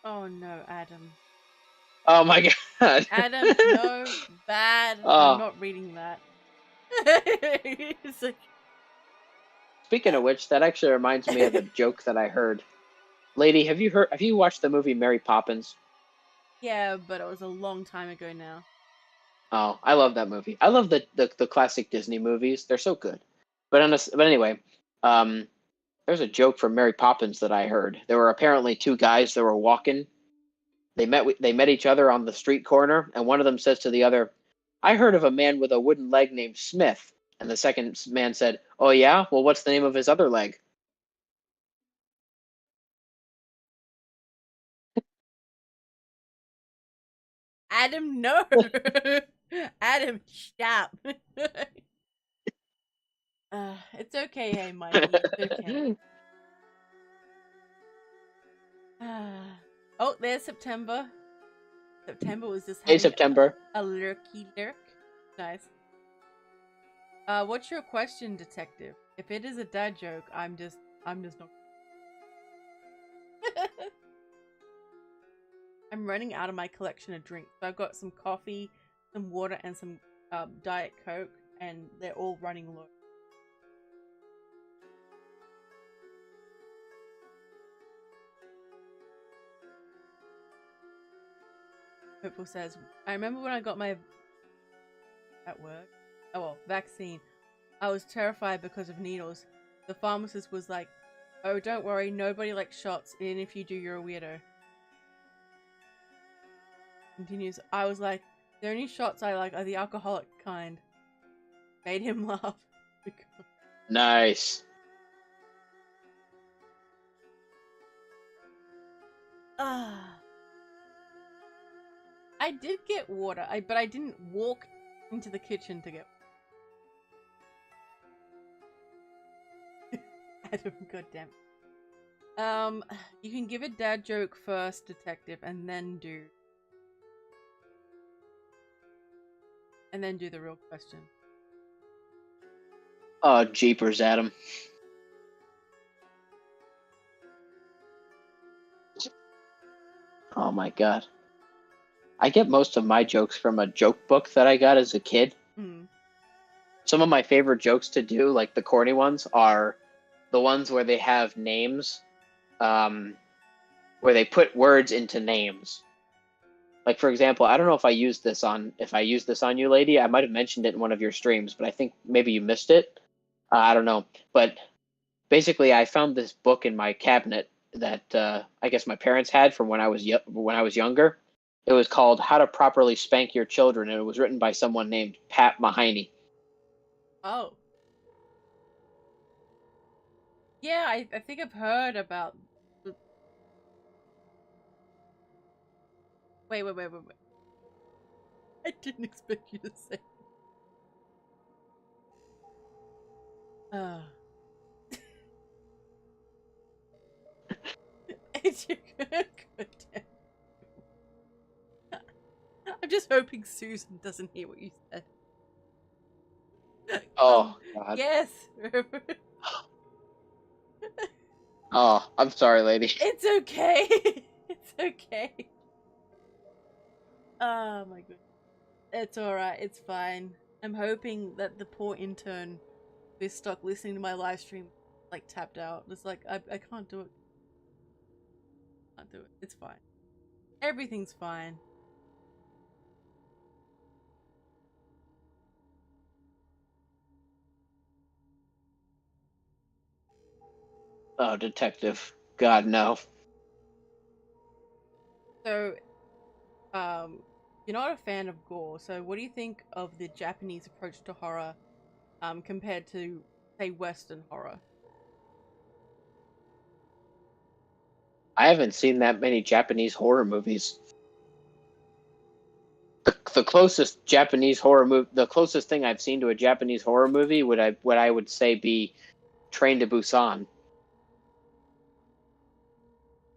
Oh no, Adam. Oh my god. Adam, no, bad. Oh. I'm not reading that. It's like... Speaking of which, that actually reminds me of a joke that I heard. Lady, have you watched the movie Mary Poppins? Yeah, but it was a long time ago now. Oh, I love that movie. I love the classic Disney movies. They're so good. But anyway, there's a joke from Mary Poppins that I heard. There were apparently two guys that were walking. They met each other on the street corner, and one of them says to the other, "I heard of a man with a wooden leg named Smith." And the second man said, "Oh yeah? Well, what's the name of his other leg?" Adam, no. Adam, stop. It's okay, hey, Mikey. It's okay. Oh, there's September. September was just having September. a lurky lurk. Nice. What's your question, detective? If it is a dad joke, I'm just not. I'm running out of my collection of drinks. So I've got some coffee, some water, and some Diet Coke, and they're all running low. Hopeful says, I remember when I got my at work. Oh well, vaccine. I was terrified because of needles. The pharmacist was like, "Oh, don't worry, nobody likes shots. Even if you do, you're a weirdo." Continues. I was like, "The only shots I like are the alcoholic kind." Made him laugh. Nice. I did get water, but I didn't walk into the kitchen to get. Adam, goddamn. You can give a dad joke first, detective, and then do the real question. Oh, jeepers, Adam. Oh my god. I get most of my jokes from a joke book that I got as a kid. Mm. Some of my favorite jokes to do, like the corny ones, are the ones where they have names, where they put words into names. Like for example, I don't know if I used this on you, lady. I might have mentioned it in one of your streams, but I think maybe you missed it. I don't know, but basically, I found this book in my cabinet that I guess my parents had from when I was younger. It was called "How to Properly Spank Your Children," and it was written by someone named Pat Mahoney. Oh. Yeah, I think I've heard about. Wait. I didn't expect you to say. Uh. It's your good. I'm just hoping Susan doesn't hear what you said. Oh God. Yes. Oh, I'm sorry, lady. It's okay. It's okay. Oh my goodness. It's alright. It's fine. I'm hoping that the poor intern is stuck listening to my live stream, like tapped out. It's like I can't do it. Can't do it. It's fine. Everything's fine. Oh, detective. God no. So, you're not a fan of gore. So, what do you think of the Japanese approach to horror, compared to, say, Western horror? I haven't seen that many Japanese horror movies. The closest Japanese horror movie, the closest thing I've seen to a Japanese horror movie would I would say be Train to Busan.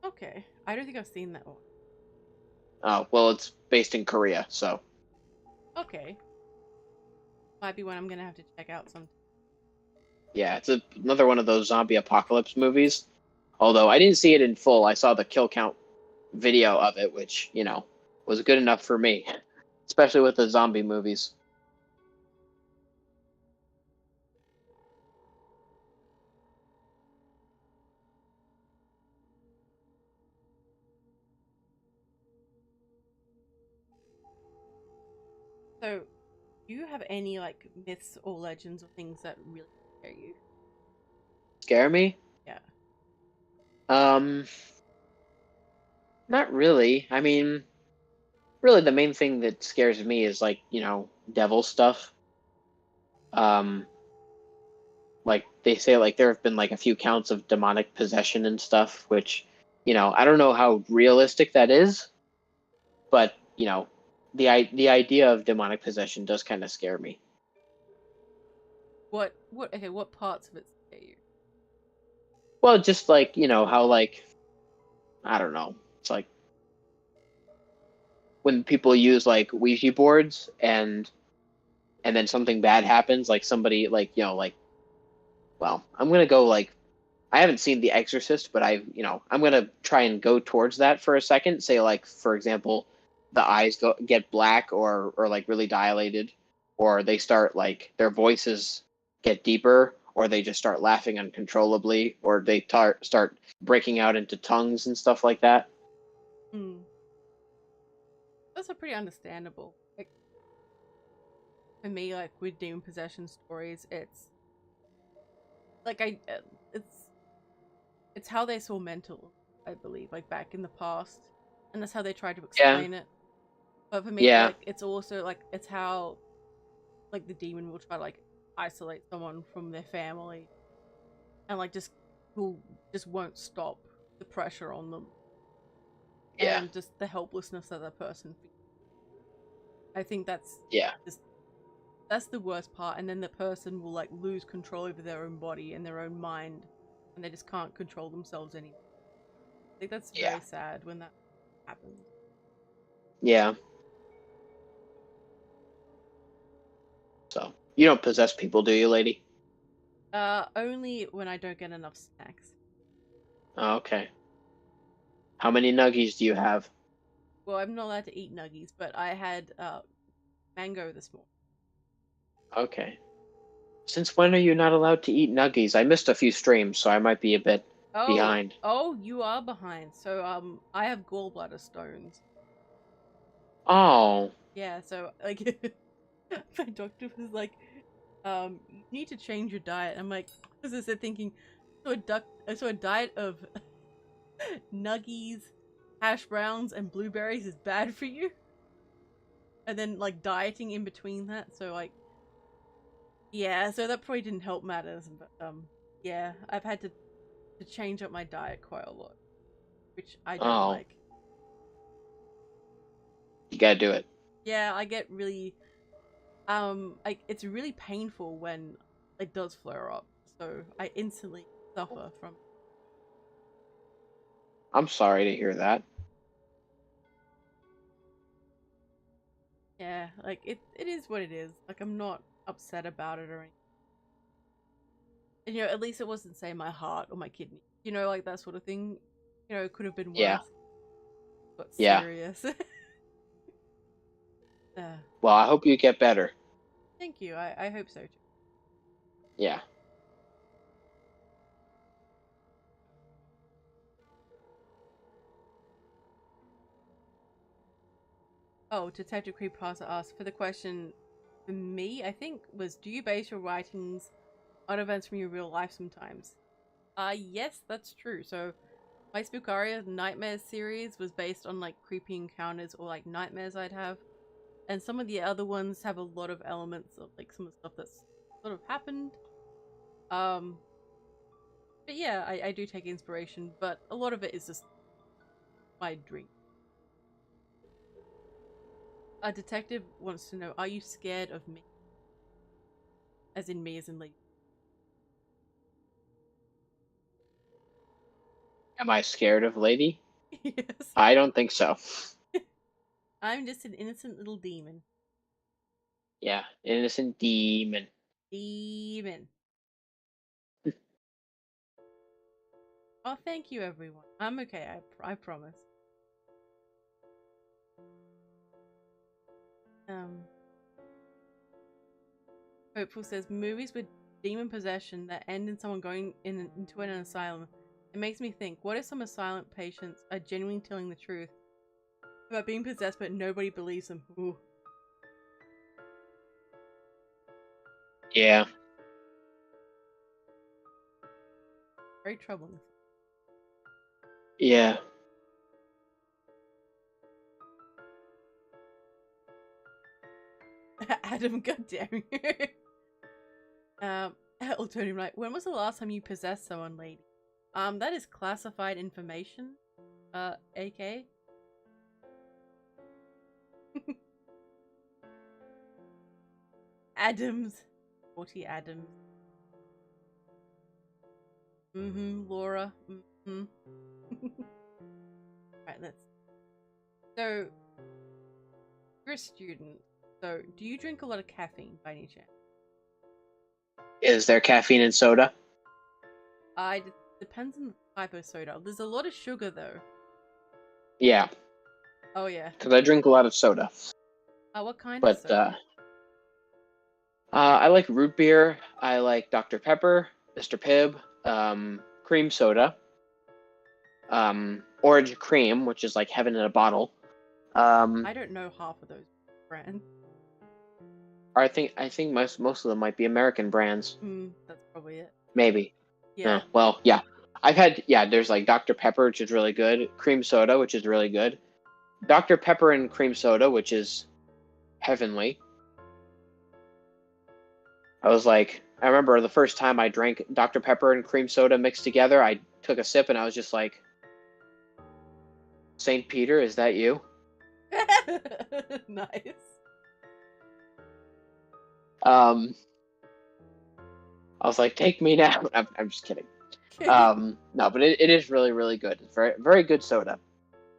Okay, I don't think I've seen that one. Oh, well, it's based in Korea, so Okay, might be one I'm gonna have to check out some. yeah, it's another one of those zombie apocalypse movies. Although I didn't see it in full, I saw the kill count video of it, which was good enough for me, especially with the zombie movies. So, do you have any like myths or legends or things that really scare you? Scare me? Yeah. Um, Not really. I mean, really, the main thing that scares me is like devil stuff. Um, like they say, like there have been like a few counts of demonic possession and stuff, which I don't know how realistic that is, but the idea of demonic possession does kind of scare me. What? Okay, what parts of it scare you? Well, just like how like I don't know, it's like when people use like Ouija boards and then something bad happens, like somebody like like well, I'm gonna go like I haven't seen The Exorcist, but I'm gonna try and go towards that for a second. Say like for example, the eyes get black or like really dilated, or they start like their voices get deeper, or they just start laughing uncontrollably, or they start breaking out into tongues and stuff like that. Hmm. That's a pretty understandable. Like for me, like with demon possession stories, it's like it's how they saw mental, I believe, like back in the past, and that's how they tried to Yeah, explain it. But for me, yeah, like it's also like it's how like the demon will try to like isolate someone from their family, and like will just won't stop the pressure on them, yeah, and just the helplessness that that person feels. I think yeah, just that's the worst part, and then the person will like lose control over their own body and their own mind, and they just can't control themselves anymore. I think that's yeah, very sad when that happens. yeah. So you don't possess people, do you, lady? Only when I don't get enough snacks. Oh, okay. How many nuggies do you have? Well, I'm not allowed to eat nuggies, but I had mango this morning. Okay. Since when are you not allowed to eat nuggies? I missed a few streams, so I might be a bit behind. Oh, you are behind. So I have gallbladder stones. Oh. Yeah, so like my doctor was like, you need to change your diet. I'm like, because I said thinking, so a diet of nuggies, hash browns, and blueberries is bad for you, and then like dieting in between that. So like, yeah, so that probably didn't help matters, but yeah, I've had to change up my diet quite a lot, which I don't Oh. like. You gotta do it. Yeah, I get really like it's really painful when it does flare up, so I instantly suffer from. I'm sorry to hear that. Yeah, like it is what it is. Like I'm not upset about it or anything. And at least it wasn't say my heart or my kidney. Like that sort of thing. It could have been Yeah. worse. But Yeah. serious. Well, I hope you get better. Thank you. I hope so too. Yeah. Oh, Detective Creepypasta asked for the question for me, I think, was do you base your writings on events from your real life sometimes? Yes, that's true. So my Spookaria Nightmares series was based on like creepy encounters or like nightmares I'd have. And some of the other ones have a lot of elements of like some of the stuff that's sort of happened. Um but yeah, I do take inspiration, but a lot of it is just my dream. A detective wants to know, are you scared of me? As in me as in Lady. Am I scared of Lady? Yes. I don't think so. I'm just an innocent little demon. Yeah. Innocent demon. Demon. Oh, thank you, everyone. I'm okay. I promise. Um, Hopeful says movies with demon possession that end in someone going into an asylum. It makes me think: what if some asylum patients are genuinely telling the truth about being possessed, but nobody believes them? Ooh, Yeah. very troubling. Yeah. Adam, goddamn you. Alternative right. When was the last time you possessed someone, lady? That is classified information. AK. Adams. 40 Adams. Laura. Right, let's. So, you're a student. So, do you drink a lot of caffeine by any chance? Is there caffeine in soda? It depends on the type of soda. There's a lot of sugar though. Yeah. Oh yeah. Because I drink a lot of soda. What kind of But soda? I like root beer. I like Dr. Pepper, Mr. Pibb, cream soda, orange cream, which is like heaven in a bottle. I don't know half of those brands. I think most of them might be American brands. That's probably it. Maybe. Yeah. Well, yeah. There's like Dr. Pepper, which is really good. Cream soda, which is really good. Dr. Pepper and cream soda, which is heavenly. I remember the first time I drank Dr. Pepper and cream soda mixed together, I took a sip and I was just like, St. Peter, is that you? Nice. I was like, take me now. I'm just kidding. No, but it is really, really good. It's very, very good soda.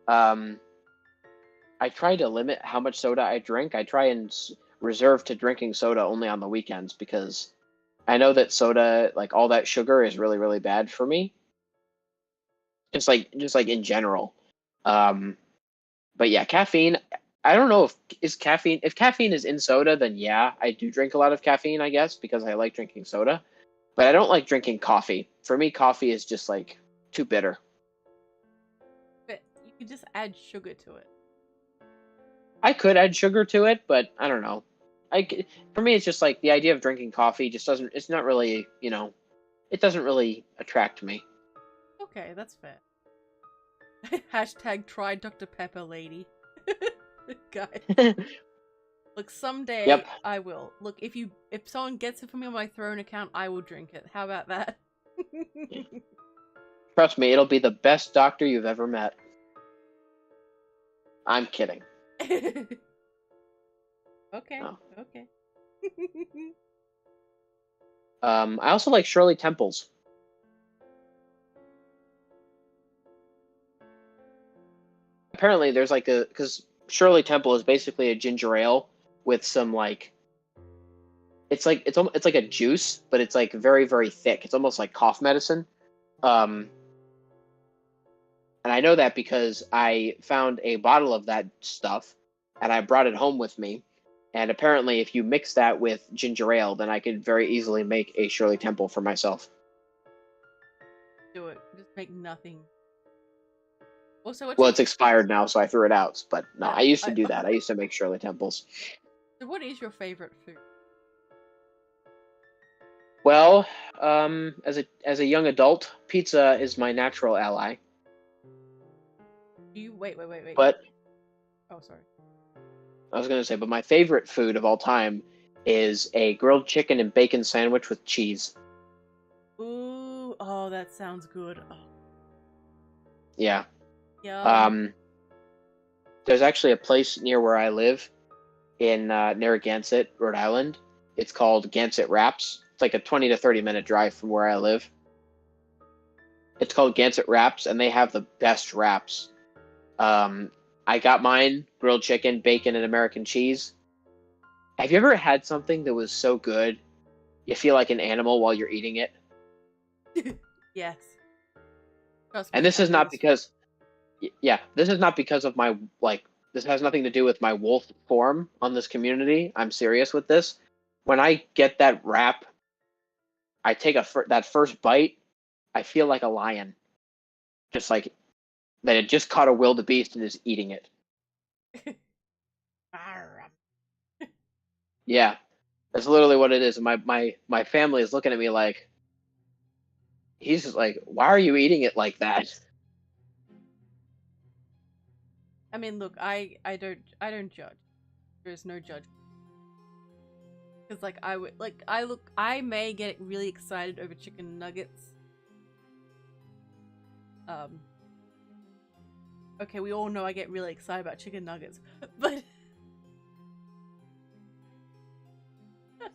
I try to limit how much soda I drink. I try and reserve to drinking soda only on the weekends because I know that soda, like all that sugar, is really, really bad for me. Just like in general. Um, But yeah, caffeine. I don't know if caffeine is in soda, then yeah, I do drink a lot of caffeine, I guess, because I like drinking soda. But I don't like drinking coffee. For me, coffee is just like too bitter. But you could just add sugar to it. I could add sugar to it, but I don't know. For me, it's just like the idea of drinking coffee just doesn't. It's not really, it doesn't really attract me. Okay, that's fair. Hashtag try Dr. Pepper, lady. Guys, look, someday Yep. I will. Look, if someone gets it for me on my Throne account, I will drink it. How about that? Trust me, it'll be the best doctor you've ever met. I'm kidding. Okay. No. Okay. I also like Shirley Temples. Apparently, there's like because Shirley Temple is basically a ginger ale with some like it's like a juice, but it's like very very thick. It's almost like cough medicine. And I know that because I found a bottle of that stuff and I brought it home with me. And apparently, if you mix that with ginger ale, then I could very easily make a Shirley Temple for myself. Do it. Just make nothing. Also, Well, it's expired now, so I threw it out. But no, I used to do that. I okay. used to make Shirley Temples. So what is your favorite food? Well, as a young adult, pizza is my natural ally. Do you wait. But Oh, sorry. I was gonna say, but my favorite food of all time is a grilled chicken and bacon sandwich with cheese. Ooh, oh, that sounds good. Oh, Yeah. yum. There's actually a place near where I live in Narragansett, Rhode Island. It's called Gansett Wraps. It's like a 20 to 30 minute drive from where I live. It's called Gansett Wraps, and they have the best wraps. I got mine grilled chicken, bacon, and American cheese. Have you ever had something that was so good you feel like an animal while you're eating it? Yes. Trust And me, this that is not is. because, yeah, this is not because of my, like, this has nothing to do with my wolf form on this community. I'm serious with this. When I get that wrap, I take that first bite, I feel like a lion. Just like that it just caught a wildebeest and is eating it. Yeah, that's literally what it is. And my family is looking at me like, he's just like, why are you eating it like that? I mean, look, I don't judge. There is no judgment. Because like I may get really excited over chicken nuggets. Okay, we all know I get really excited about chicken nuggets, but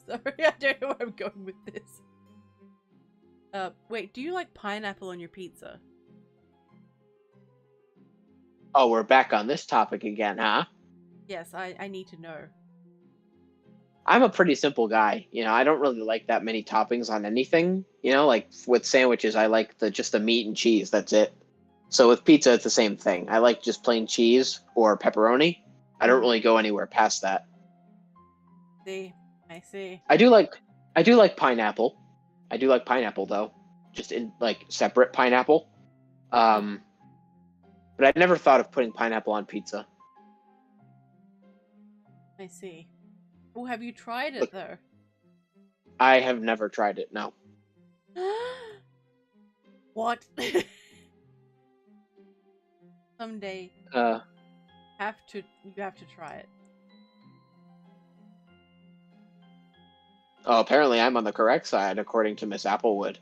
sorry, I don't know where I'm going with this. Wait, do you like pineapple on your pizza? Oh, we're back on this topic again, huh? Yes, I need to know. I'm a pretty simple guy. I don't really like that many toppings on anything. Like with sandwiches, I like just the meat and cheese. That's it. So with pizza, it's the same thing. I like just plain cheese or pepperoni. I don't really go anywhere past that. See, I see. I do like pineapple. I do like pineapple though, just in like separate pineapple. But I never thought of putting pineapple on pizza. I see. Oh, have you tried it Look, though? I have never tried it. No. What? Someday, you have to try it. Oh, apparently I'm on the correct side, according to Miss Applewood.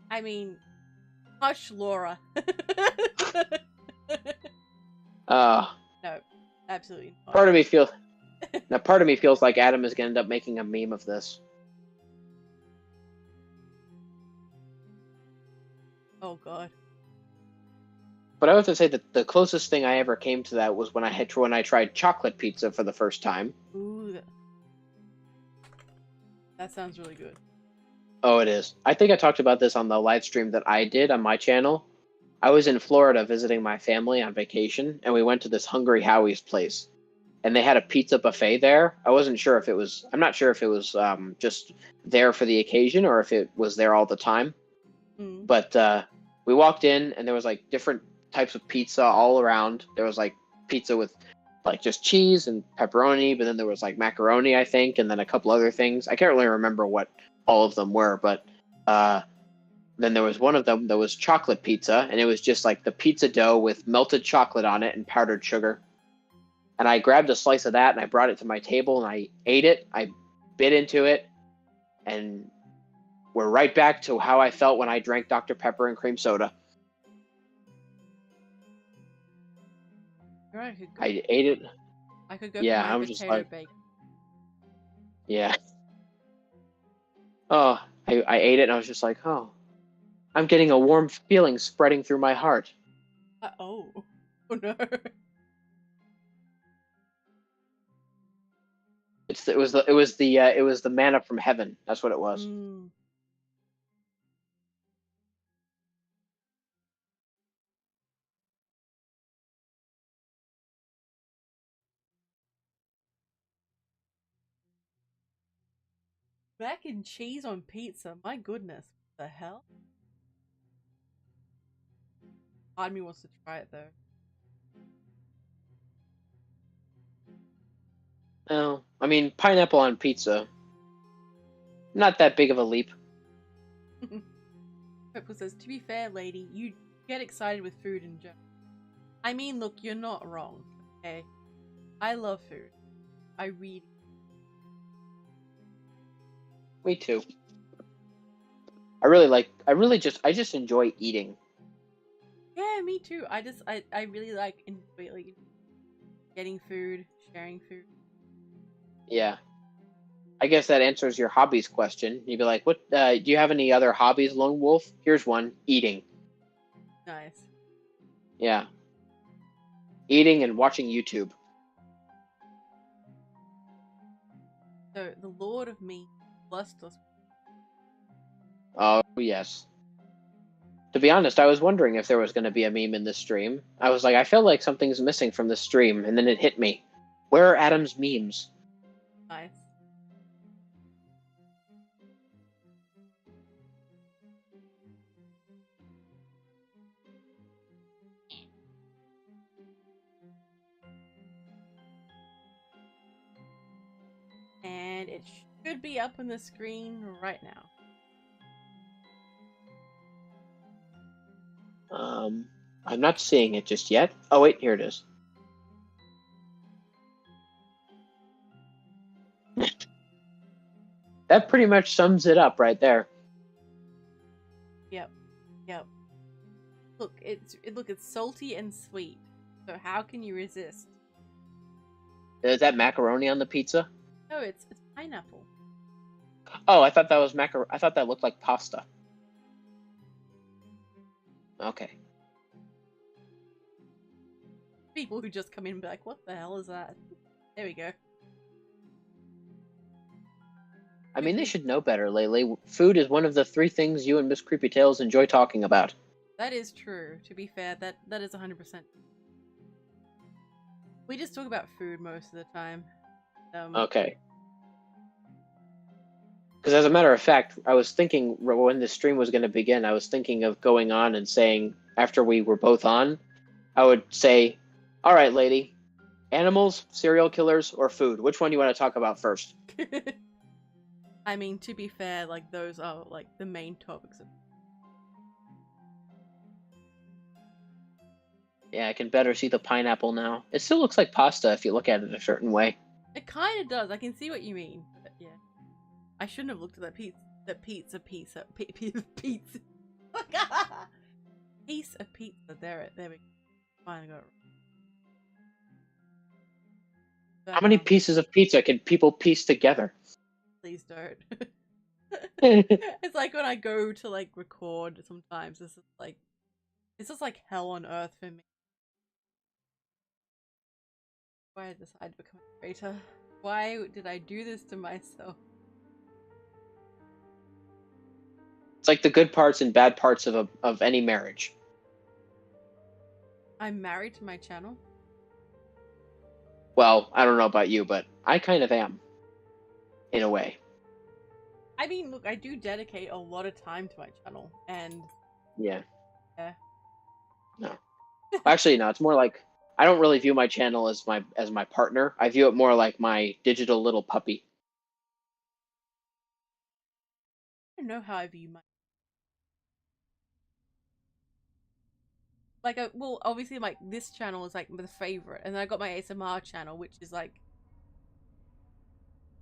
I mean, hush, Laura. No, absolutely not. Part of me feels like Adam is going to end up making a meme of this. Oh god. But I have to say that the closest thing I ever came to that was when I tried chocolate pizza for the first time. Ooh, that sounds really good. Oh, it is. I think I talked about this on the live stream that I did on my channel. I was in Florida visiting my family on vacation, and we went to this Hungry Howie's place, and they had a pizza buffet there. I wasn't sure if it was. I'm not sure if it was just there for the occasion or if it was there all the time. Mm. But we walked in, and there was like different types of pizza all around. There was like pizza with like just cheese and pepperoni, but then there was like macaroni, I think, and then a couple other things. I can't really remember what all of them were, but then there was one of them that was chocolate pizza, and it was just like the pizza dough with melted chocolate on it and powdered sugar. And I grabbed a slice of that and I brought it to my table and I ate it. I bit into it, and we're right back to how I felt when I drank Dr. Pepper and cream soda. You're right, I ate it. I could go for Yeah, my I'm just potato like, bacon. yeah. Oh, I ate it and I was just like, oh, I'm getting a warm feeling spreading through my heart. Oh. Oh no. It was the manna from heaven. That's what it was. Mm. Mac and cheese on pizza. My goodness. What the hell? Part of me wants to try it though. Oh, I mean, pineapple on pizza. Not that big of a leap. Purple says, to be fair, lady, you get excited with food in general. I mean, look, you're not wrong, okay? I love food. I really. Me too. I just enjoy eating. Yeah, me too. I really like getting food, sharing food. Yeah. I guess that answers your hobbies question. You'd be like, "What? Do you have any other hobbies, Lone Wolf?" Here's one: eating. Nice. Yeah, eating and watching YouTube. So, the Lord of Me blessed us. Oh yes. To be honest, I was wondering if there was going to be a meme in this stream. I was like, I feel like something's missing from this stream, and then it hit me. Where are Adam's memes? Nice. And it should be up on the screen right now. I'm not seeing it just yet. Oh wait, here it is. That pretty much sums it up right there. Yep. Yep. Look, it's salty and sweet. So how can you resist? Is that macaroni on the pizza? No, it's pineapple. Oh, I thought that was I thought that looked like pasta. Okay. People who just come in and be like, what the hell is that? There we go. I mean, they should know better, Laylee. Food is one of the 3 things you and Miss Creepy Tales enjoy talking about. That is true. To be fair, that is 100%. We just talk about food most of the time. Okay. Because as a matter of fact, I was thinking when the stream was going to begin, I was thinking of going on and saying, after we were both on, I would say, all right, lady, animals, serial killers, or food? Which one do you want to talk about first? I mean, to be fair, like, those are, like, the main topics. Yeah, I can better see the pineapple now. It still looks like pasta if you look at it a certain way. It kind of does. I can see what you mean. But yeah. I shouldn't have looked at that pizza. Piece of pizza. Piece of pizza. There we go. Finally got it. But, How many pieces of pizza can people piece together? Please don't. It's like when I go to like record sometimes, it's just like hell on earth for me. Why did I decide to become a traitor? Why did I do this to myself? It's like the good parts and bad parts of any marriage. I'm married to my channel. Well, I don't know about you, but I kind of am. In a way. I mean, look, I do dedicate a lot of time to my channel, and Yeah. yeah. No. Actually, no. It's more like I don't really view my channel as my partner. I view it more like my digital little puppy. I don't know how I view my like. Well, obviously, like this channel is like the favorite, and then I got my ASMR channel, which is like,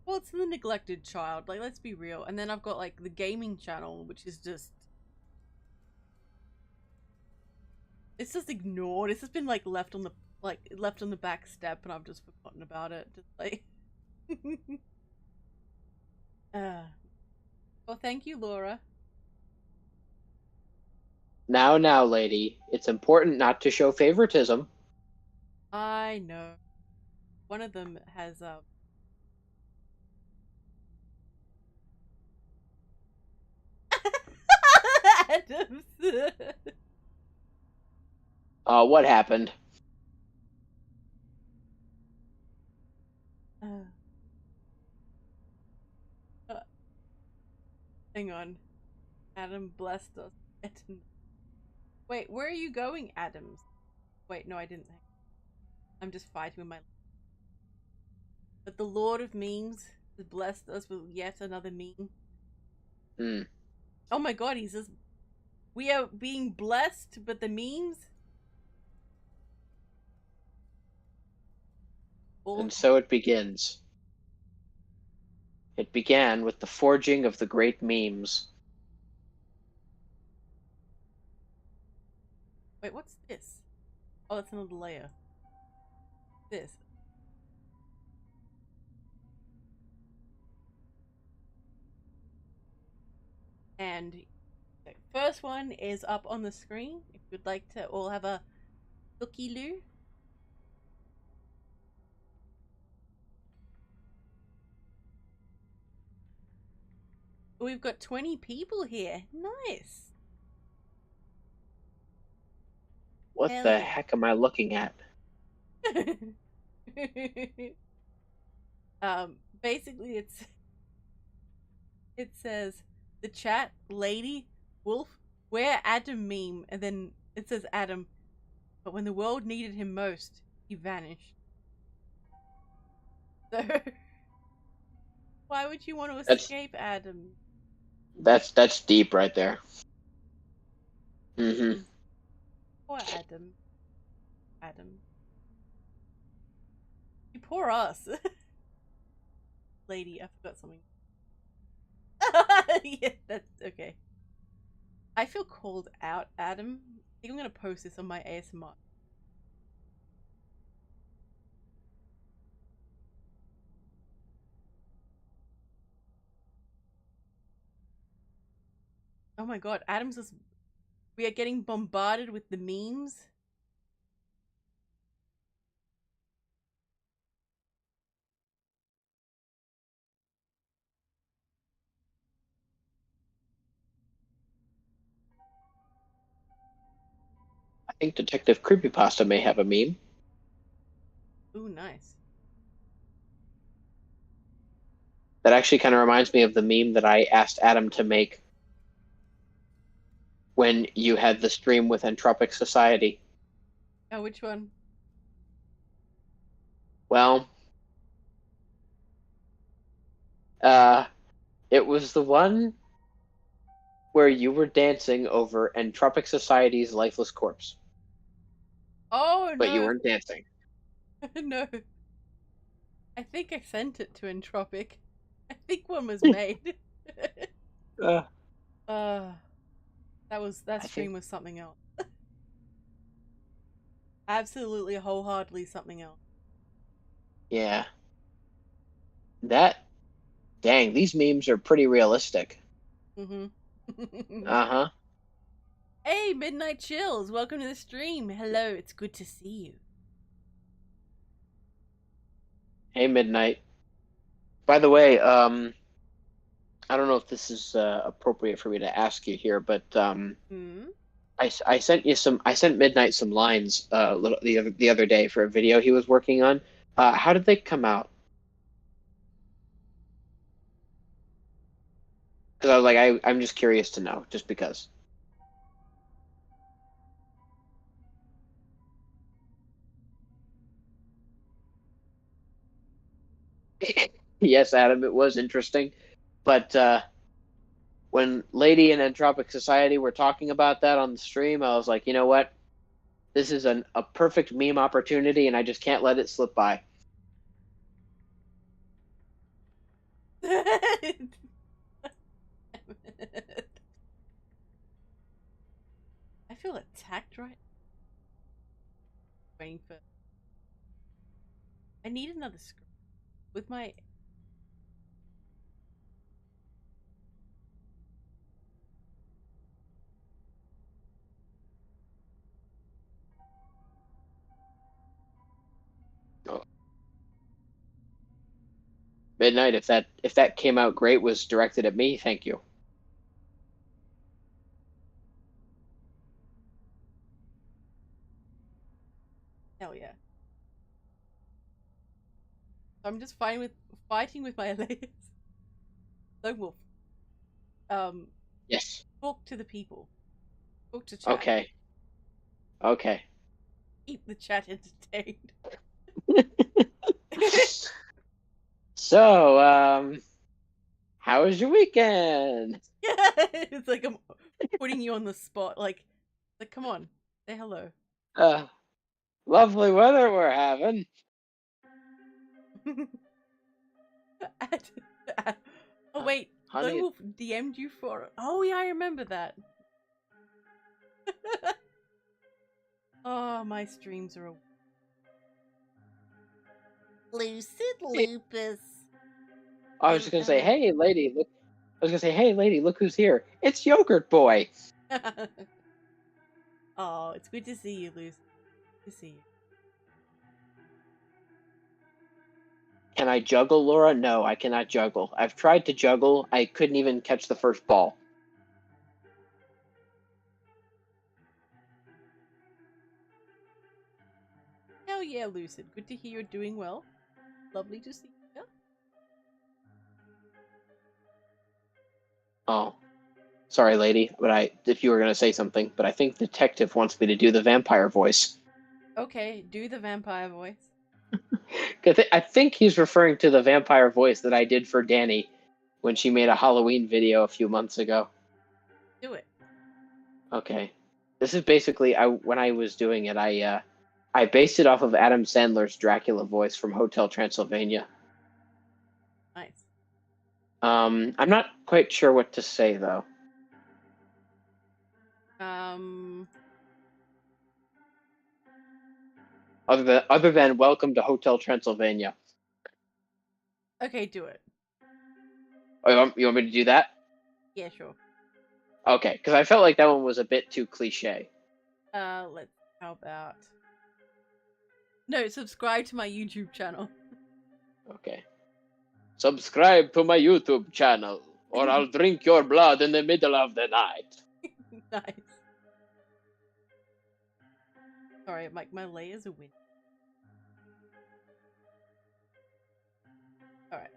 well, it's the neglected child. Like, let's be real. And then I've got like the gaming channel, which is just it's just ignored. It's just been like left on the back step, and I've just forgotten about it. Just like, well, thank you, Laura. Now, lady, it's important not to show favoritism. I know. One of them has Adams. What happened? Uh, hang on. Adam blessed us. Wait, where are you going, Adams? Wait, no, I didn't. I'm just fighting with my. But the Lord of Memes has blessed us with yet another meme. Hmm. Oh my god, he says we are being blessed, but the memes. All. And so it begins. It began with the forging of the great memes. Wait, what's this? Oh, that's another layer. This. And the first one is up on the screen. If you'd like to all have a looky loo. We've got 20 people here. Nice. What Hell the yeah. heck am I looking at? Basically it says the chat lady wolf where Adam meme, and then it says Adam, but when the world needed him most, he vanished. So why would you want to That's escape Adam? that's deep right there. Mm-hmm. Poor Adam. Adam. You poor us. Lady, I forgot something. Yeah, that's okay. I feel called out, Adam. I think I'm gonna post this on my ASMR. Oh my god, Adam's just. We are getting bombarded with the memes. I think Detective Creepypasta may have a meme. Ooh, nice. That actually kind of reminds me of the meme that I asked Adam to make when you had the stream with Entropic Society. Oh, which one? Well, uh, it was the one where you were dancing over Entropic Society's lifeless corpse, Oh but you no, weren't dancing. no. I think I sent it to Entropic. I think one was made. uh, uh, that I think, stream was something else. Absolutely, wholeheartedly something else. yeah. That, dang, these memes are pretty realistic. Mm-hmm. Uh huh. Hey, Midnight Chills, welcome to the stream. Hello, it's good to see you. Hey, Midnight. By the way, I don't know if this is appropriate for me to ask you here, but Hmm? I sent you some. I sent Midnight some lines the other day for a video he was working on. How did they come out? Because I was like, I'm just curious to know, just because. Yes, Adam, it was interesting, but when Lady and Entropic Society were talking about that on the stream, I was like, you know what? This is a perfect meme opportunity, and I just can't let it slip by. I feel attacked right. Waiting for. I need another screen with my. Oh, Midnight, if that came out great, was directed at me, thank you. Hell yeah. So I'm just fighting with my layers. Lone Wolf. Um, Yes. talk to the people. Talk to chat. Okay. Okay. Keep the chat entertained. So, how was your weekend? It's like I'm putting you on the spot. Like, come on, say hello. Uh, Lovely weather we're having. Oh wait, Lone Honey, Wolf DM'd you for. Oh yeah, I remember that. Oh, my streams are. Lucid Lupus. I was just gonna say, hey lady, look. I was gonna say, hey lady, look who's here. It's Yogurt Boy. Oh, it's good to see you, Lucid. Good to see you. Can I juggle, Laura? No, I cannot juggle. I've tried to juggle. I couldn't even catch the first ball. Hell yeah, Lucid. Good to hear you're doing well. Lovely to see you. Oh, sorry, lady, but if you were gonna say something, but I think Detective wants me to do the vampire voice. Okay, do the vampire voice. I think he's referring to the vampire voice that I did for Danny when she made a Halloween video a few months ago. Do it. Okay, this is basically when I was doing it, I based it off of Adam Sandler's Dracula voice from Hotel Transylvania. Nice. I'm not quite sure what to say though. Um. Other than welcome to Hotel Transylvania. Okay, do it. Oh, you want me to do that? Yeah, sure. Okay, because I felt like that one was a bit too cliche. Let's. How about? No, subscribe to my YouTube channel. Okay. Subscribe to my YouTube channel, or I'll drink your blood in the middle of the night. Nice. Sorry, my layers are winning. All right.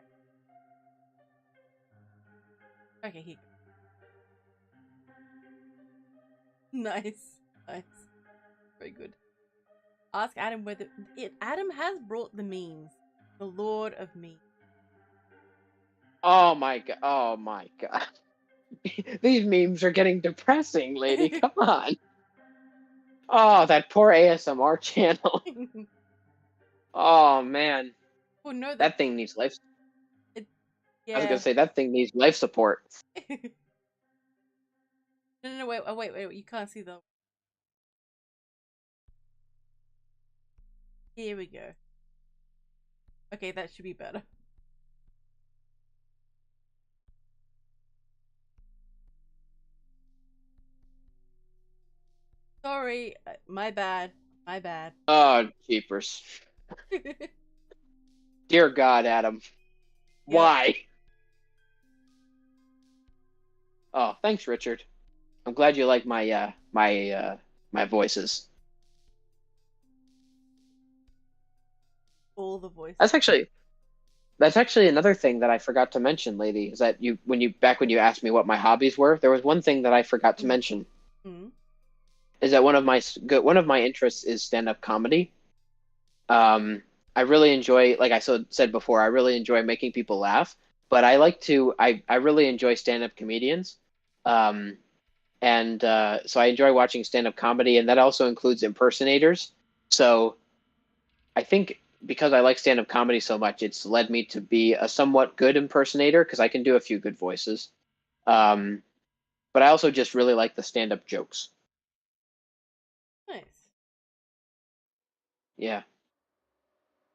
Okay, here. Nice, nice, very good. Ask Adam whether Adam has brought the memes. The Lord of Memes. Oh my god! Oh my god! These memes are getting depressing, lady. Come on. Oh, that poor ASMR channel. Oh man, Oh no, that thing needs life. it, I was gonna yeah. say that thing needs life support. No, wait, oh, wait, you can't see the. Here we go. Okay, that should be better. Sorry, my bad, my bad. Oh, jeepers! Dear God, Adam, Yep. why? Oh, thanks, Richard. I'm glad you like my my voices. All the voices. That's actually another thing that I forgot to mention, lady, is that when you asked me what my hobbies were, there was one thing that I forgot to mention. Mm. Is that one of my interests is stand-up comedy. I really enjoy, like I said before, I really enjoy making people laugh, but I really enjoy stand-up comedians. Um, and so I enjoy watching stand-up comedy, and that also includes impersonators. So I think because I like stand-up comedy so much, it's led me to be a somewhat good impersonator because I can do a few good voices. Um, but I also just really like the stand-up jokes. Nice. Yeah.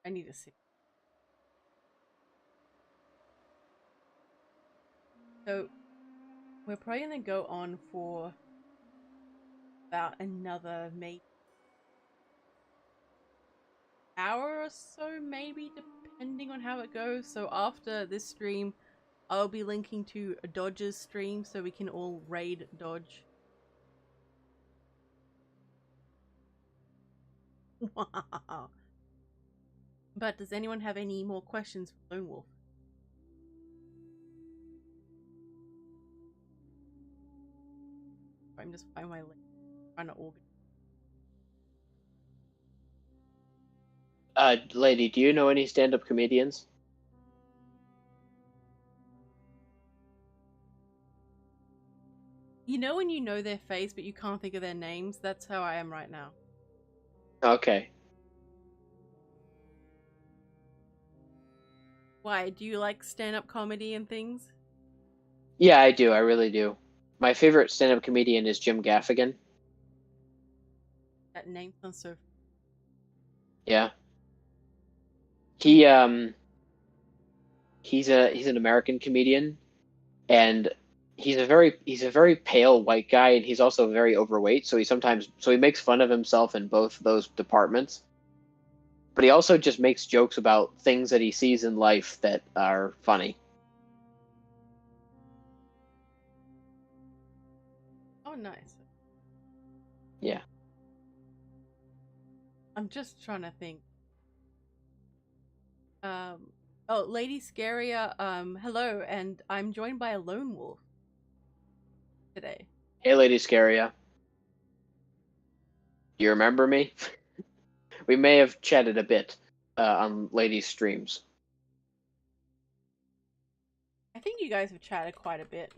I need to see. So we're probably gonna go on for about another maybe hour or so, maybe depending on how it goes. So after this stream, I'll be linking to Dodge's stream so we can all raid Dodge. Wow. But does anyone have any more questions for Lone Wolf? I'm just finding my link. Trying to organize. Lady, do you know any stand-up comedians? You know when you know their face but you can't think of their names? That's how I am right now. Okay. Why? Do you like stand-up comedy and things? Yeah, I do. I really do. My favorite stand-up comedian is Jim Gaffigan. That name sounds so... Yeah. He he's an American comedian, and he's a very pale white guy, and he's also very overweight, so he makes fun of himself in both those departments. But he also just makes jokes about things that he sees in life that are funny. Oh, nice. Yeah. I'm just trying to think. Oh, Lady Scaria, hello, and I'm joined by a lone wolf today. Hey, Lady Scaria. Do you remember me? We may have chatted a bit on Lady's streams. I think you guys have chatted quite a bit.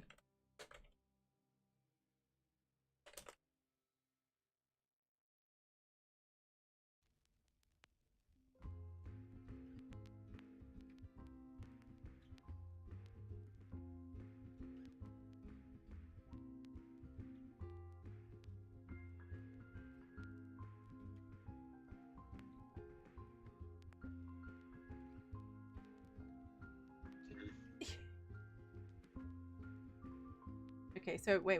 Okay, so wait.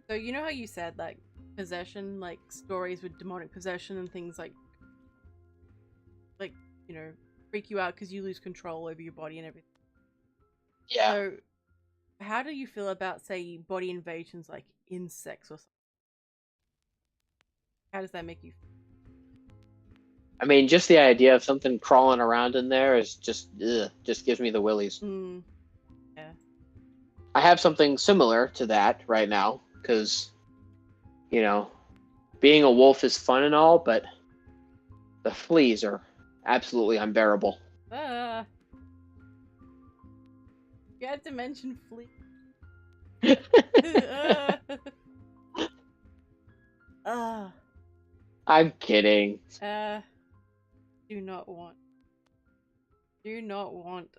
So you know how you said like possession, like stories with demonic possession and things like you know freak you out because you lose control over your body and everything. Yeah. So how do you feel about say body invasions like insects or something? How does that make you feel? I mean, just the idea of something crawling around in there is just gives me the willies. Yeah. I have something similar to that right now because, you know, being a wolf is fun and all, but the fleas are absolutely unbearable. Ah, you had to mention flea. Ah. I'm kidding. Do not want. Do not want.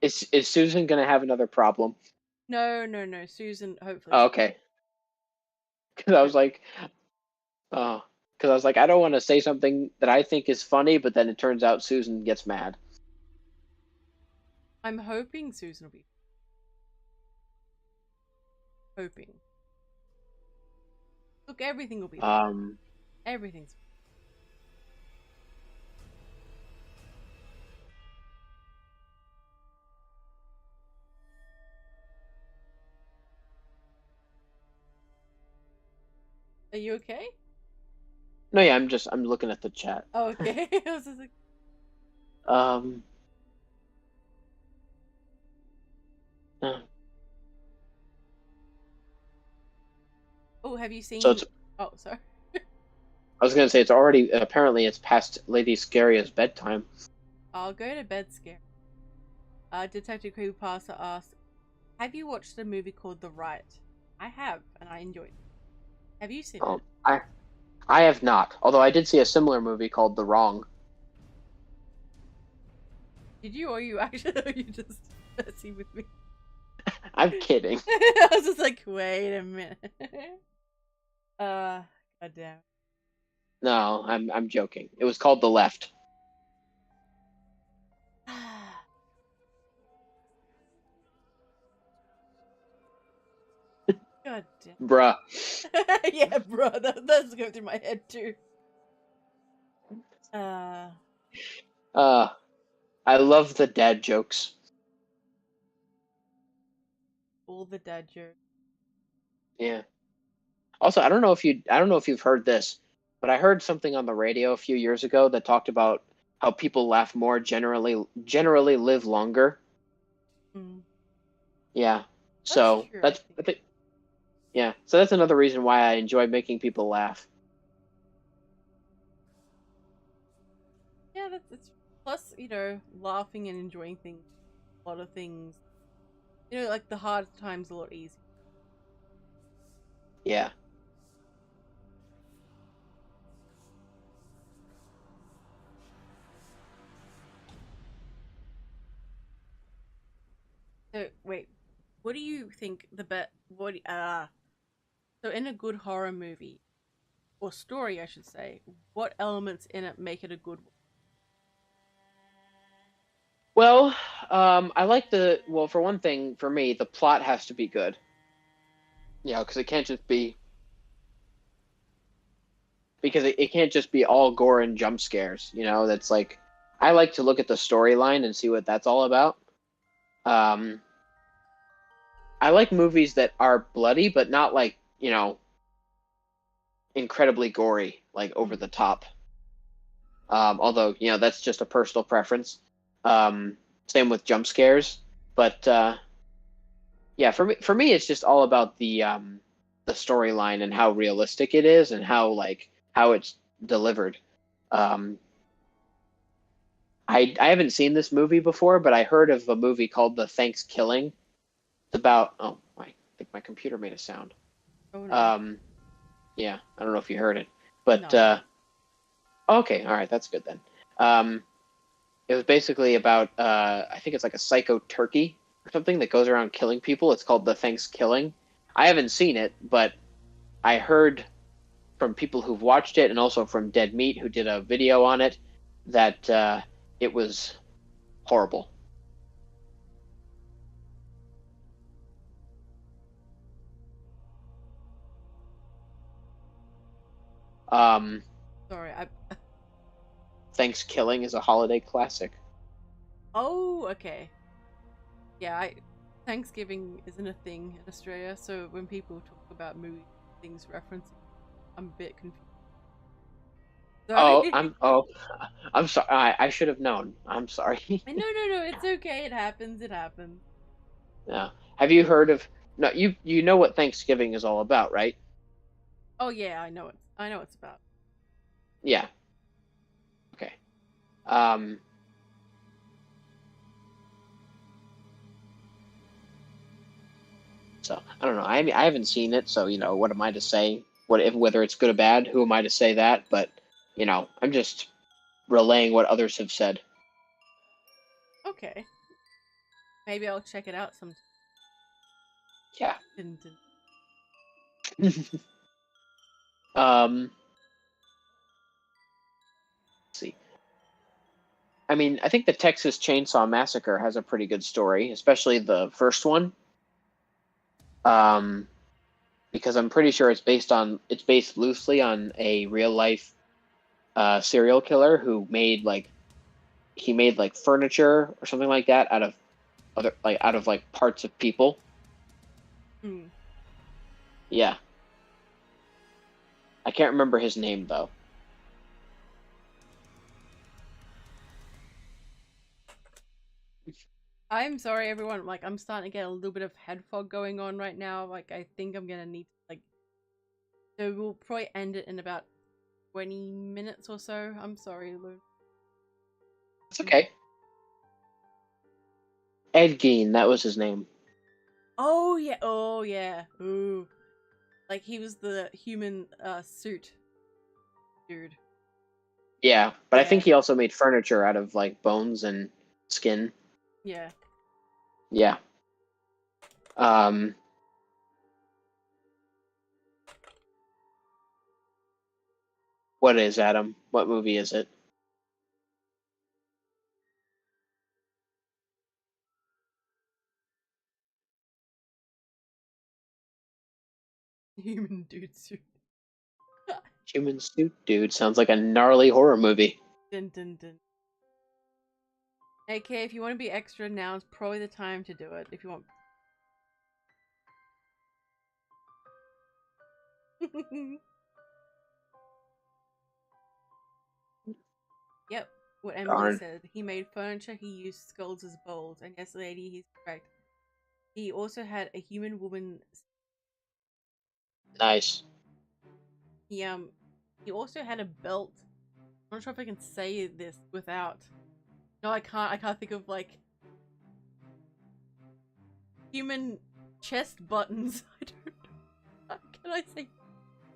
Is Susan gonna have another problem? No. Susan, hopefully. Oh, okay. Because I was like, oh, because I was like, I don't want to say something that I think is funny, but then it turns out Susan gets mad. I'm hoping Susan will be. Hoping. Look, everything will be fine. Everything's. Are you okay? No, yeah, I'm looking at the chat. Oh, okay. I was just like, Um. uh, oh, have you So seen? it's. Oh, sorry. I was gonna say it's already apparently it's past Lady Scaria's bedtime. I'll go to bed scared. Detective Creepypasta asks, "Have you watched a movie called The Right?" I have, and I enjoyed it. Have you seen it? Oh, I have not. Although I did see a similar movie called The Wrong. Did you, or you actually, or you just messing with me? I'm kidding. I was just like, wait a minute. Goddamn. No, I'm joking. It was called The Left. God damn. Bruh. Yeah, bro, that's going through my head too. Uh, Uh, I love the dad jokes. all the dad jokes. Yeah. Also, I don't know if you've heard this, but I heard something on the radio a few years ago that talked about how people laugh more generally live longer. Mm. Yeah. That's So true, I that's think. I think yeah. So that's another reason why I enjoy making people laugh. Yeah, that's it's plus, laughing and enjoying things, a lot of things. Like the hard times a lot easier. Yeah. So wait, what do you think the bet? So in a good horror movie or story, I should say, what elements in it make it a good one? Well, I like well, for one thing, for me, the plot has to be good. Because it can't just be because it can't just be all gore and jump scares. That's like I like to look at the storyline and see what that's all about. Um, I like movies that are bloody, but not like incredibly gory, like over Mm. the top. Although that's just a personal preference. Same with jump scares, but yeah, for me, it's just all about the storyline and how realistic it is and how it's delivered. Um, I haven't seen this movie before, but I heard of a movie called The Thanksgiving. It's about I think my computer made a sound. Oh no, Um, yeah, I don't know if you heard it, but no. okay, all right, that's good then. Um, it was basically about I think it's like a psycho turkey or something that goes around killing people. It's called The Thanksgiving. I haven't seen it, but I heard from people who've watched it and also from Dead Meat who did a video on it that it was horrible. Um, Sorry, I. Thanksgiving is a holiday classic. Oh, okay. Yeah, I. Thanksgiving isn't a thing in Australia, so when people talk about movie things referencing, I'm a bit confused. Oh, Sorry. I'm sorry. I should have known. I'm sorry. No, no, no. It's okay. It happens. It happens. Yeah. Have you heard of? No, you know what Thanksgiving is all about, right? Oh yeah, I know it. I know it's about. Yeah. Okay. Um. So I don't know. I haven't seen it, so what am I to say? Whether it's good or bad? Who am I to say that? But I'm just relaying what others have said. Okay. Maybe I'll check it out sometime. Yeah. Didn't. um. Let's see. I mean, I think the Texas Chainsaw Massacre has a pretty good story, especially the first one. Um, because I'm pretty sure it's based loosely on a real life serial killer who made like furniture or something like that out of like parts of people. Hmm. Yeah. I can't remember his name though. I'm sorry, everyone. Like, I'm starting to get a little bit of head fog going on right now. Like, I think I'm gonna need to, like... So we'll probably end it in about 20 minutes or so. I'm sorry, Lou. It's okay. Ed Gein, that was his name. Oh, yeah. Oh, yeah. Ooh. Like, he was the human, suit dude. Yeah, but I Yeah. think he also made furniture out of, like, bones and skin. Yeah. Yeah. What is, Adam? What movie is it? Human dude suit. Human Suit Dude sounds like a gnarly horror movie. Dun dun dun. AK, if you want to be extra, now is probably the time to do it. If you want. Yep, what Emily Darn. said. He made furniture, he used skulls as bowls. And yes, lady, he's correct. He also had a human woman. Nice. He also had a belt. I'm not sure if I can say this without. No, I can't. I can't think of, like, human chest buttons. I don't know. Can I say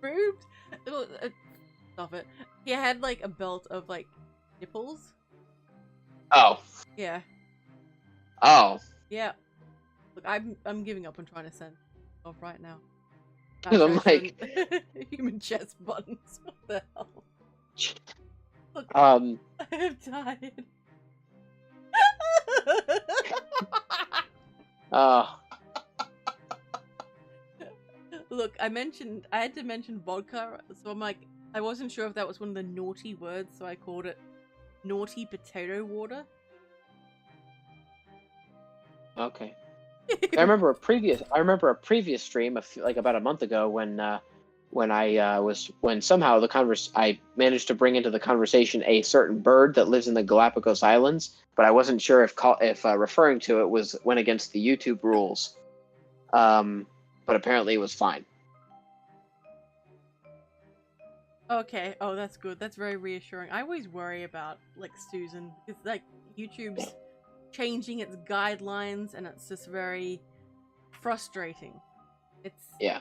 boobs? Stop it. He had, like, a belt of, like, nipples. Oh. Yeah. Oh. Yeah. Look, I'm giving up on trying to send off right now. I'm like, human chest buttons. What the hell? Look, I'm tired. Look, I had to mention vodka, so I'm like, I wasn't sure if that was one of the naughty words, so I called it naughty potato water. okay. I remember a previous stream like about a month ago when somehow I managed to bring into the conversation a certain bird that lives in the Galapagos Islands, but I wasn't sure if referring to it went against the YouTube rules. But apparently it was fine. Okay, oh, that's good. That's very reassuring. I always worry about, like, Susan, because, like, YouTube's changing its guidelines, and it's just very frustrating. It's Yeah.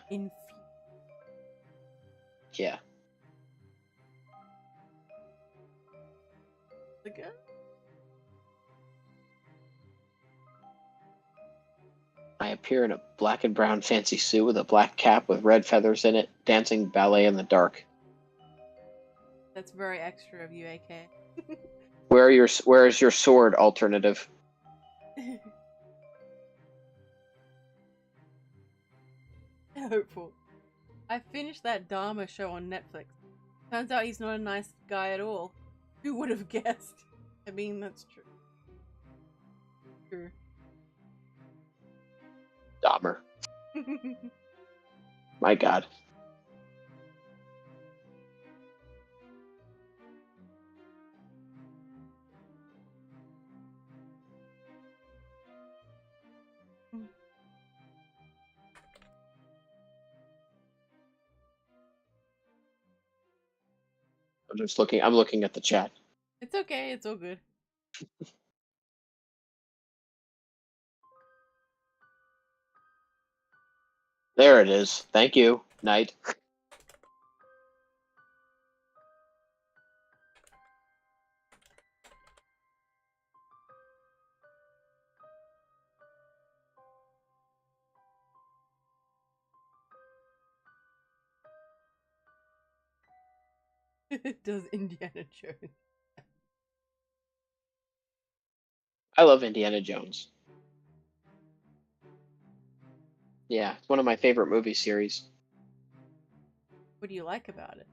Yeah. I appear in a black and brown fancy suit with a black cap with red feathers in it, dancing ballet in the dark. That's very extra of you, AK. Where is your sword alternative? Hopeful. I finished that Dharma show on Netflix. Turns out he's not a nice guy at all. Who would have guessed? I mean, that's true. True. Dahmer. My God. I'm looking at the chat. It's okay, it's all good. There it is. Thank you, Knight. Does Indiana Jones. I love Indiana Jones. Yeah, it's one of my favorite movie series. What do you like about it?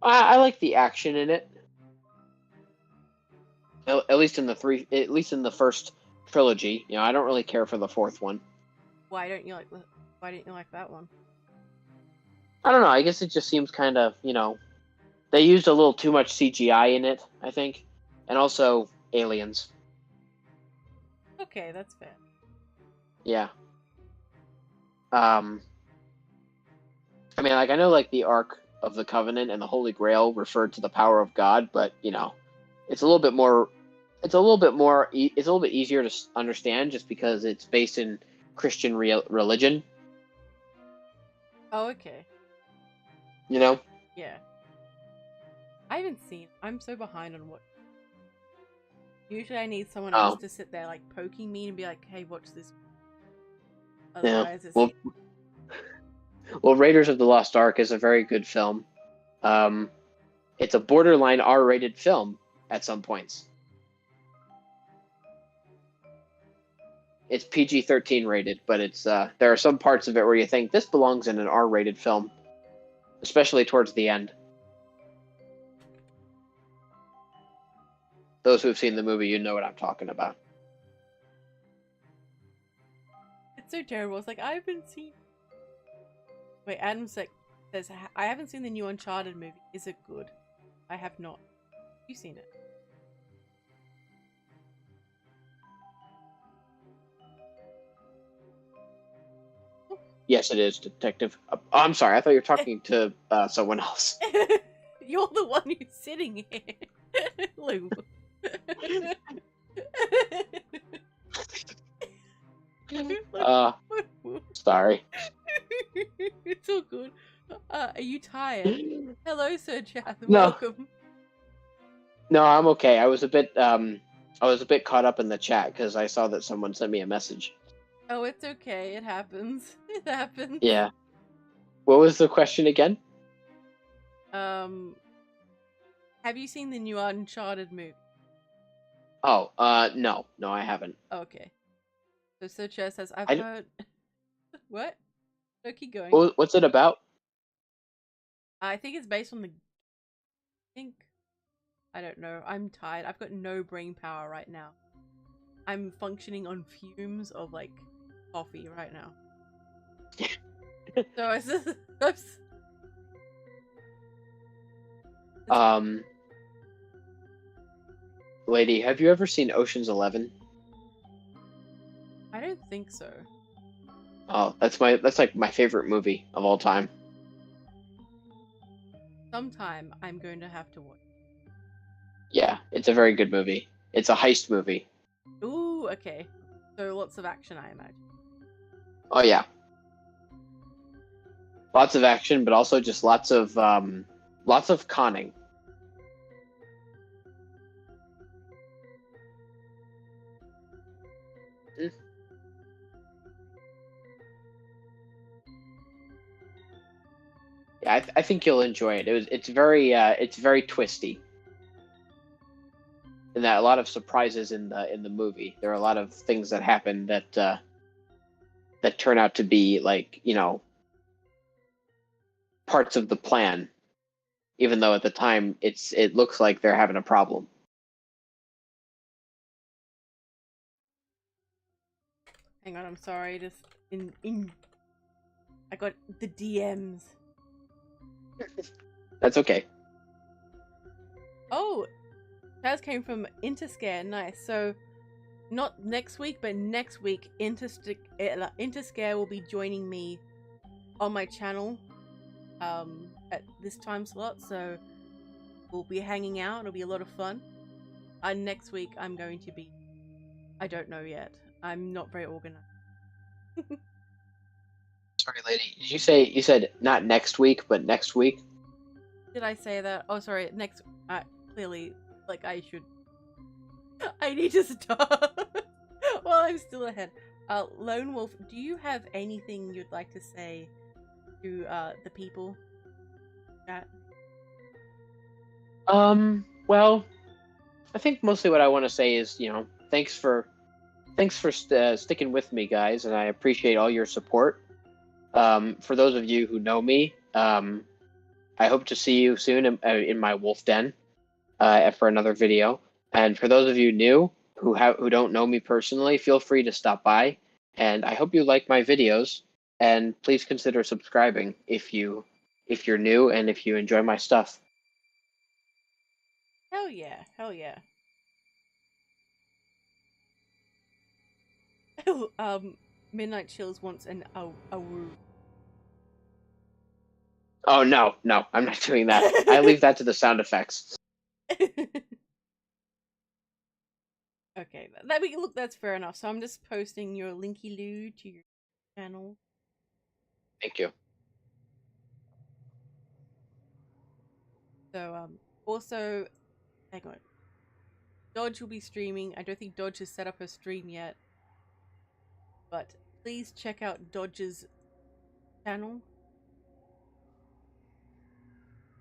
I like the action in it. At least in the first trilogy. You know, I don't really care for the fourth one. Why don't you like that one? I don't know. I guess it just seems kind of, they used a little too much CGI in it, I think, and also aliens. Okay, that's fair. Yeah. I mean, like, I know, like, the Ark of the Covenant and the Holy Grail referred to the power of God, but it's a little bit more. It's a little bit more. It's a little bit easier to understand just because it's based in Christian religion. Oh, okay. You know. Yeah. I haven't seen. I'm so behind on what. Usually, I need someone else to sit there, like, poking me and be like, "Hey, watch this." Otherwise, Yeah. it's. Well, Raiders of the Lost Ark is a very good film. It's a borderline R-rated film at some points. It's PG-13 rated, but it's there are some parts of it where you think this belongs in an R-rated film, especially towards the end. Those who've seen the movie, you know what I'm talking about. It's so terrible. It's like, I haven't seen. Wait, Adam says, I haven't seen the new Uncharted movie. Is it good? I have not. Have you seen it? Yes, it is, Detective. Oh, I'm sorry. I thought you were talking to someone else. You're the one who's sitting here, Lou. Sorry. It's all good. Are you tired? Hello, Sir Chath. No. Welcome. No, I'm okay. I was a bit caught up in the chat because I saw that someone sent me a message. Oh, it's okay. It happens. It happens. Yeah. What was the question again? Have you seen the new Uncharted movie? Oh, no, I haven't. Okay. So Sir Chath says, I've heard. What? No, keep going. What's it about? I think it's based on the. I don't know. I'm tired. I've got no brain power right now. I'm functioning on fumes of like coffee right now. So it's Lady, have you ever seen Ocean's 11? I don't think so. Oh, that's like my favorite movie of all time. Sometime I'm going to have to watch. Yeah, it's a very good movie. It's a heist movie. Ooh, okay. So lots of action, I imagine. Oh yeah. Lots of action, but also just lots of conning. Yeah, I think you'll enjoy it. It's very twisty. And that a lot of surprises in the movie. There are a lot of things that happen that turn out to be like, parts of the plan, even though at the time it looks like they're having a problem. Hang on, I'm sorry. Just I got the DMs. That's okay. Oh, Chaz came from Interscare. Nice. So, not next week, but next week, Interscare will be joining me on my channel at this time slot. So, we'll be hanging out. It'll be a lot of fun. Next week, I'm going to be. I don't know yet. I'm not very organized. Sorry, lady. Did you said not next week, but next week? Did I say that? Oh, sorry. Next. Clearly, like I should. I need to stop. Well, I'm still ahead. Lone Wolf, do you have anything you'd like to say to the people? Chat? Well, I think mostly what I want to say is, thanks for sticking with me, guys, and I appreciate all your support. For those of you who know me, I hope to see you soon in my wolf den for another video. And for those of you new who don't know me personally, feel free to stop by. And I hope you like my videos. And please consider subscribing if you if you're new and if you enjoy my stuff. Hell yeah, hell yeah. Midnight Chills wants an a woo. Oh no, I'm not doing that. I leave that to the sound effects. Okay, look, that's fair enough. So I'm just posting your linky loo to your channel. Thank you. So also, hang on. Dodge will be streaming. I don't think Dodge has set up her stream yet, but please check out Dodge's channel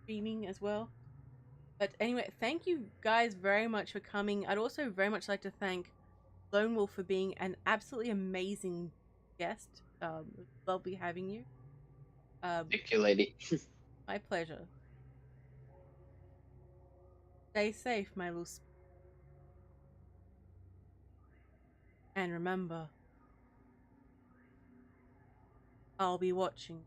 streaming as well. But anyway, thank you guys very much for coming. I'd also very much like to thank Lone Wolf for being an absolutely amazing guest. Lovely having you. Thank you, lady. My pleasure. Stay safe, my little and remember, I'll be watching.